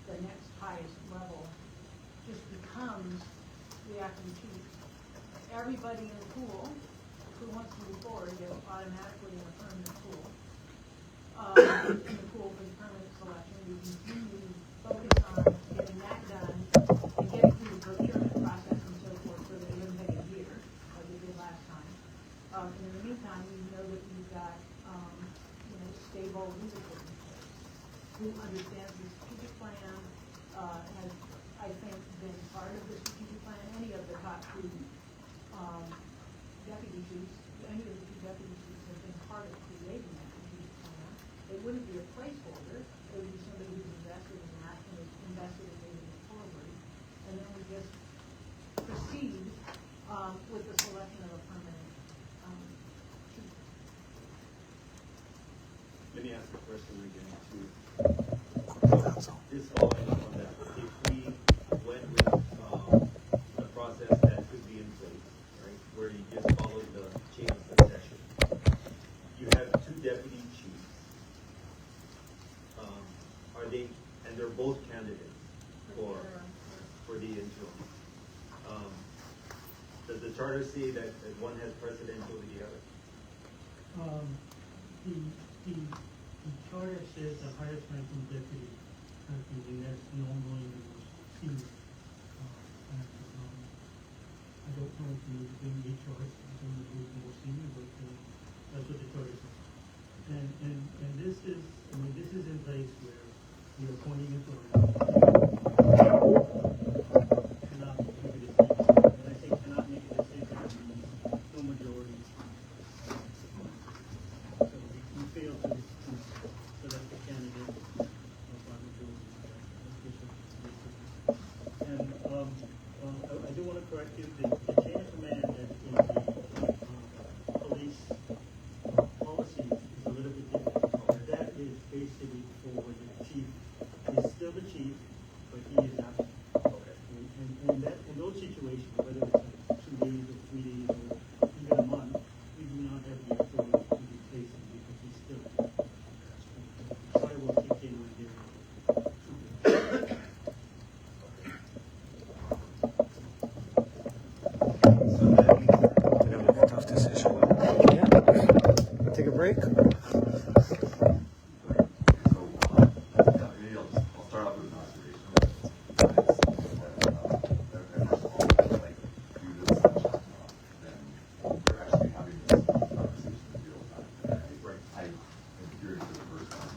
the next highest level, just becomes the acting chief? Everybody in the pool who wants to move forward gets automatically in a permanent pool. In the pool for the permanent selection, we continue to focus on getting that done and getting through the procurement process and so forth, so that it doesn't take a year, like we did last time. And in the meantime, we know that we've got stable leadership in place, who understands the strategic plan, has, I think, been part of the strategic plan. Any of the top two deputy chiefs, any of the two deputy chiefs have been part of creating that strategic plan. It wouldn't be a placeholder. It would be somebody who's invested in that and is invested in moving it forward. And then we just proceed with the selection of a permanent chief. Let me ask a question again too. This following up on that, if we went with a process that could be in place, right, where you just follow the chain of succession, you have two deputy chiefs. Are they, and they're both candidates for the interim. Does the charter say that one has precedence over the other? The charter says the highest ranking deputy, and that's normally the most senior. I don't know if you need to bring HR, I don't know who's more senior, but that's what the charter says. And this is, I mean, this is in place where you're appointing authority. Cannot make a decision. When I say cannot make a decision, it means no majority. So we fail to select the candidate by majority. And I do want to correct you, the chain of command that in the police policy is a little bit different. That is basically for the chief. He's still the chief, but he is absent. And in those situations, whether it's 2 days or 3 days or even a month, we do not have the authority to replace him because he's still the chief. Sorry, will kick in when they're Tough decision. Yeah. Take a break. I'll start off with an observation. First of all, like, do this, then we're actually having this conversation in real time. I am hearing for the first time.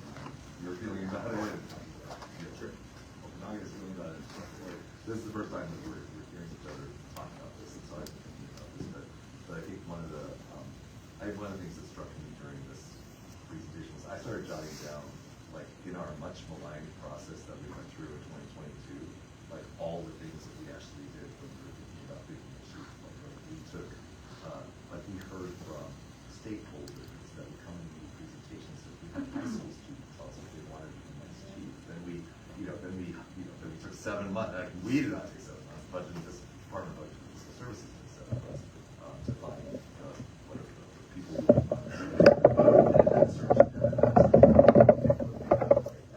You're feeling about it. Sure. Now you're feeling about it. This is the first time that we're hearing each other talk about this, and so I've been thinking about this. But but I think one of the things that struck me during this presentation was I started jotting down, like, in our much maligned process that we went through in 2022, like all the things that we actually did when we were thinking about picking the chief. Like we took, like we heard from stakeholders that would come and do presentations. So we had high school students tell us what they wanted to be next chief. Then we took 7 months. Like, we did not take 7 months. Budget, this Department of Budget and Fiscal Services did 7 months to find what are the people who and that search.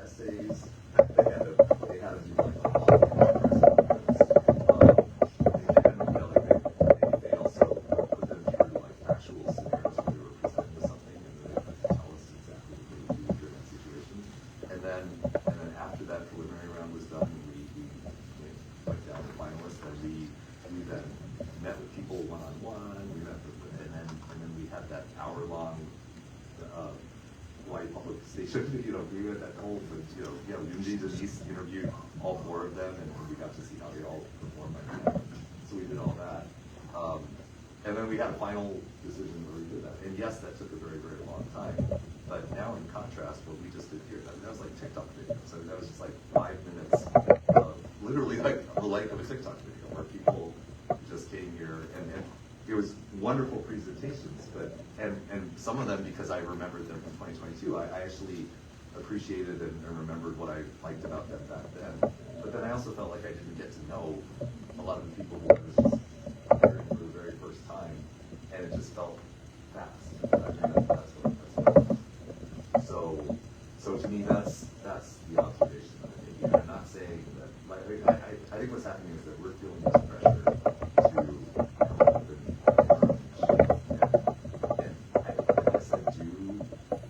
Essays. They had to do like a lot of they also put them through like actual scenarios where they were presented with something and then they had to tell us exactly what they would do during that situation. And then after that preliminary round was done, we went down to finalists, and we then met with people one-on-one. We met with, and then we had that hour-long Hawaii Public Station, we had that whole, Unity Denise interviewed all 4 of them, and we got to see how they all performed. So we did all that. And then we had a final decision where we did that. And yes, that took a very, very long time. But now in contrast, what we just did here, that was like TikTok videos. So that was just like 5 minutes of literally like the length of a TikTok video where people just came here and it was wonderful presentations, but and some of them, because I remembered them from 2022, I actually appreciated and remembered what I liked about them back then. But then I also felt like I didn't get to know a lot of the people who I was just hearing for the very first time, and it just felt fast. I mean, that's what so to me, that's the observation that I'm making. I'm not saying that. I think what's happening is that we're feeling this pressure to come up with and I guess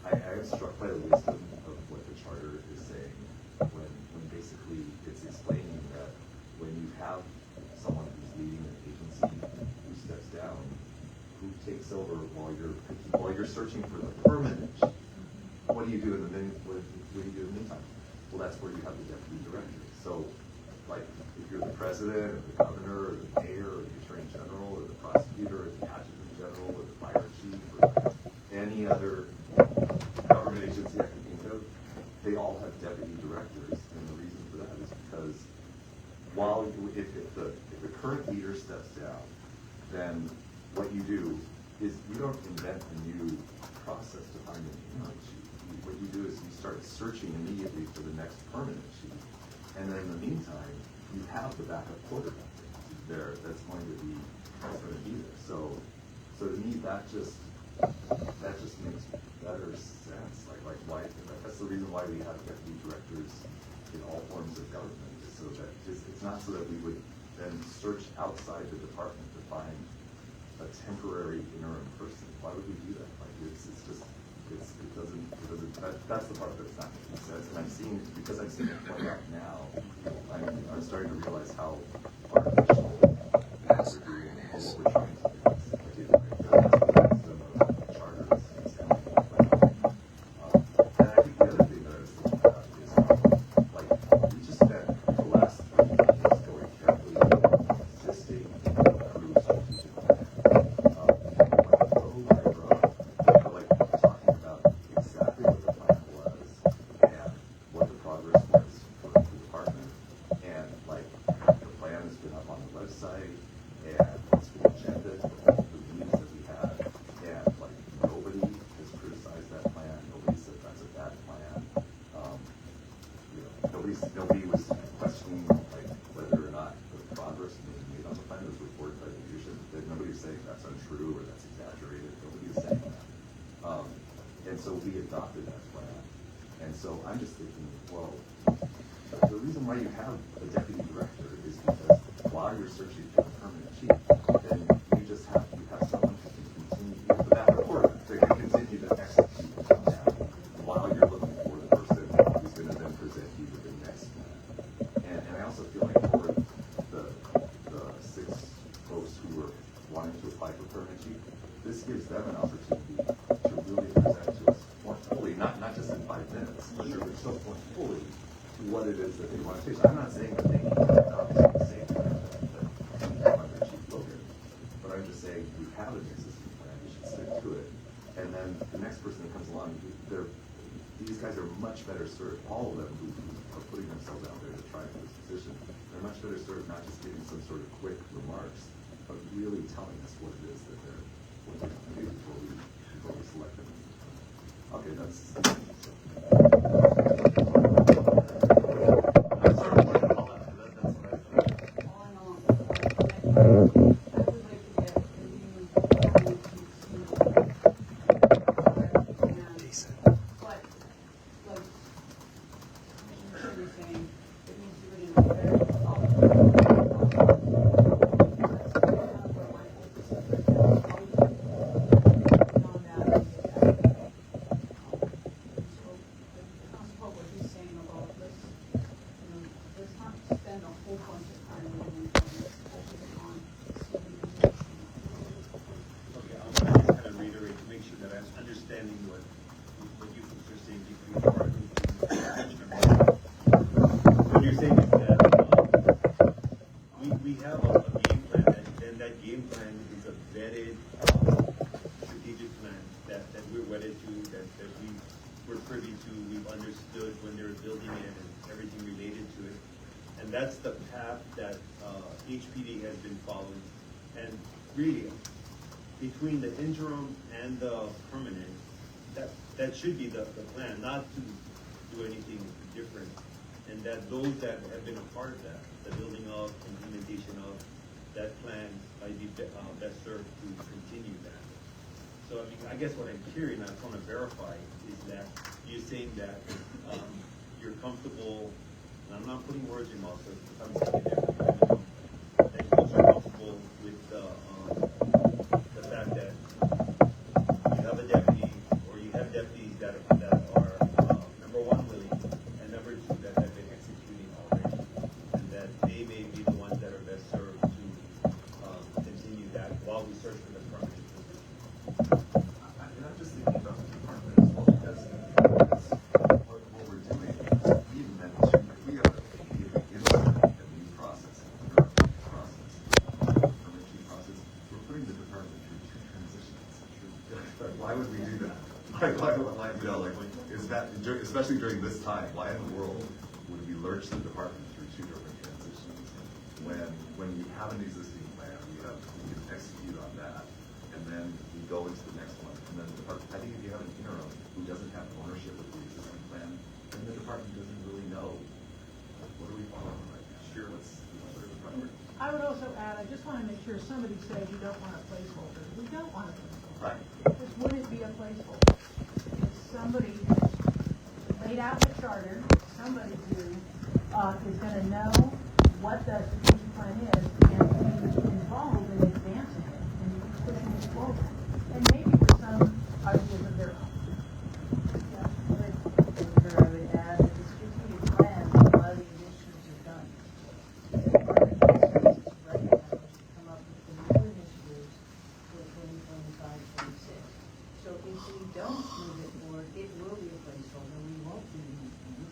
I am struck by the wisdom of what the charter is saying when basically it's explaining that when you have someone who's leading an agency who steps down, who takes over while you're searching for the permanent chief. What do you do in the meantime? Well, that's where you have the deputy director. So, like, if you're the president, or the governor, or the mayor, or the attorney general, or the prosecutor, or the adjutant general, or the fire chief, or any other government agency I can think of, they all have deputy directors. And the reason for that is because if the current leader steps down, then what you do is you don't invent a new process to find an interim chief. What you do is you start searching immediately for the next permanent chief, and then in the meantime, you have the backup quarterback there that's going to be there. So to me, that just makes better sense. Like why? That's the reason why we have deputy directors in all forms of government, is so that it's not so that we would then search outside the department to find a temporary interim person. Why would we do that? Like it doesn't. That's the part that's not making sense. And I'm seeing, because I'm seeing it play out now, I'm starting to realize how artificial we're doing and what we're trying to do. That's the wisdom of charters and sound. And I think the other thing that I was thinking about is, like, we just spent the last 3 years going carefully over existing through strategic plan. Talking about exactly what the plan was and what the progress was for the department. And like the plan has been up on the website and it's been agended for all the meetings that we had. And like nobody has criticized that plan. Nobody said that's a bad plan. Nobody was questioning like whether or not the progress being made on the plan was reported by the leadership. Nobody was saying that's untrue or that's exaggerated. Nobody was saying that. And so we adopted that plan. And so I'm just thinking, well, the reason why you have a deputy director is because while you're searching for a permanent chief, then you have someone who can continue for that report, that can continue to execute the plan while you're looking for the person who's going to then present you with the next plan. And I also feel like for the 6 folks who were wanting to apply for permanent chief, this gives them an opportunity to really present to us more fully, not just in 5 minutes, but so more fully to what it is that they want to do. So I'm not saying that they need to accomplish the same thing that Chief Logan, but I'm just saying we have have an existing plan, you should stick to it. And then the next person that comes along, these guys are much better served, all of them who are putting themselves out there to try for this position, they're much better served not just giving some sort of quick remarks, but really telling us what it is that they're going to do before we select them. Okay, that's. I'm sorry, what I call that. That's what I thought. That's the path that HPD has been following. And really, between the interim and the permanent, that should be the plan, not to do anything different. And that those that have been a part of that, the building of, implementation of that plan, might be best served to continue that. So I mean, I guess what I'm hearing, I just want to verify, is that you're saying that you're comfortable. I'm not putting words in mouth, so I'm saying that you also are comfortable with the fact that you have a deputy, or you have deputies that are number one, willing, and number two, that have been executing already, and that they may be the ones that are best served to continue that while we search for the permanent position. And I'm just thinking about the department as well, because what we're doing, we managed to. We have a new process, a permitting process. We're putting the department through two transitions. Why would we do that? Why, you know, like, is that, especially during this time, why in the world would we lurch the department through two different transitions? When we have an existing plan, we can execute on that, and then we go into the next one. And then the department, I think if you have an interim who doesn't have ownership of the existing plan, then the department doesn't really know. What are we following right now? Sure, what's the priority? I would also add, I just want to make sure somebody says you don't want a placeholder. We don't want a placeholder. Right. This wouldn't be a placeholder. If somebody has laid out the charter, somebody who is going to know what the strategic plan is and be involved in advancing it and pushing it forward. And maybe for some ideas of their own. I would add that the strategic plan, a lot of the initiatives are done. Right now, to come up with the new initiatives for 2025, 26. So if we don't move it forward, it will be a placeholder. We won't do these things.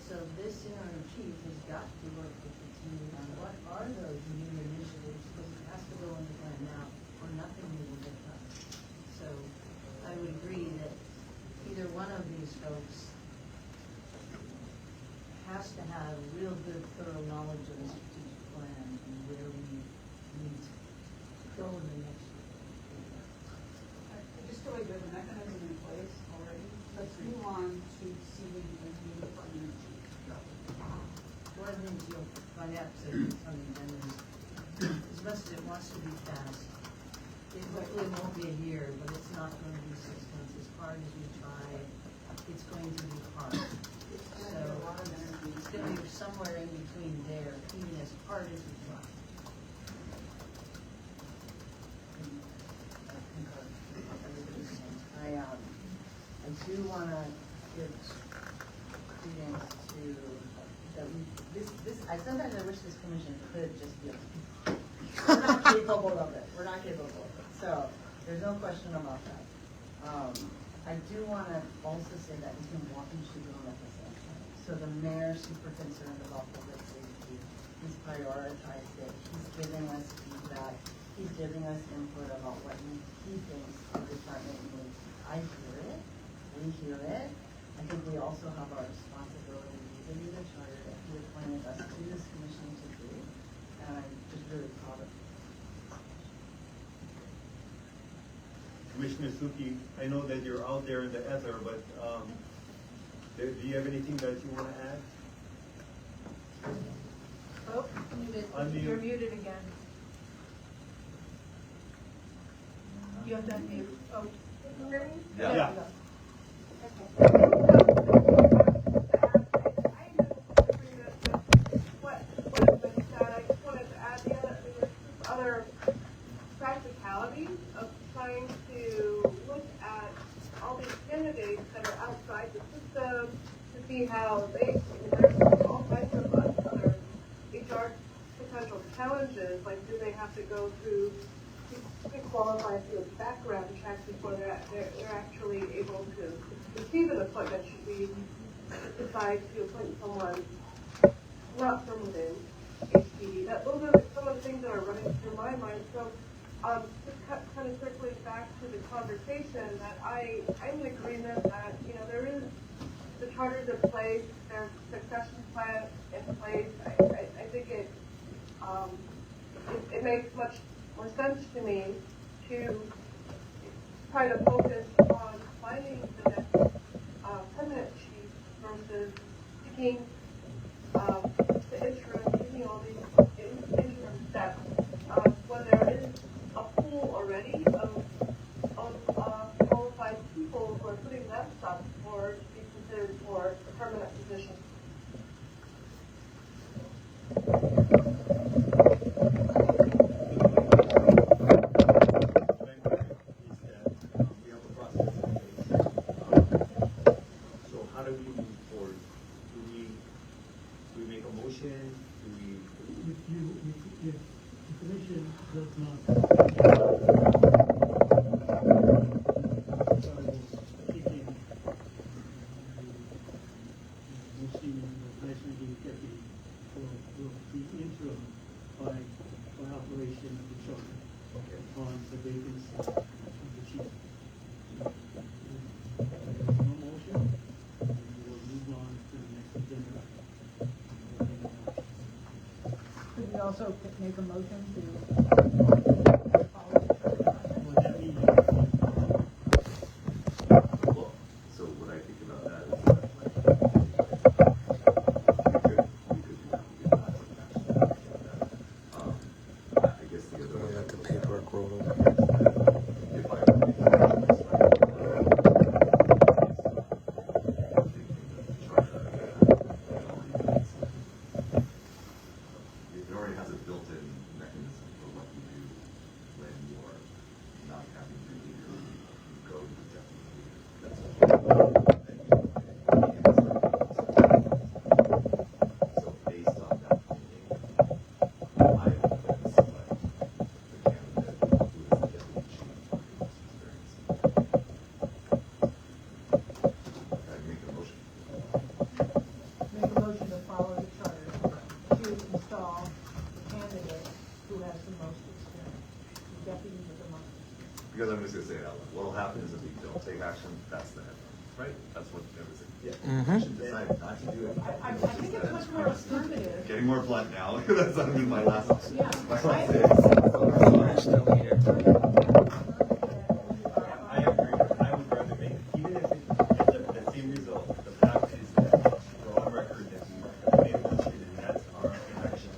So this interim chief has got to work with the team on what are those new initiatives, because it has to go in the plan now, or nothing will get done. So I would agree that either one of these folks has to have real good, thorough knowledge of the strategic plan and where we need to go in the next year. Just so we have a mechanism in place already, let's move on to seeing a new permanent chief. One of the things you'll find out, so on the agenda is, as much as it wants to be fast, it hopefully won't be a year, but it's not going to be 6 months. As hard as we try, it's going to be hard. So it's going to be somewhere in between there, even as hard as we try. I do want to give credence to that. Sometimes I wish this commission could just be. We're not capable of it. We're not capable of it. So there's no question about that. I do want to also say that he's been walking through the FSA. So the mayor's super concerned about public safety. He's prioritized it. He's giving us feedback. he's giving us input about what he thinks the department needs. I hear it, we hear it. I think we also have our responsibility to do the charter that he appointed us to this commission to do, and I'm just really proud of it. Commissioner Suki, I know that you're out there in the ether, but do you have anything that you want to add? Oh, muted. Unmute. You're muted again. You have to unmute. Oh. Yeah. What has been said, I just wanted to add the other practicalities of trying to look at all these candidates that are outside the system to see how they, there's all kinds of other HR potential challenges, like do they have to go through to qualify through a background check before they're actually able to receive an appointment should we decide to appoint someone not from within HPD. Those are some of the things that are running through my mind. So just kind of circling back to the conversation that I'm in agreement that, there is the charters in place, there's succession plan in place. I think it makes much more sense to me to try to focus on finding the next permanent chief versus picking the interim, taking all these interim steps. When there is a pool already of qualified people who are putting that stuff forward to be considered for a permanent position. So how do we move forward? Do we make a motion? If the commission does not deputy will be interim by operation of the charter on the vacancy of the chief. No motion, and we'll move on to the next agenda. Could we also make a motion to So what I think about that is I guess the other way let the paperwork roll over. If I it already has a built-in mechanism for what you do when you are not having your leader, you go to the deputy leader. That's so based on that thinking, I would like to select the candidate who is the deputy chief for the most experience. I'd make a motion. make a motion to follow the charter to install the candidate who has the most experience, the deputy with the most experience? Because I'm just gonna say it out loud. What'll happen is if we don't take action, that's the headline, right? That's what everything. Yeah. We should decide not to do it. I think it's much more affirmative. Getting more blunt now. That's not even my last. Yeah. My last day. Still here. I agree. I would rather make, even if it's the same result, the fact is that we're on record that we made a motion and that's our action.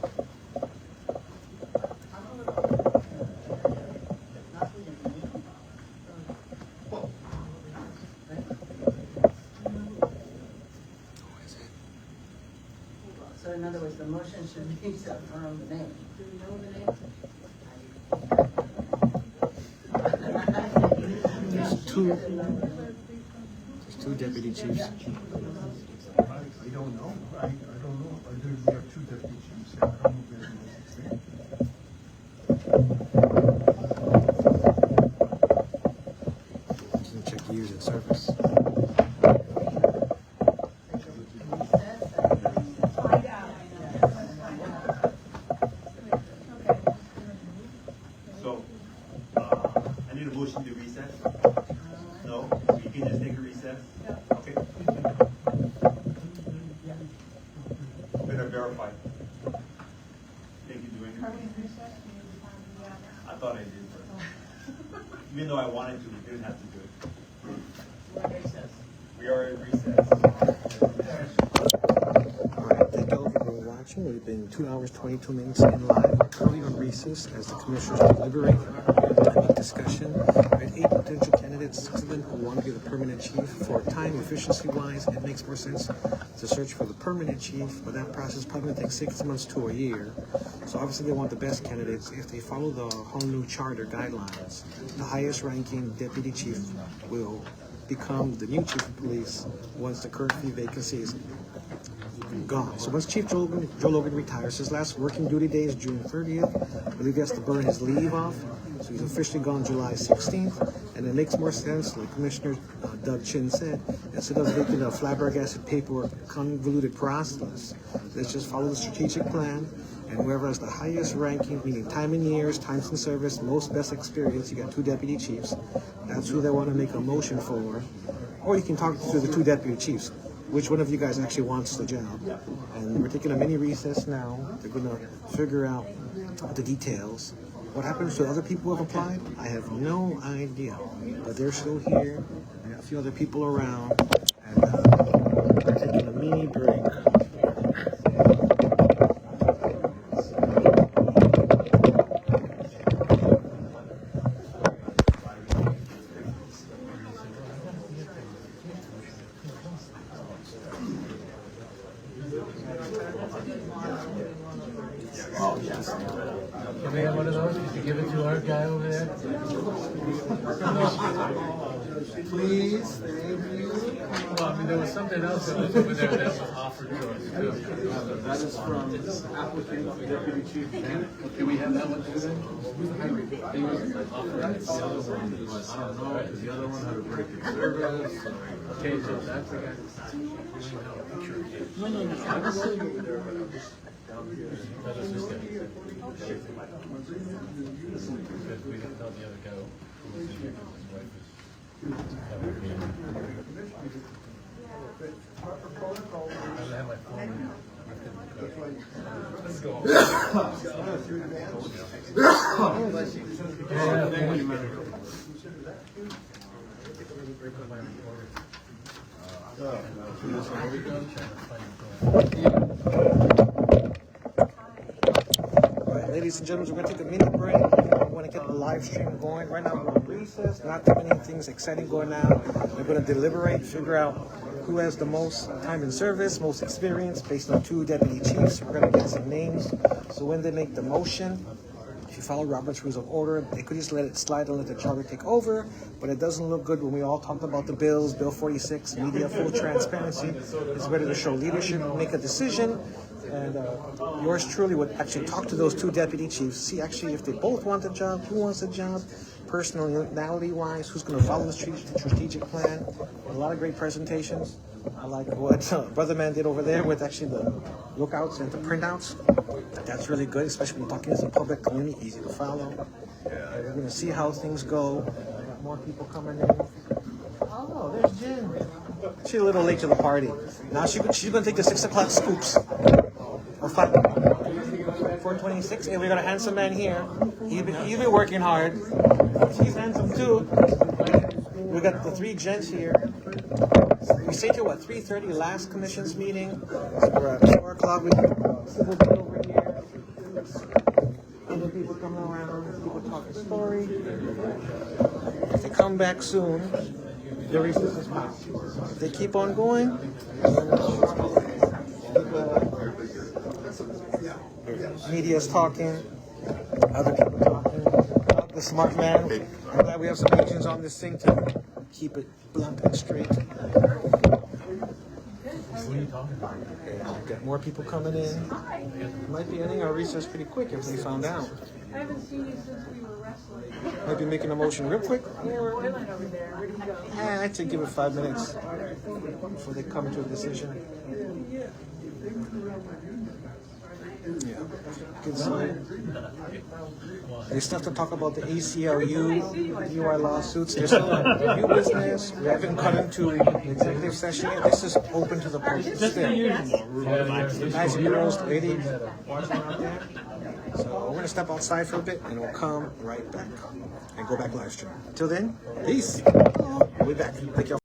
So in other words, the motion should be to affirm the name. Do we know the name? There's two deputy chiefs. I don't know. I don't know. We have two deputy chiefs. I don't know if there's no experience. Can check years in service. So Are we in recess? Do you need time to be out now? I thought I did, but even though I wanted to, we didn't have to do it. We're in recess. We are in recess. Alright, thank you all for watching. We've been 2 hours, 22 minutes in live. We're currently on recess as the commissioners deliberate and make discussion. We had 8 potential candidates, 6 of them who want to be the permanent chief. For time efficiency-wise, it makes more sense to search for the permanent chief, but that process probably takes 6 months to a year. So obviously they want the best candidates. If they follow the Honolulu Charter guidelines, the highest ranking deputy chief will become the new chief of police once the current vacancy is gone. So once Chief Joe Logan retires, his last working duty day is June 30th. I believe he has to burn his leave off, so he's officially gone July 16th. And it makes more sense, like Commissioner Doug Chin said, instead of making a flabbergasted paperwork, convoluted process, let's just follow the strategic plan. And whoever has the highest ranking, meaning time in years, times in service, most best experience, you got 2 deputy chiefs. That's who they want to make a motion for. Or you can talk to the 2 deputy chiefs. Which one of you guys actually wants the job? And we're taking a mini recess now. They're going to figure out the details. What happens to other people who have applied? I have no idea. But they're still here. I got a few other people around. And we're taking a mini break. Can we have one of those? Could you give it to our guy over there? Please, thank you. Well, I mean, there was something else that was over there that was offered to us too. That is from applicant for deputy chief. Can we have that one too then? The other one was, I don't know, because the other one had a break in service. Okay, so that's the guy. No, I was sitting over there, but I'm just down here. That was just because we didn't know the other guy who was in here because his wife was having a meeting. I don't have my phone. Let's go. Alright, ladies and gentlemen, we're going to take a mini break. I want to get the live stream going. Right now we're on recess, not too many things exciting going on. We're going to deliberate, figure out who has the most time in service, most experience, based on 2 deputy chiefs. We're going to get some names. So when they make the motion, if you follow Robert's Rules of Order, they could just let it slide and let the charter take over, but it doesn't look good when we all talked about the bills, Bill 46, media full transparency. It's better to show leadership, make a decision, and yours truly would actually talk to those 2 deputy chiefs, see actually if they both want the job, who wants the job, personality-wise, who's going to follow the strategic plan. A lot of great presentations. I like what Brother Man did over there with actually the lookouts and the printouts. That's really good, especially when talking as a public community, easy to follow. We're going to see how things go. We got more people coming in. Oh, there's Jen. She's a little late to the party. Now she's going to take the 6 o'clock scoops. Or 5. 426. Hey, we got a handsome man here. He's been working hard. He's handsome too. We got the 3 gents here. We stayed till what, 3:30 last commission's meeting. So we're at 4 o'clock. We will be over here. Other people coming around. People talking story. If they come back soon, the recess is passed. If they keep on going, media's talking, other people talking. The smart man. I'm glad we have some agents on this thing to keep it blunt and straight. What are you talking about? We've got more people coming in. Might be ending our recess pretty quick if they found out. I haven't seen you since we were wrestling. Might be making a motion real quick. We were toiling over there. Where'd you go? I'd say give it 5 minutes before they come to a decision. There's stuff to talk about the ACLU, UI lawsuits. There's still new business. We haven't got into executive session yet. This is open to the public still. Nice girls, ladies, watching out there. So we're gonna step outside for a bit and we'll come right back and go back live stream. Until then, peace. We'll be back. Thank y'all.